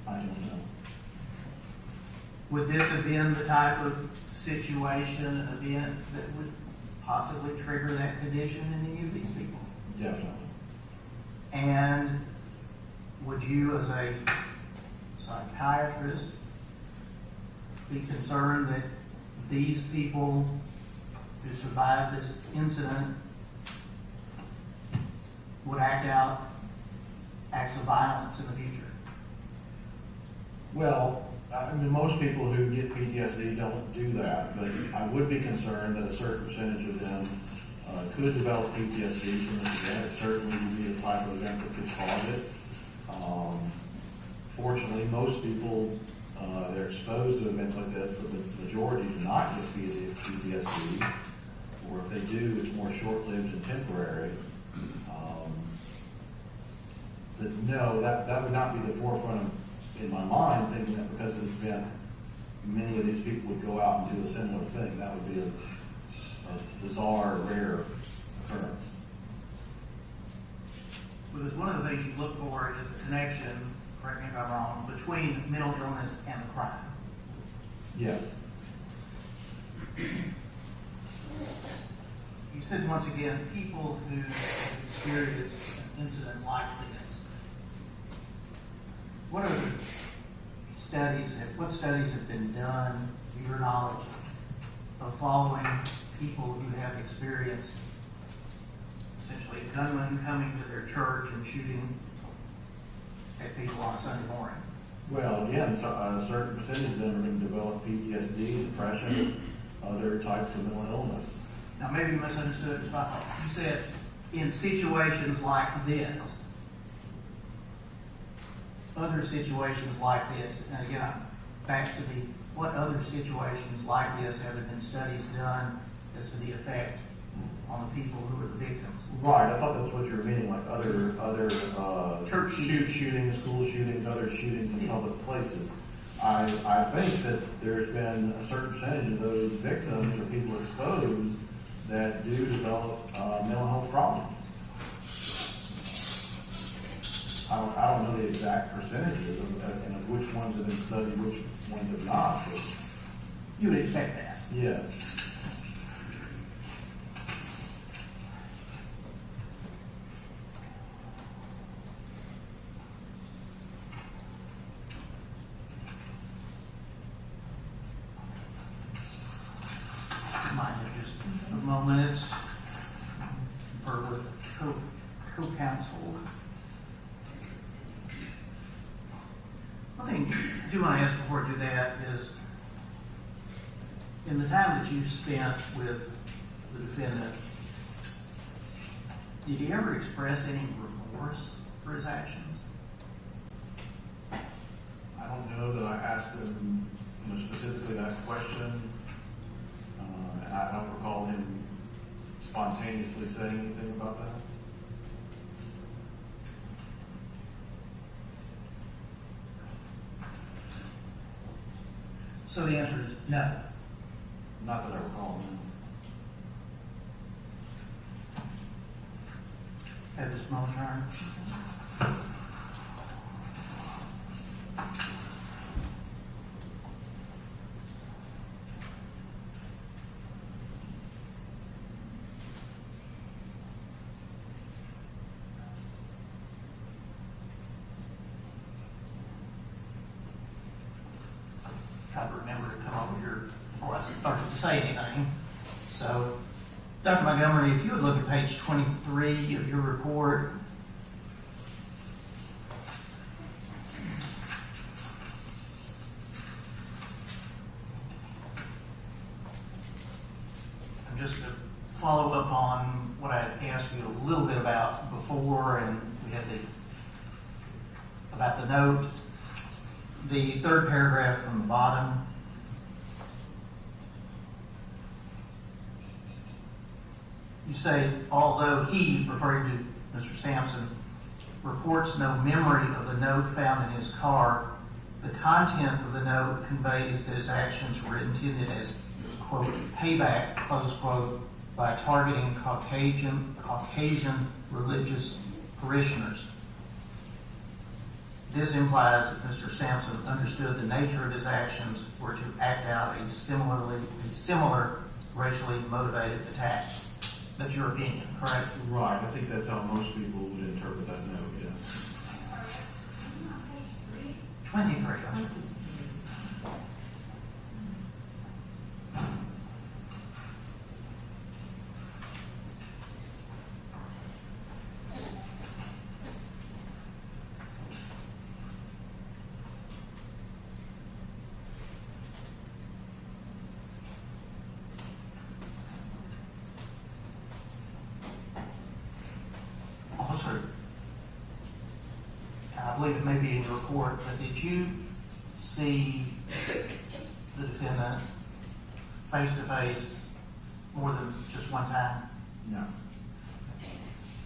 I don't know. Would this have been the type of situation, an event that would possibly trigger that condition in any of these people? Definitely. And would you, as a psychiatrist, be concerned that these people who survived this incident would act out acts of violence in the future? Well, I mean, most people who get PTSD don't do that, but I would be concerned that a certain percentage of them could develop PTSD from this event. It certainly would be the type of event that could cause it. Fortunately, most people, they're exposed to events like this, but the majority do not get PTSD, or if they do, it's more short-lived and temporary. But no, that would not be the forefront in my mind, thinking that because of this event, many of these people would go out and do a similar thing. That would be a bizarre, rare occurrence. Because one of the things you look for is the connection, correct me if I'm wrong, between mental illness and the crime. Yes. You said once again, people who have experienced an incident like this, what studies have been done, to your knowledge, of following people who have experienced essentially a gunman coming to their church and shooting at people on Sunday morning? Well, again, so a certain percentage of them are going to develop PTSD, depression, other types of mental illness. Now, maybe you misunderstood. You said in situations like this, other situations like this, and again, I'm back to what other situations like this have there been studies done as to the effect on the people who are the victims? Right, I thought that's what you were meaning, like other Church shootings, school shootings, other shootings in public places. I think that there's been a certain percentage of those victims or people exposed that do develop mental health problems. I don't know the exact percentages of which ones have been studied, which ones have not. But You would expect that. yes. Might have just a moment for the co-counsel. One thing I do want to ask before I do that is, in the time that you spent with the defendant, did he ever express any remorse for his actions? I don't know that I asked him, specifically that question, and I don't recall him spontaneously saying anything about that. So the answer is no. Not that I recall. No. At this moment, Your Honor. tried to remember to come over here before I started to say anything. So, Dr. Montgomery, if you would look at page 23 of your report. And just to follow up on what I asked you a little bit about before, and we had about the note, the third paragraph from the bottom. You say, although he, referring to Mr. Samson, reports no memory of the note found in his car, the content of the note conveys that his actions were intended as, quote, payback, close quote, by targeting Caucasian religious parishioners. This implies that Mr. Samson understood the nature of his actions were to act out a similar racially motivated attack. That's your opinion, correct? Right, I think that's how most people would interpret that note, yes. 23. Okay. Officer, I believe it may be in your report, but did you see the defendant face to face more than just one time? No.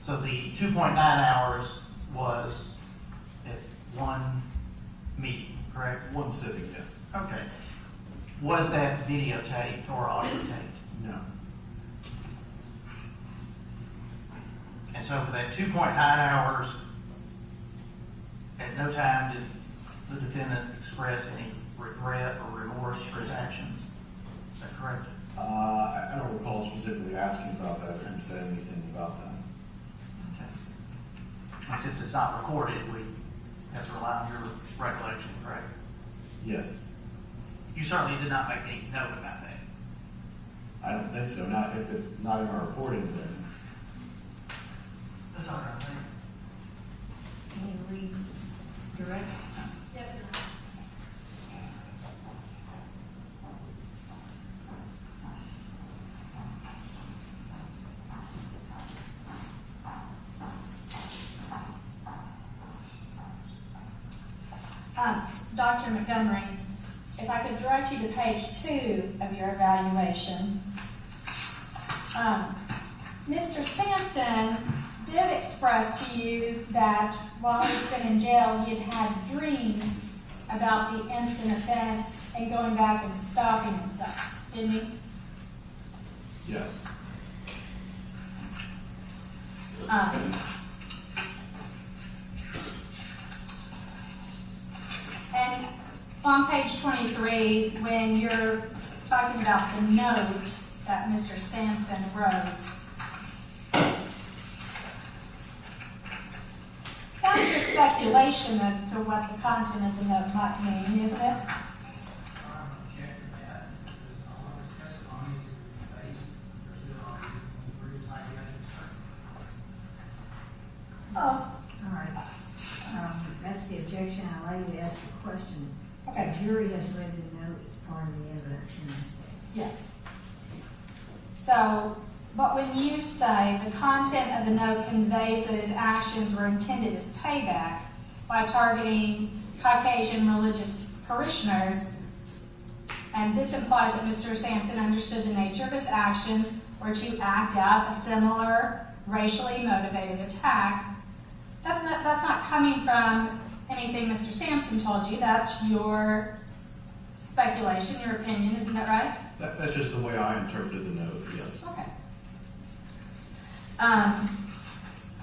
So the 2.9 hours was at one meeting, correct? One sitting, yes. Okay. Was that videotaped or audio taped? No. And so for that 2.9 hours, at no time did the defendant express any regret or remorse for his actions. Is that correct? I don't recall specifically asking about that or him saying anything about that. Okay. And since it's not recorded, we have to rely on your recollection, correct? Yes. You certainly did not make any note about that. I don't think so. Not if it's not in our reporting, then. That's all right, thank you. Can you redirect? Yes, sir. Dr. Montgomery, if I could direct you to page 2 of your evaluation. Mr. Samson did express to you that while he's been in jail, he had had dreams about the instant offense and going back and stopping himself, didn't he? Yes. And on page 23, when you're talking about the note that Mr. Samson wrote, that's your speculation as to what the content of the note might mean, isn't it? Oh, All right. That's the objection. I allow you to ask a question. okay. The jury has read the note as part of the evidence in this case. Yes. So, but when you say the content of the note conveys that his actions were intended as payback by targeting Caucasian religious parishioners, and this implies that Mr. Samson understood the nature of his actions were to act out a similar racially motivated attack, that's not coming from anything Mr. Samson told you. That's your speculation, your opinion, isn't that right? That's just the way I interpreted the note, yes. Okay.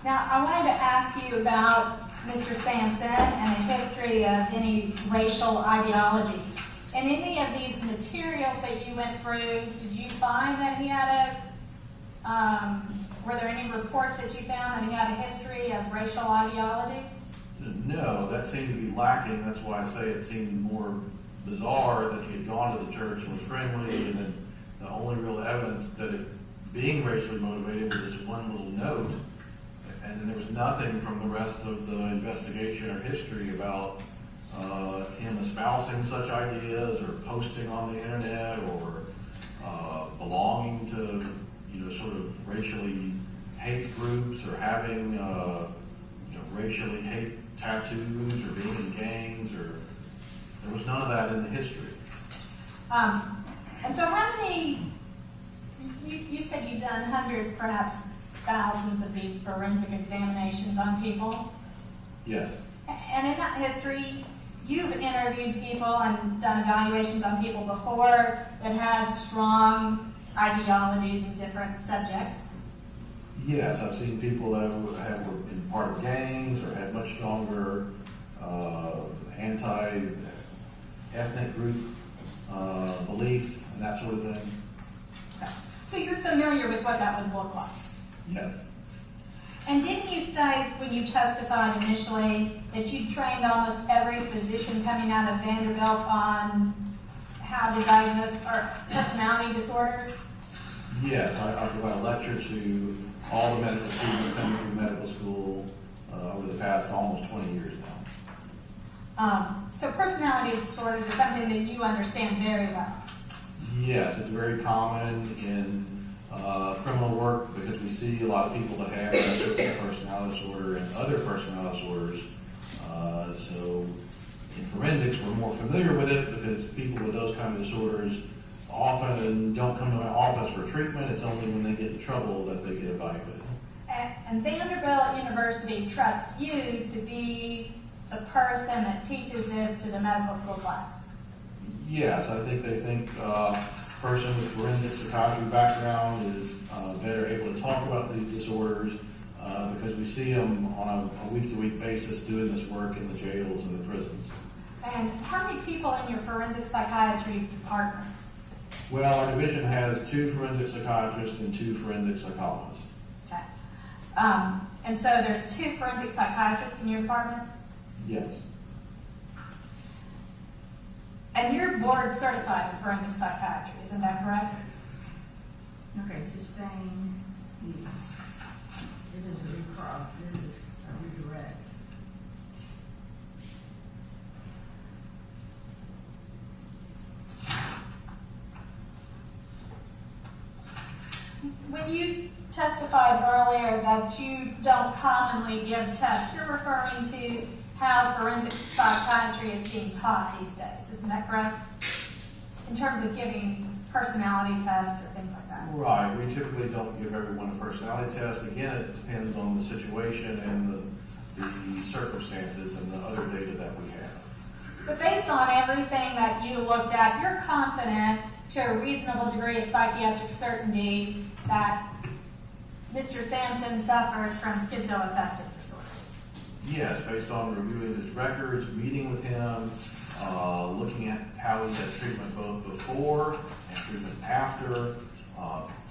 Now, I wanted to ask you about Mr. Samson and a history of any racial ideologies. In any of these materials that you went through, did you find that he had were there any reports that you found that he had a history of racial ideologies? No, that seemed to be lacking. That's why I say it seemed more bizarre that he had gone to the church and was friendly, and then the only real evidence that it being racially motivated was this one little note, and then there was nothing from the rest of the investigation or history about him espousing such ideas or posting on the internet or belonging to, sort of racially hate groups or having, racially hate tattoos or being in gangs, or there was none of that in the history. And so how many, you said you've done hundreds, perhaps thousands of these forensic examinations on people? Yes. And in that history, you've interviewed people and done evaluations on people before that had strong ideologies in different subjects. Yes, I've seen people that have been part of gangs or had much stronger anti-ethnic group beliefs and that sort of thing. Okay. So you're familiar with what that would look like? Yes. And didn't you say when you testified initially that you trained almost every physician coming out of Vanderbilt on how to diagnose personality disorders? Yes, I provide a lecture to all the medical students coming through medical school over the past almost 20 years now. So personality disorders are something that you understand very well. Yes, it's very common in criminal work because we see a lot of people that have dissociative personality disorder and other personality disorders. So in forensics, we're more familiar with it because people with those kind of disorders often don't come to my office for treatment. It's only when they get in trouble that they get evaluated. And Vanderbilt University trusts you to be the person that teaches this to the medical school class. Yes, I think they think a person with forensic psychiatry background is better able to talk about these disorders because we see them on a week-to-week basis doing this work in the jails and the prisons. And how many people in your forensic psychiatry department? Well, our division has 2 forensic psychiatrists and 2 forensic psychologists. Okay. And so there's 2 forensic psychiatrists in your department? Yes. And you're board certified in forensic psychiatry, isn't that correct? Okay, sustain, this is a recross, this is a redirect. When you testified earlier that you don't commonly give tests, you're referring to how forensic psychiatry is being taught these days, isn't that correct? In terms of giving personality tests or things like that. Right. We typically don't give everyone a personality test. Again, it depends on the situation and the circumstances and the other data that we have. But based on everything that you looked at, you're confident to a reasonable degree of psychiatric certainty that Mr. Samson suffers from schizoaffective disorder. Yes, based on reviewing his records, meeting with him, looking at how he had treatment both before and treatment after.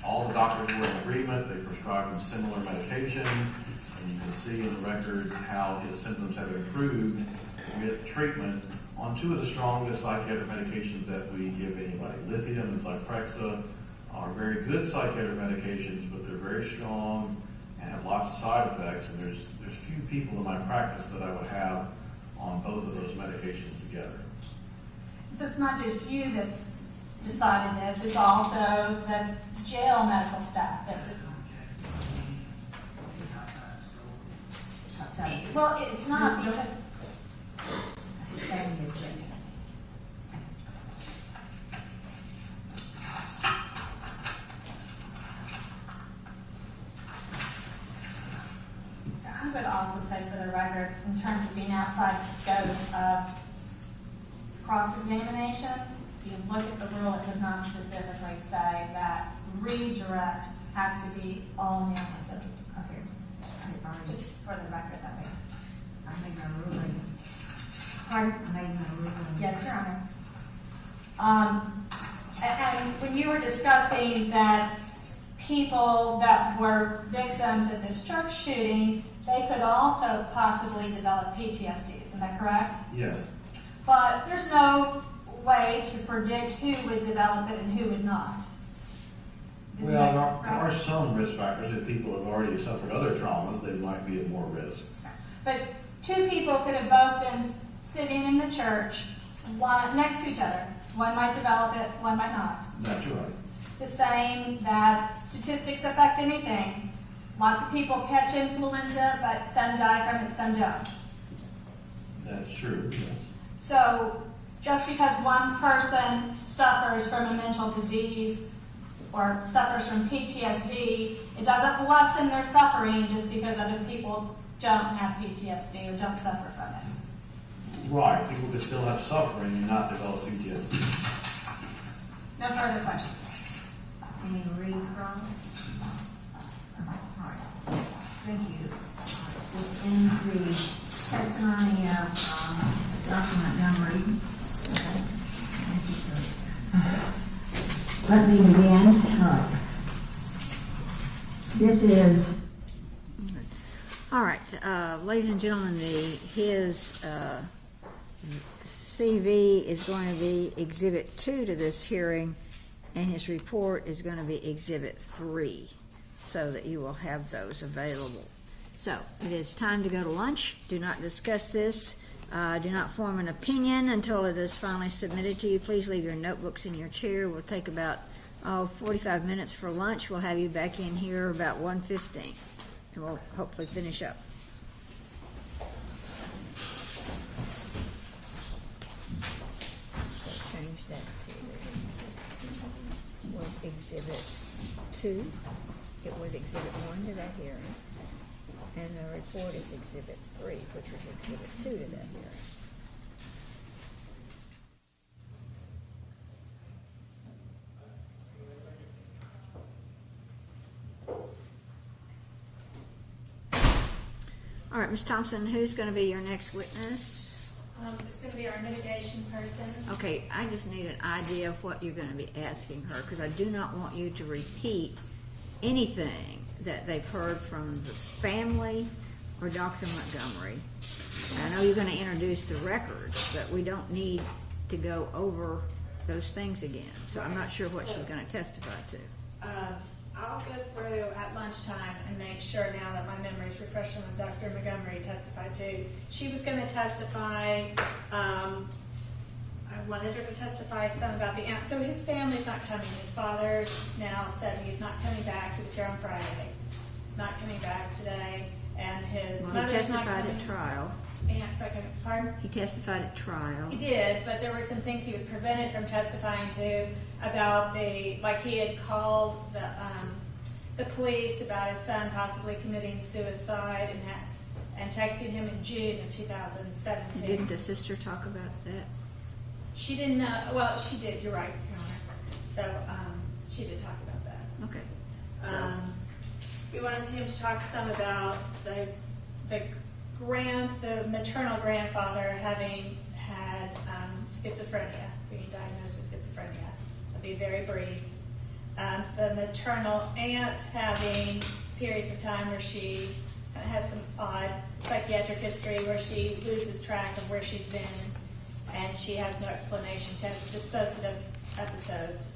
All the doctors were in agreement. They prescribed him similar medications, and you can see in the record how his symptoms have improved with treatment on 2 of the strongest psychiatric medications that we give anybody. Lithium and Zyprexa are very good psychiatric medications, but they're very strong and have lots of side effects, and there's few people in my practice that I would have on both of those medications together. So it's not just you that's decided this, it's also the jail medical staff that just... Well, it's not because... Sustain the objection. I would also say for the record, in terms of being outside the scope of cross-examination, if you look at the rule, it does not specifically say that redirect has to be only on the subject of cross-examination. Just for the record, that way. I made my ruling. Pardon? I made my ruling. Yes, Your Honor. And when you were discussing that people that were victims of this church shooting, they could also possibly develop PTSD, isn't that correct? Yes. But there's no way to predict who would develop it and who would not. Isn't Well, that there are right? some risk factors. If people have already suffered other traumas, they might be at more risk. But two people could have both been sitting in the church, one next to each other. One might develop it, one might not. That's right. The same that statistics affect anything. Lots of people catch influenza, but some die from it, some don't. That's true, yes. So just because one person suffers from a mental disease or suffers from PTSD, it doesn't lessen their suffering just because other people don't have PTSD or don't suffer from it. Right, people could still have suffering and not develop PTSD. No further questions. Any recall? All right, thank you. This ends the testimony of Dr. Montgomery. Okay. Thank you, sir. Let me begin. All right. This is All right, ladies and gentlemen, his CV is going to be Exhibit 2 to this hearing, and his report is going to be Exhibit 3, so that you will have those available. So, it is time to go to lunch. Do not discuss this. Do not form an opinion until it is finally submitted to you. Please leave your notebooks in your chair. We'll take about 45 minutes for lunch. We'll have you back in here about 1:15, and we'll hopefully finish up. So change that to was Exhibit 2. It was Exhibit 1 to that hearing. And the report is Exhibit 3, which was Exhibit 2 to that hearing. All right, Ms. Thompson, who's going to be your next witness? It's going to be our mitigation person. Okay, I just need an idea of what you're going to be asking her, because I do not want you to repeat anything that they've heard from the family or Dr. Montgomery. I know you're going to introduce the records, but we don't need to go over those things again. So I'm not sure what she's going to testify to. I'll go through at lunchtime and make sure now that my memory is refreshing what Dr. Montgomery testified to. She was going to testify, I wanted her to testify some about the aunt. So his family's not coming. His father's now said he's not coming back. He was here on Friday. He's not coming back today. And his Well, he mother's not testified coming. at trial. Aunt's not coming. Pardon? He testified at trial. He did, but there were some things he was prevented from testifying to about like he had called the police about his son possibly committing suicide and texting him in June of 2017. Didn't the sister talk about that? She didn't know. Well, she did. You're right, Your Honor. So she did talk about that. Okay. We wanted him to talk some about the maternal grandfather having had schizophrenia, being diagnosed with schizophrenia. I'll be very brief. The maternal aunt having periods of time where she has some odd psychiatric history where she loses track of where she's been and she has no explanation. She has dissociative episodes.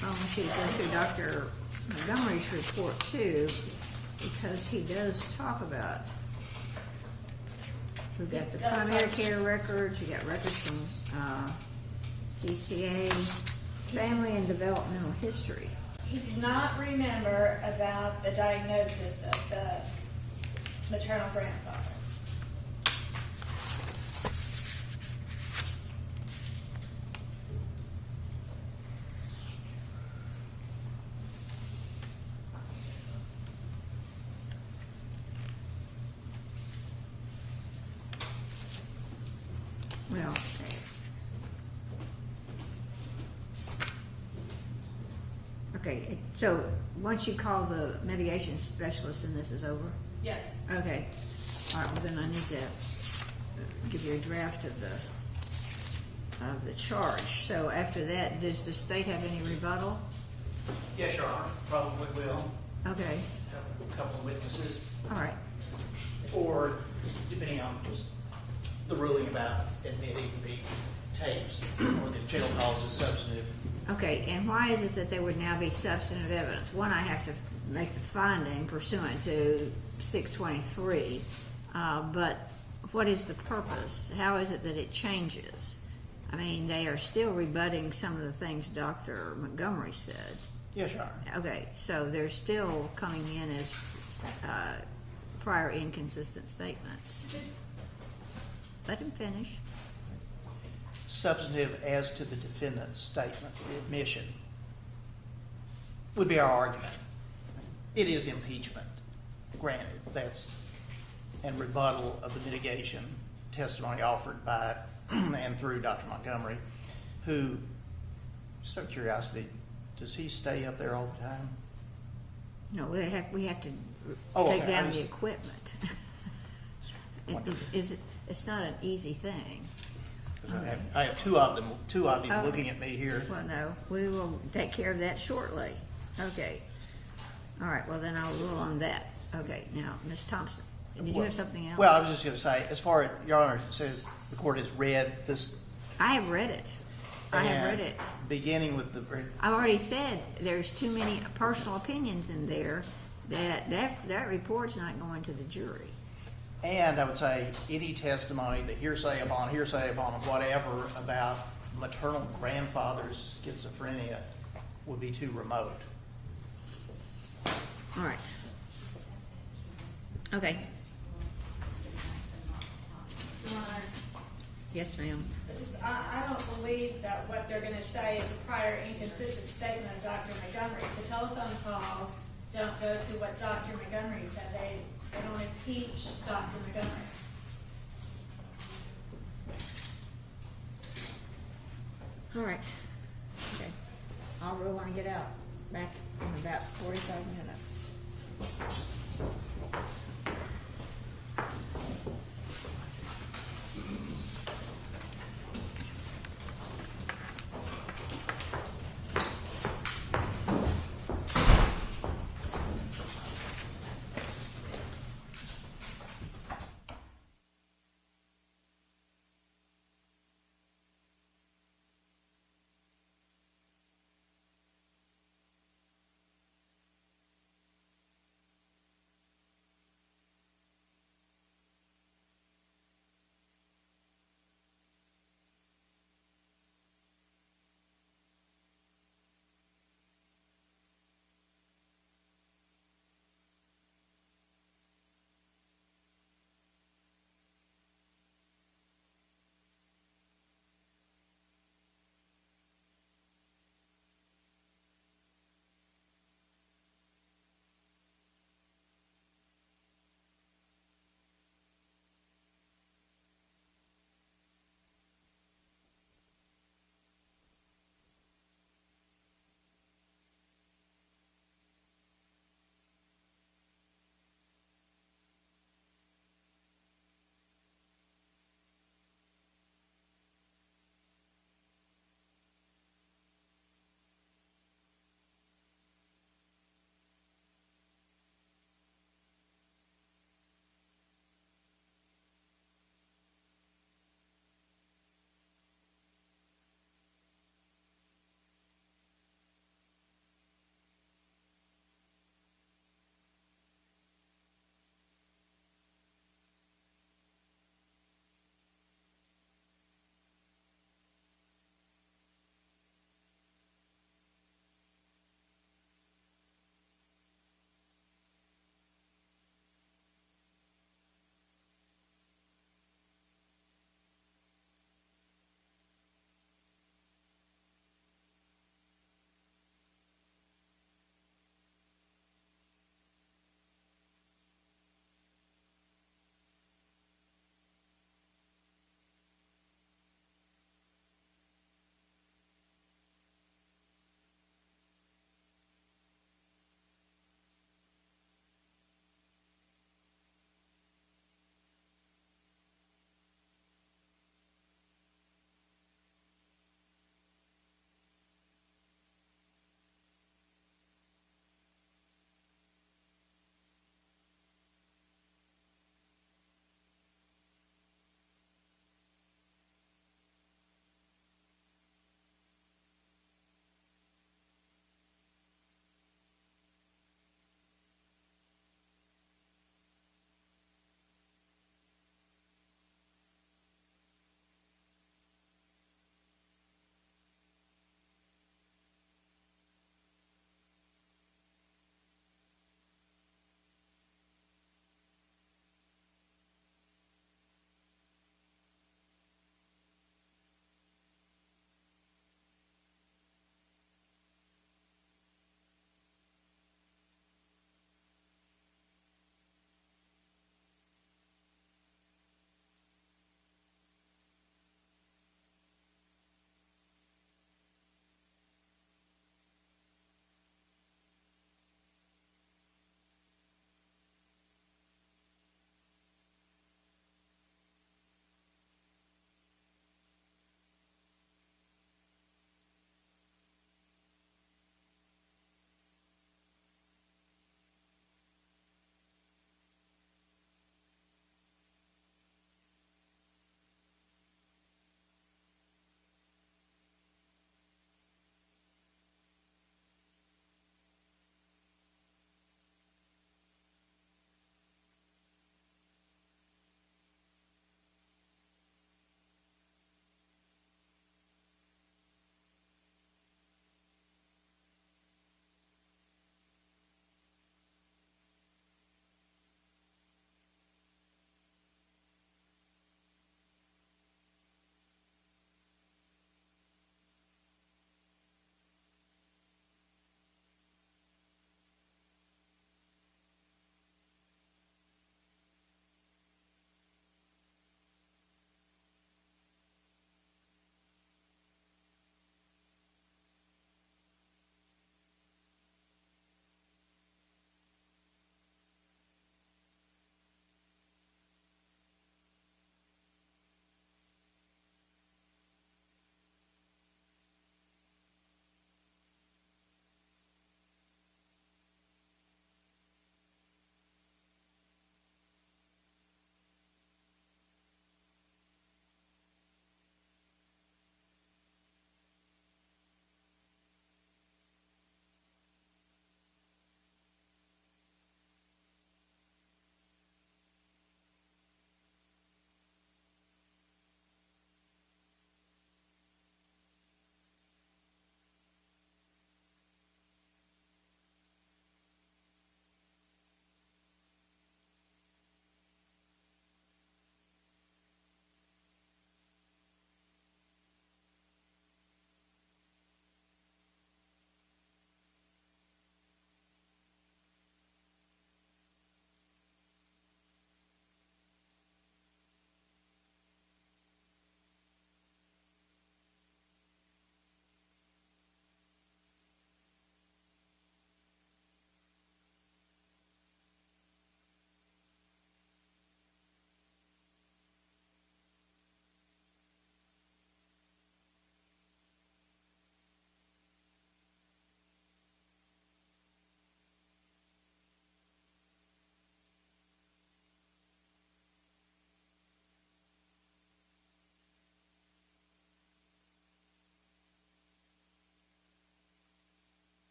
I want you to go through Dr. Montgomery's report too, because he does talk about. We've got the primary care records, we got records from CCA, family and developmental history. He did not remember about the diagnosis of the maternal grandfather. Well, okay, so once you call the mitigation specialist, then this is over? Yes. Okay, all right, well then I need to give you a draft of the charge. So after that, does the state have any rebuttal? Yes, Your Honor, probably will. Okay, a couple of witnesses, All right. or depending on just the ruling about admitting the tapes or the jail calls as substantive. Okay, and why is it that they would now be substantive evidence? One, I have to make the finding pursuant to 623, but what is the purpose? How is it that it changes? I mean, they are still rebutting some of the things Dr. Montgomery said. Yes, Your Honor. Okay, so they're still coming in as prior inconsistent statements. Let him finish. Substantive as to the defendant's statements, the admission, would be our argument. It is impeachment, granted, that's, and rebuttal of the mitigation testimony offered by and through Dr. Montgomery, who, just out of curiosity, does he stay up there all the time? No, we have to Oh, take okay, down I the just- equipment. It's not an easy thing. I have two of them Okay. looking at me here. Well, no, we will take care of that shortly. Okay. All right, well, then I'll rule on that. Okay, now, Ms. Thompson, did you have something else? Well, I was just going to say, as far as Your Honor says, the court has read this. I have read it. I have read and it. Beginning with the, I've already said there's too many personal opinions in there that report's not going to the jury. and I would say any testimony, the hearsay upon whatever about maternal grandfather's schizophrenia would be too remote. All right. Okay. Your Honor, Yes, ma'am. I don't believe that what they're gonna say is a prior inconsistent statement of Dr. Montgomery. The telephone calls don't go to what Dr. Montgomery said. They don't impeach Dr. Montgomery. All right. Okay. I'll rule when I get out. Back in about 45 minutes.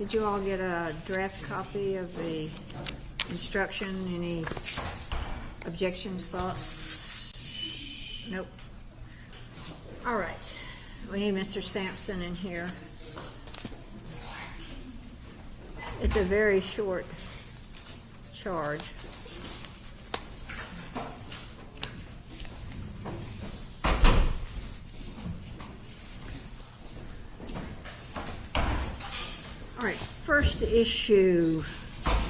Did you all get a draft copy of the instruction? Any objections, thoughts? Nope. All right. We need Mr. Samson in here. It's a very short charge. All right, first issue,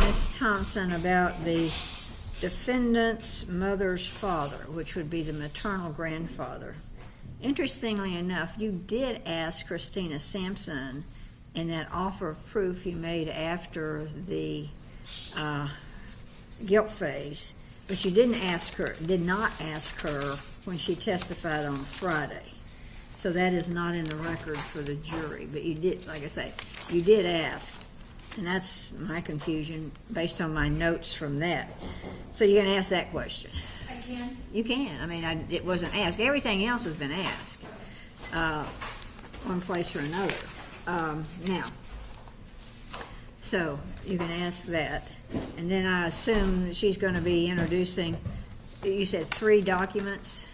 Ms. Thompson, about the defendant's mother's father, which would be the maternal grandfather. Interestingly enough, you did ask Christina Sampson in that offer of proof you made after the guilt phase, but you did not ask her when she testified on Friday. So that is not in the record for the jury, but you did, like I say, you did ask, and that's my confusion based on my notes from that. So you're going to ask that question. I can. You can. I mean, it wasn't asked. Everything else has been asked, one place or another. Now, so you can ask that, and then I assume she's going to be introducing. You said 3 documents.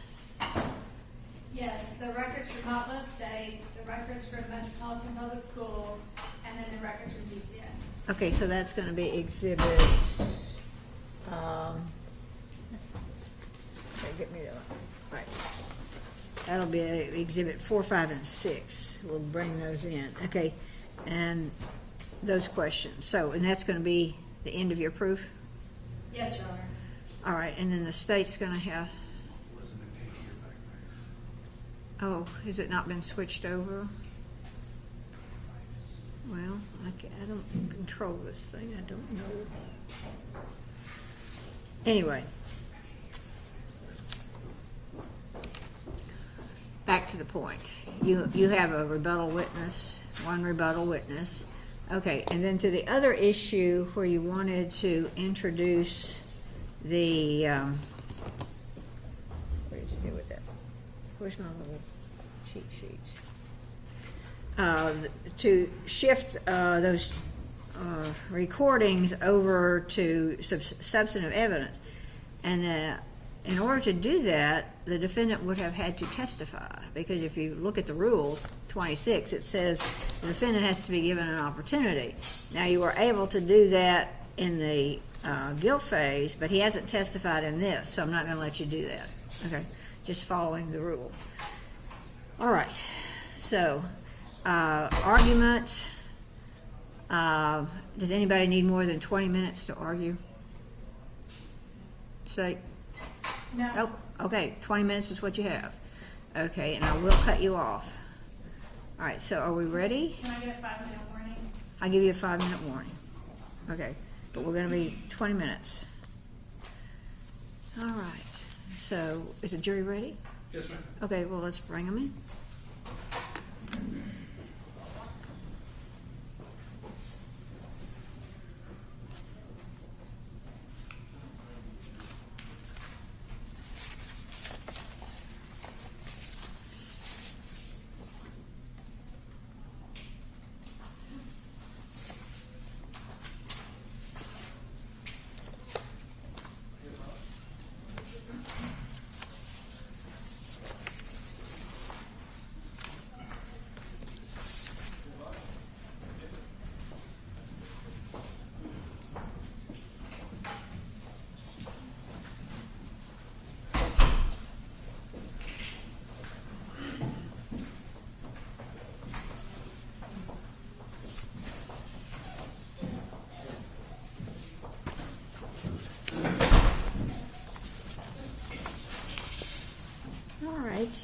Yes, the records from Hotla State, the records from Metropolitan Public Schools, and then the records from GCS. Okay, so that's going to be exhibits. Okay, get me that one. Right. That'll be exhibit 4, 5, and 6. We'll bring those in. Okay, and those questions. So, and that's going to be the end of your proof? Yes, Your Honor. All right, and then the state's going to have. Oh, has it not been switched over? Well, I don't control this thing. I don't know. Anyway. Back to the point. You have a rebuttal witness, 1 rebuttal witness. Okay, and then to the other issue where you wanted to introduce the, what did you do with that? Where's my little cheat sheet? To shift those recordings over to substantive evidence. And in order to do that, the defendant would have had to testify, because if you look at the rule 26, it says the defendant has to be given an opportunity. Now, you were able to do that in the guilt phase, but he hasn't testified in this, so I'm not going to let you do that. Okay, just following the rule. All right, so argument. Does anybody need more than 20 minutes to argue? Say. No. Nope. Okay, 20 minutes is what you have. Okay, and I will cut you off. All right, so are we ready? Can I get a 5-minute warning? I'll give you a 5-minute warning. Okay, but we're going to be 20 minutes. All right, so is the jury ready? Yes, ma'am. Okay, well, let's bring them in.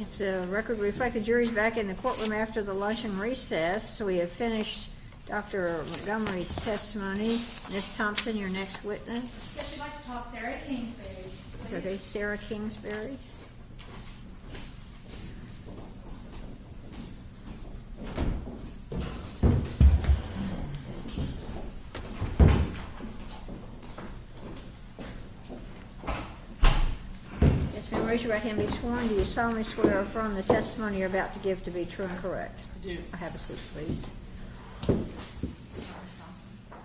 If the record reflects, the jury's back in the courtroom after the luncheon recess. We have finished Dr. Montgomery's testimony. Ms. Thompson, your next witness. Yes, we'd like to call Sarah Kingsbury, please. Okay, Sarah Kingsbury. Raise your right hand and be sworn. Do you solemnly swear or affirm the testimony you're about to give to be true and correct? I do. Have a seat, please.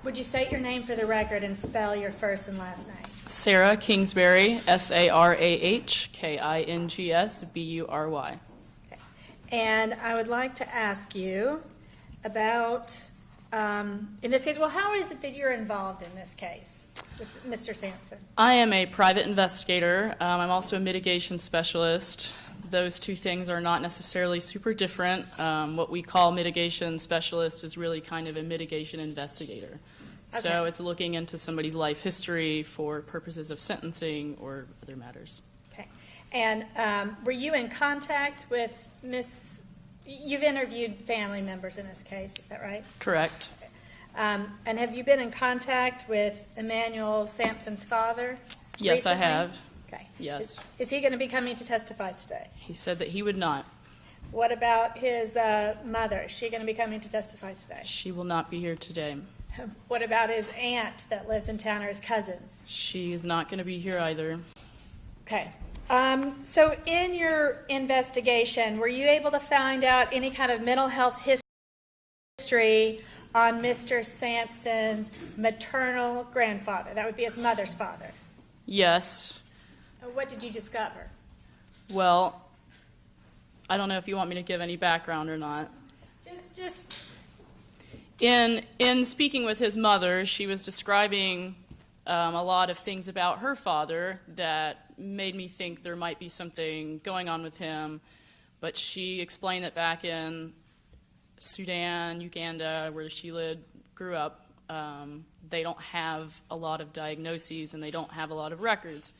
Would you state your name for the record and spell your first and last name? Sarah Kingsbury, SarahKingsbury. And I would like to ask you about, in this case, well, how is it that you're involved in this case with Mr. Samson? I am a private investigator. I'm also a mitigation specialist. Those two things are not necessarily super different. What we call mitigation specialist is really kind of a mitigation investigator. So Okay. it's looking into somebody's life history for purposes of sentencing or other matters. Okay. And were you in contact with you've interviewed family members in this case, is that right? Correct. And have you been in contact with Emanuel Samson's father? Yes, I recently? have. Okay. Yes. Is he going to be coming to testify today? He said that he would not. What about his mother? Is she going to be coming to testify today? She will not be here today. What about his aunt that lives in town or his cousins? She is not going to be here either. Okay. So in your investigation, were you able to find out any kind of mental health history on Mr. Sampson's maternal grandfather? That would be his mother's father. Yes. What did you discover? Well, I don't know if you want me to give any background or not. Just In speaking with his mother, she was describing a lot of things about her father that made me think there might be something going on with him. But she explained that back in Sudan, Uganda, where she grew up, they don't have a lot of diagnoses and they don't have a lot of records.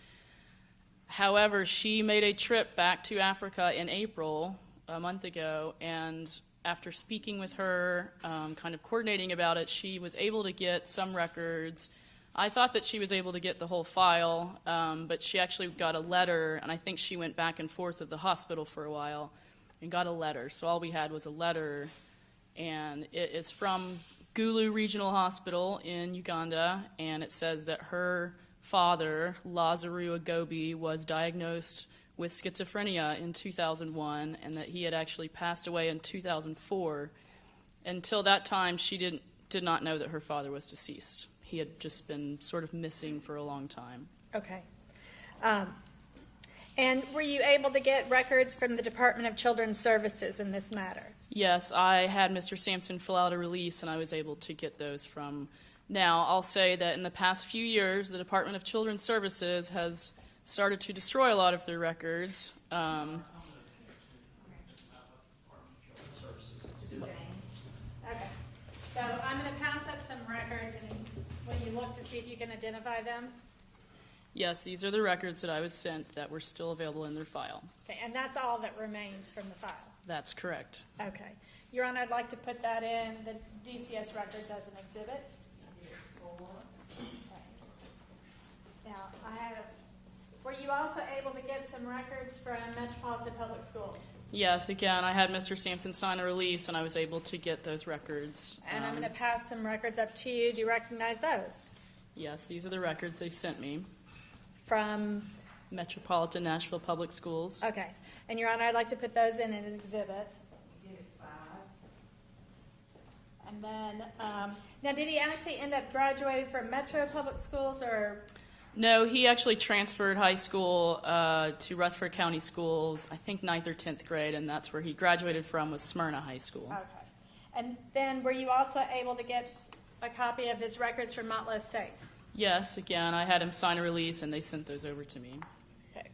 However, she made a trip back to Africa in April, a month ago, and after speaking with her, kind of coordinating about it, she was able to get some records. I thought that she was able to get the whole file, but she actually got a letter, and I think she went back and forth at the hospital for a while and got a letter. So all we had was a letter, and it is from Gulu Regional Hospital in Uganda, and it says that her father, Lazarou Agobi, was diagnosed with schizophrenia in 2001, and that he had actually passed away in 2004. Until that time, she did not know that her father was deceased. He had just been sort of missing for a long time. okay. And were you able to get records from the Department of Children's Services in this matter? Yes, I had Mr. Samson fill out a release, and I was able to get those from. Now, I'll say that in the past few years, the Department of Children's Services has started to destroy a lot of their records. Okay. So I'm going to pass up some records, and will you look to see if you can identify them? Yes, these are the records that I was sent that were still available in their file. Okay, and that's all that remains from the file? That's correct. Okay. Your Honor, I'd like to put that in the DCS records as an exhibit. Okay. Now, were you also able to get some records from Metropolitan Public Schools? Yes, again, I had Mr. Samson sign a release, and I was able to get those records. And I'm going to pass some records up to you. Do you recognize those? Yes, these are the records they sent me. From, Metropolitan Nashville Public Schools. okay. And Your Honor, I'd like to put those in an exhibit. Exhibit 5. And then, now did he actually end up graduating from Metro Public Schools or? No, he actually transferred high school to Rutherford County Schools, I think 9th or 10th grade, and that's where he graduated from, was Smyrna High School. Okay. And then were you also able to get a copy of his records from Montlow State? Yes, again, I had him sign a release, and they sent those over to me. Okay.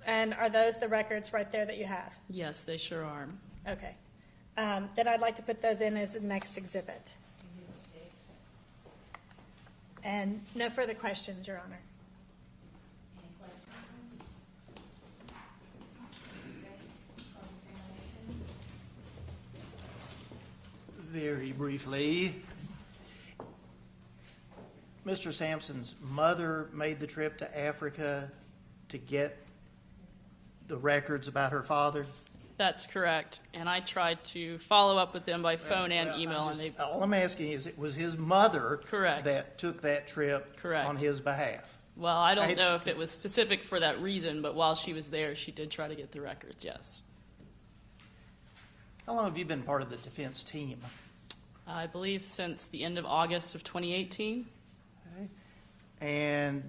And are those the records right there that you have? Yes, they sure are. Okay. Then I'd like to put those in as the next exhibit. Exhibit 6. And no further questions, Your Honor. Any questions? Very briefly, Mr. Sampson's mother made the trip to Africa to get the records about her father. That's correct, and I tried to follow up with them by phone and Well, email, and they. All I'm asking is, it was his mother Correct. that took that trip Correct. on his behalf. Well, I don't It's- know if it was specific for that reason, but while she was there, she did try to get the records, yes. How long have you been part of the defense team? I believe since the end of August of 2018. And